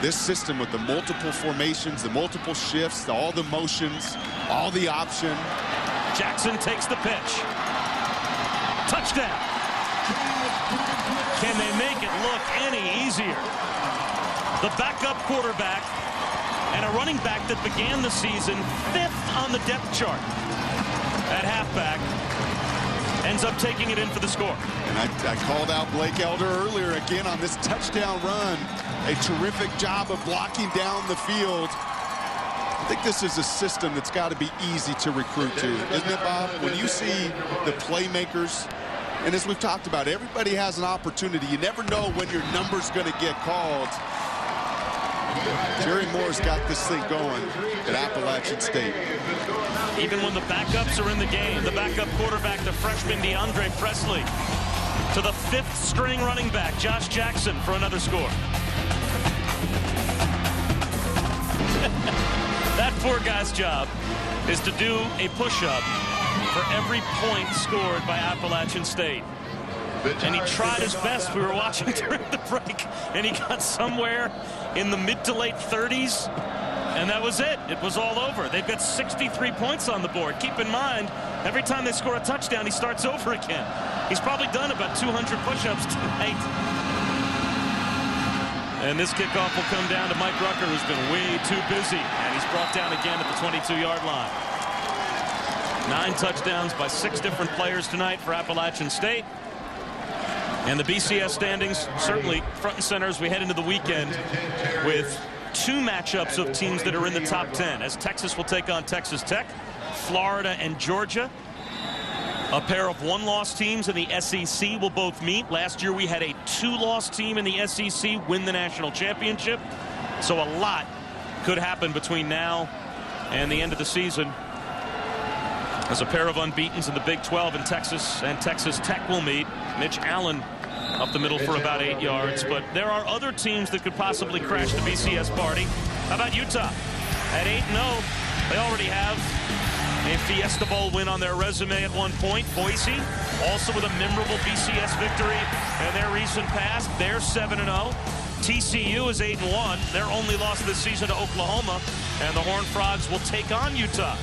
This system with the multiple formations, the multiple shifts, all the motions, all the option. Jackson takes the pitch. Touchdown. Can they make it look any easier? The backup quarterback and a running back that began the season 5th on the depth chart at halfback ends up taking it in for the score. And I called out Blake Elder earlier again on this touchdown run. A terrific job of blocking down the field. I think this is a system that's got to be easy to recruit to, isn't it, Bob? When you see the playmakers, and as we've talked about, everybody has an opportunity. You never know when your number's going to get called. Jerry Moore's got this thing going at Appalachian State. Even when the backups are in the game, the backup quarterback, the freshman DeAndre Presley, to the 5th string running back, Josh Jackson, for another score. That poor guy's job is to do a push-up for every point scored by Appalachian State. And he tried his best. We were watching during the break, and he got somewhere in the mid to late 30s, and that was it. It was all over. They've got 63 points on the board. Keep in mind, every time they score a touchdown, he starts over again. He's probably done about 200 push-ups tonight. And this kickoff will come down to Mike Rucker, who's been way too busy, and he's brought down again at the 22-yard line. 9 touchdowns by 6 different players tonight for Appalachian State. And the BCS standings certainly front and center as we head into the weekend with 2 matchups of teams that are in the top 10, as Texas will take on Texas Tech, Florida and Georgia. A pair of 1-loss teams in the SEC will both meet. Last year we had a 2-loss team in the SEC win the national championship. So a lot could happen between now and the end of the season, as a pair of unbeatens in the Big 12 in Texas and Texas Tech will meet. Mitch Allen up the middle for about 8 yards. But there are other teams that could possibly crash the BCS party. How about Utah? At 8-0, they already have a Fiesta Bowl win on their resume at one point. Boise, also with a memorable BCS victory in their recent past. They're 7-0. TCU is 8-1. Their only loss this season to Oklahoma. And the Horned Frogs will take on Utah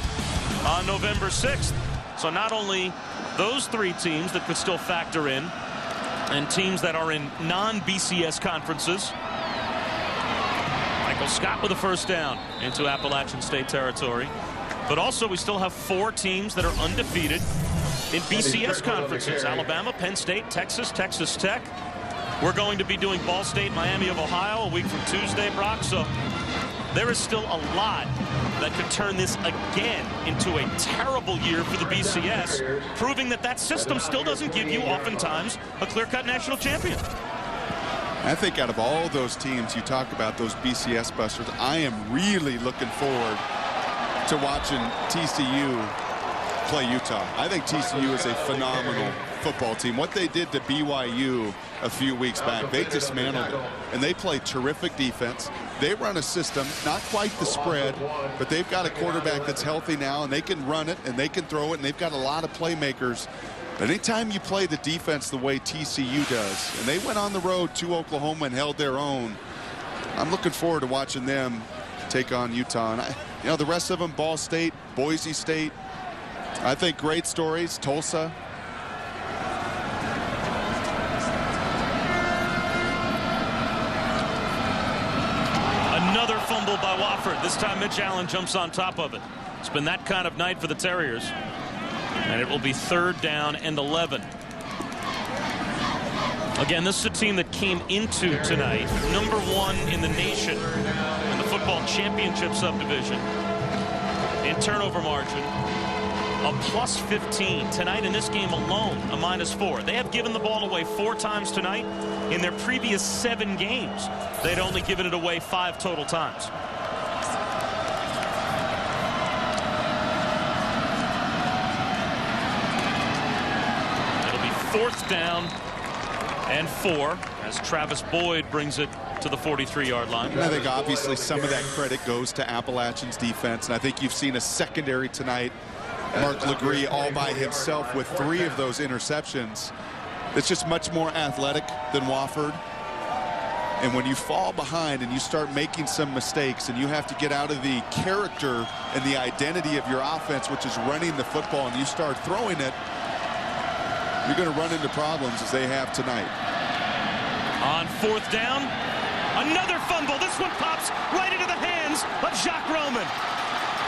on November 6th. So not only those 3 teams that could still factor in, and teams that are in non-BCS conferences. Michael Scott with a first down into Appalachian State territory. But also we still have 4 teams that are undefeated in BCS conferences. Alabama, Penn State, Texas, Texas Tech. We're going to be doing Ball State, Miami of Ohio a week from Tuesday, Brock. So there is still a lot that could turn this again into a terrible year for the BCS, proving that that system still doesn't give you oftentimes a clear-cut national champion. I think out of all those teams you talk about, those BCS busters, I am really looking forward to watching TCU play Utah. I think TCU is a phenomenal football team. What they did to BYU a few weeks back, they dismantled it. And they play terrific defense. They run a system, not quite the spread, but they've got a quarterback that's healthy now, and they can run it, and they can throw it, and they've got a lot of playmakers. But anytime you play the defense the way TCU does, and they went on the road to Oklahoma and held their own, I'm looking forward to watching them take on Utah. And the rest of them, Ball State, Boise State, I think great stories. Tulsa. Another fumble by Wofford. This time Mitch Allen jumps on top of it. It's been that kind of night for the Terriers. And it will be 3rd down and 11. Again, this is a team that came into tonight #1 in the nation in the football championship subdivision in turnover margin. a +15. Tonight in this game alone, a -4. They have given the ball away 4 times tonight. In their previous 7 games, they'd only given it away 5 total times. It'll be 4th down and 4 as Travis Boyd brings it to the 43-yard line. And I think obviously some of that credit goes to Appalachian's defense, and I think you've seen a secondary tonight. Mark Legree all by himself with 3 of those interceptions. It's just much more athletic than Wofford. And when you fall behind and you start making some mistakes and you have to get out of the character and the identity of your offense, which is running the football, and you start throwing it, you're going to run into problems as they have tonight. On 4th down, another fumble. This one pops right into the hands of Jacques Roman.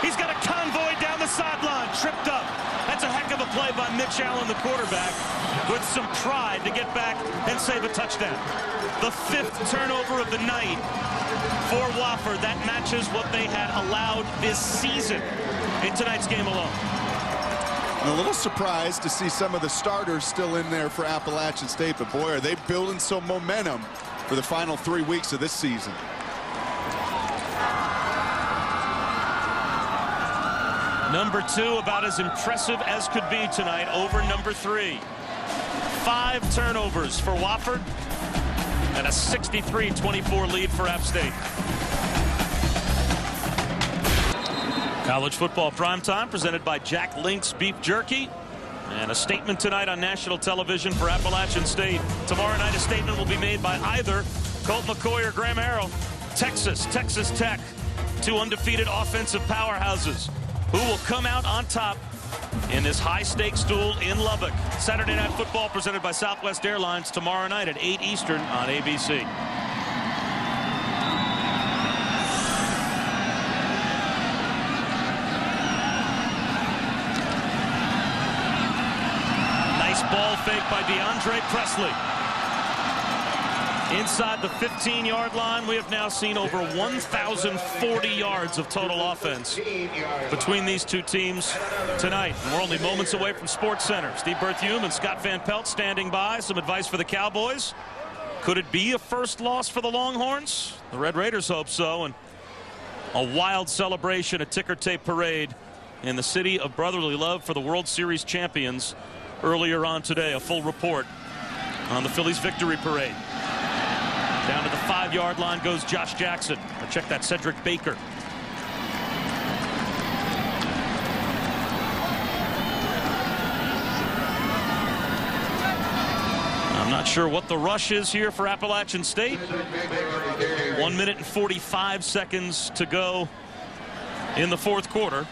He's got a convoy down the sideline, tripped up. That's a heck of a play by Mitch Allen, the quarterback, with some pride to get back and save a touchdown. The 5th turnover of the night for Wofford. That matches what they had allowed this season in tonight's game alone. I'm a little surprised to see some of the starters still in there for Appalachian State, but boy, are they building some momentum for the final 3 weeks of this season. Number 2 about as impressive as could be tonight over number 3. 5 turnovers for Wofford and a 63-24 lead for App State. College football primetime presented by Jack Link's Beef Jerky. And a statement tonight on national television for Appalachian State. Tomorrow night a statement will be made by either Colt McCoy or Graham Harrell. Texas Tech, 2 undefeated offensive powerhouses. Who will come out on top in this high-stakes duel in Lubbock? Saturday Night Football presented by Southwest Airlines tomorrow night at 8 Eastern on ABC. Nice ball fake by DeAndre Presley. Inside the 15-yard line, we have now seen over 1,040 yards of total offense between these 2 teams tonight. And we're only moments away from Sports Center. Steve Berthume and Scott Van Pelt standing by. Some advice for the Cowboys. Could it be a first loss for the Longhorns? The Red Raiders hope so. And a wild celebration, a ticker tape parade in the city of brotherly love for the World Series champions earlier on today. A full report on the Phillies victory parade. Down to the 5-yard line goes Josh Jackson. Or check that, Cedric Baker. I'm not sure what the rush is here for Appalachian State. 1 minute and 45 seconds to go in the 4th quarter.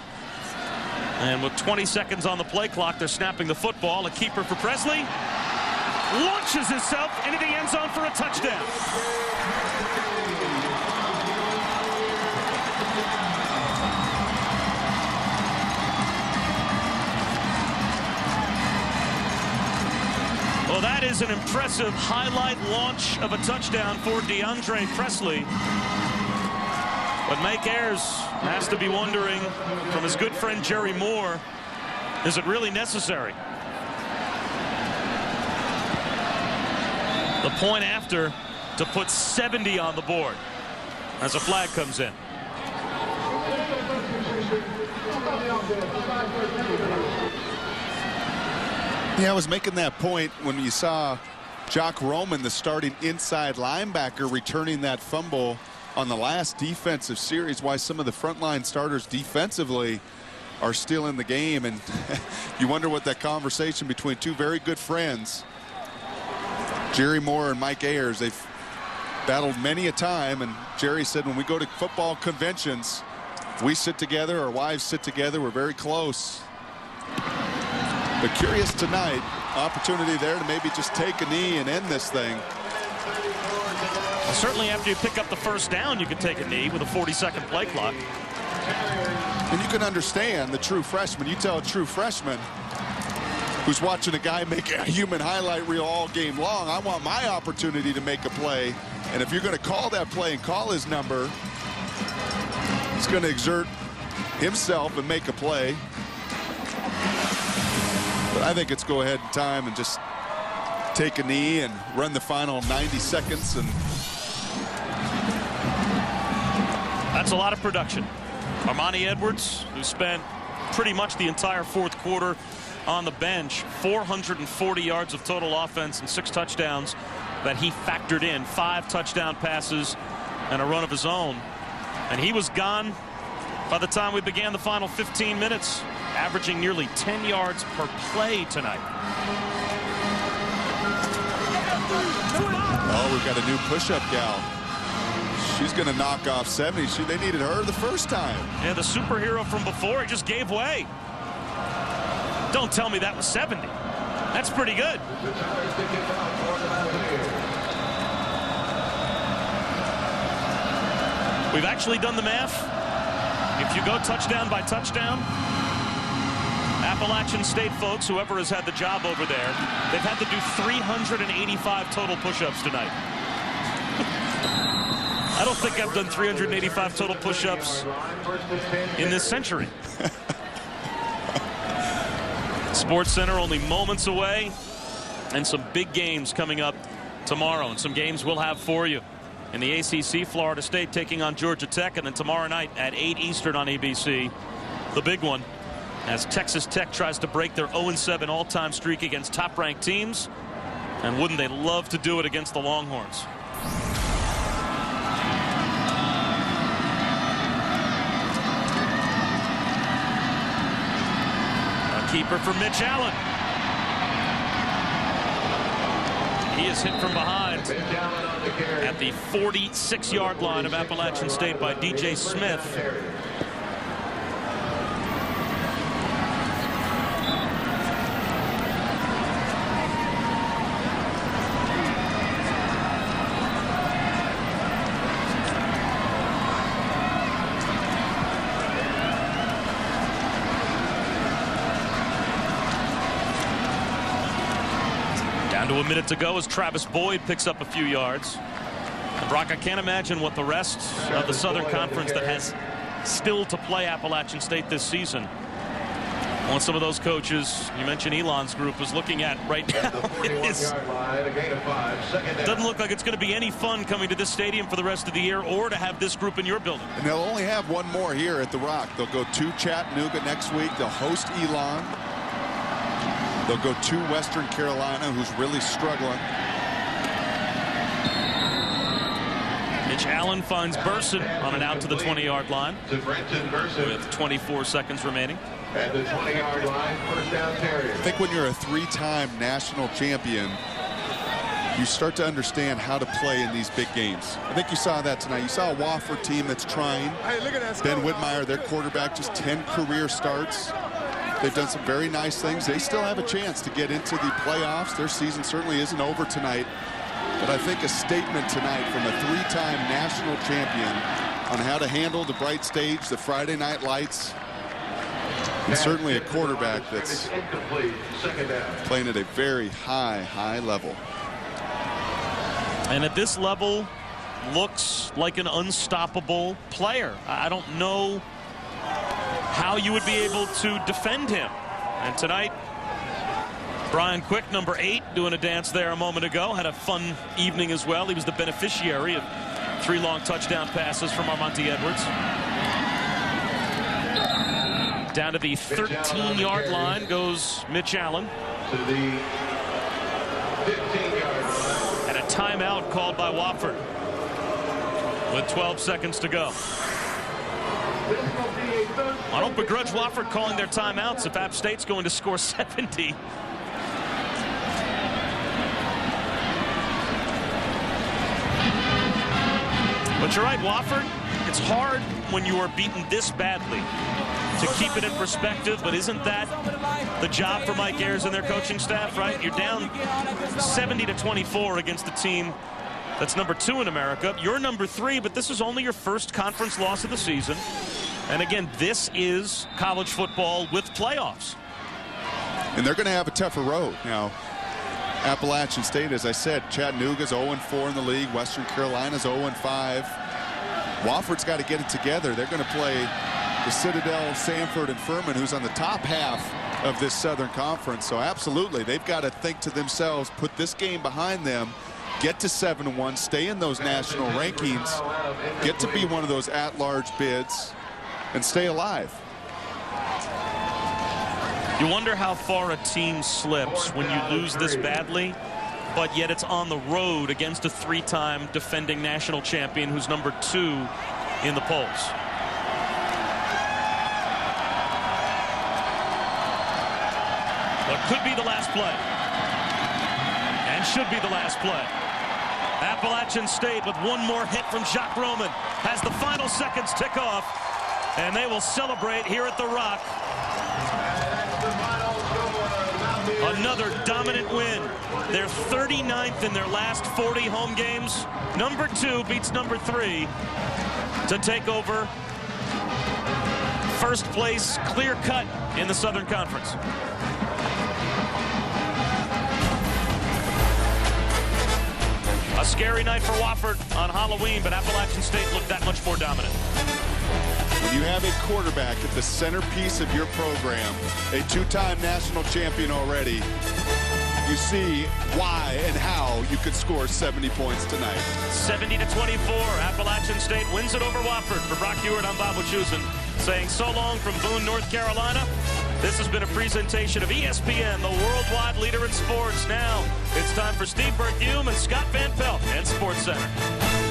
And with 20 seconds on the play clock, they're snapping the football. A keeper for Presley. Launches himself into the end zone for a touchdown. Well, that is an impressive highlight launch of a touchdown for DeAndre Presley. But Mike Ayers has to be wondering from his good friend Jerry Moore, is it really necessary? The point after to put 70 on the board as a flag comes in. Yeah, I was making that point when you saw Jacques Roman, the starting inside linebacker, returning that fumble on the last defensive series, why some of the frontline starters defensively are still in the game. And you wonder what that conversation between 2 very good friends, Jerry Moore and Mike Ayers, they've battled many a time, and Jerry said when we go to football conventions, we sit together, our wives sit together, we're very close. But curious tonight, opportunity there to maybe just take a knee and end this thing. Well, certainly after you pick up the 1st down, you can take a knee with a 40-second play clock. And you can understand the true freshman. You tell a true freshman who's watching a guy make a human highlight reel all game long, I want my opportunity to make a play. And if you're going to call that play and call his number, he's going to exert himself and make a play. But I think it's go ahead in time and just take a knee and run the final 90 seconds. And that's a lot of production. Armani Edwards, who spent pretty much the entire fourth quarter on the bench, 440 yards of total offense and 6 touchdowns that he factored in, 5 touchdown passes and a run of his own. And he was gone by the time we began the final 15 minutes, averaging nearly 10 yards per play tonight. oh, we've got a new push-up gal. She's going to knock off 70. They needed her the first time. Yeah, the superhero from before, he just gave way. Don't tell me that was 70. That's pretty good. We've actually done the math. If you go touchdown by touchdown, Appalachian State folks, whoever has had the job over there, they've had to do 385 total push-ups tonight. I don't think I've done 385 total push-ups in this century. Sports Center only moments away, and some big games coming up tomorrow, and some games we'll have for you. In the ACC, Florida State taking on Georgia Tech, and then tomorrow night at 8 Eastern on ABC, the big one, as Texas Tech tries to break their 0-7 all-time streak against top-ranked teams. And wouldn't they love to do it against the Longhorns? Keeper for Mitch Allen. He is hit from behind at the 46-yard line of Appalachian State by DJ Smith. To a minute to go as Travis Boyd picks up a few yards. And Brock, I can't imagine what the rest of the Southern Conference that has still to play Appalachian State this season, what some of those coaches, you mentioned Elon's group, is looking at right now. It doesn't look like it's going to be any fun coming to this stadium for the rest of the year, or to have this group in your building. And they'll only have one more here at the Rock. They'll go to Chattanooga next week. They'll host Elon. They'll go to Western Carolina, who's really struggling. Mitch Allen finds Burson on an out to the 20-yard line with 24 seconds remaining. At the 20-yard line, first down Terrier. I think when you're a 3-time national champion, you start to understand how to play in these big games. I think you saw that tonight. You saw a Wofford team that's trying. Hey, look at that. Ben Whitmire, their quarterback, just 10 career starts. They've done some very nice things. They still have a chance to get into the playoffs. Their season certainly isn't over tonight. But I think a statement tonight from a 3-time national champion on how to handle the bright stage, the Friday night lights, and certainly a quarterback that's playing at a very high level. And at this level, looks like an unstoppable player. I don't know how you would be able to defend him. And tonight, Brian Quick, number 8, doing a dance there a moment ago, had a fun evening as well. He was the beneficiary of 3 long touchdown passes from Armani Edwards. Down to the 13-yard line goes Mitch Allen. To the 15-yard line. And a timeout called by Wofford with 12 seconds to go. I don't begrudge Wofford calling their timeouts if App State's going to score 70. But you're right, Wofford, it's hard when you are beaten this badly to keep it in perspective, but isn't that the job for Mike Ayers and their coaching staff, right? You're down 70-24 against the team that's number 2 in America. You're number 3, but this is only your first conference loss of the season. And again, this is college football with playoffs. And they're going to have a tougher road. Now, Appalachian State, as I said, Chattanooga's 0-4 in the league. Western Carolina's 0-5. Wofford's got to get it together. They're going to play the Citadel, Sanford, and Furman, who's on the top half of this Southern Conference. So absolutely, they've got to think to themselves, put this game behind them, get to 7-1, stay in those national rankings, get to be one of those at-large bids, and stay alive. You wonder how far a team slips when you lose this badly, but yet it's on the road against a 3-time defending national champion who's number 2 in the polls. What could be the last play, and should be the last play. Appalachian State with one more hit from Jacques Roman has the final seconds tick off, and they will celebrate here at the Rock. Another dominant win. They're 39th in their last 40 home games. Number 2 beats number 3 to take over first place, clear cut in the Southern Conference. A scary night for Wofford on Halloween, but Appalachian State looked that much more dominant. When you have a quarterback at the centerpiece of your program, a 2-time national champion already, you see why and how you could score 70 points tonight. 70-24, Appalachian State wins it over Wofford. For Brock Ewart, I'm Bob Wischusen, saying so long from Boone, North Carolina. This has been a presentation of ESPN, the worldwide leader in sports. Now it's time for Steve Berthume and Scott Van Pelt and SportsCenter.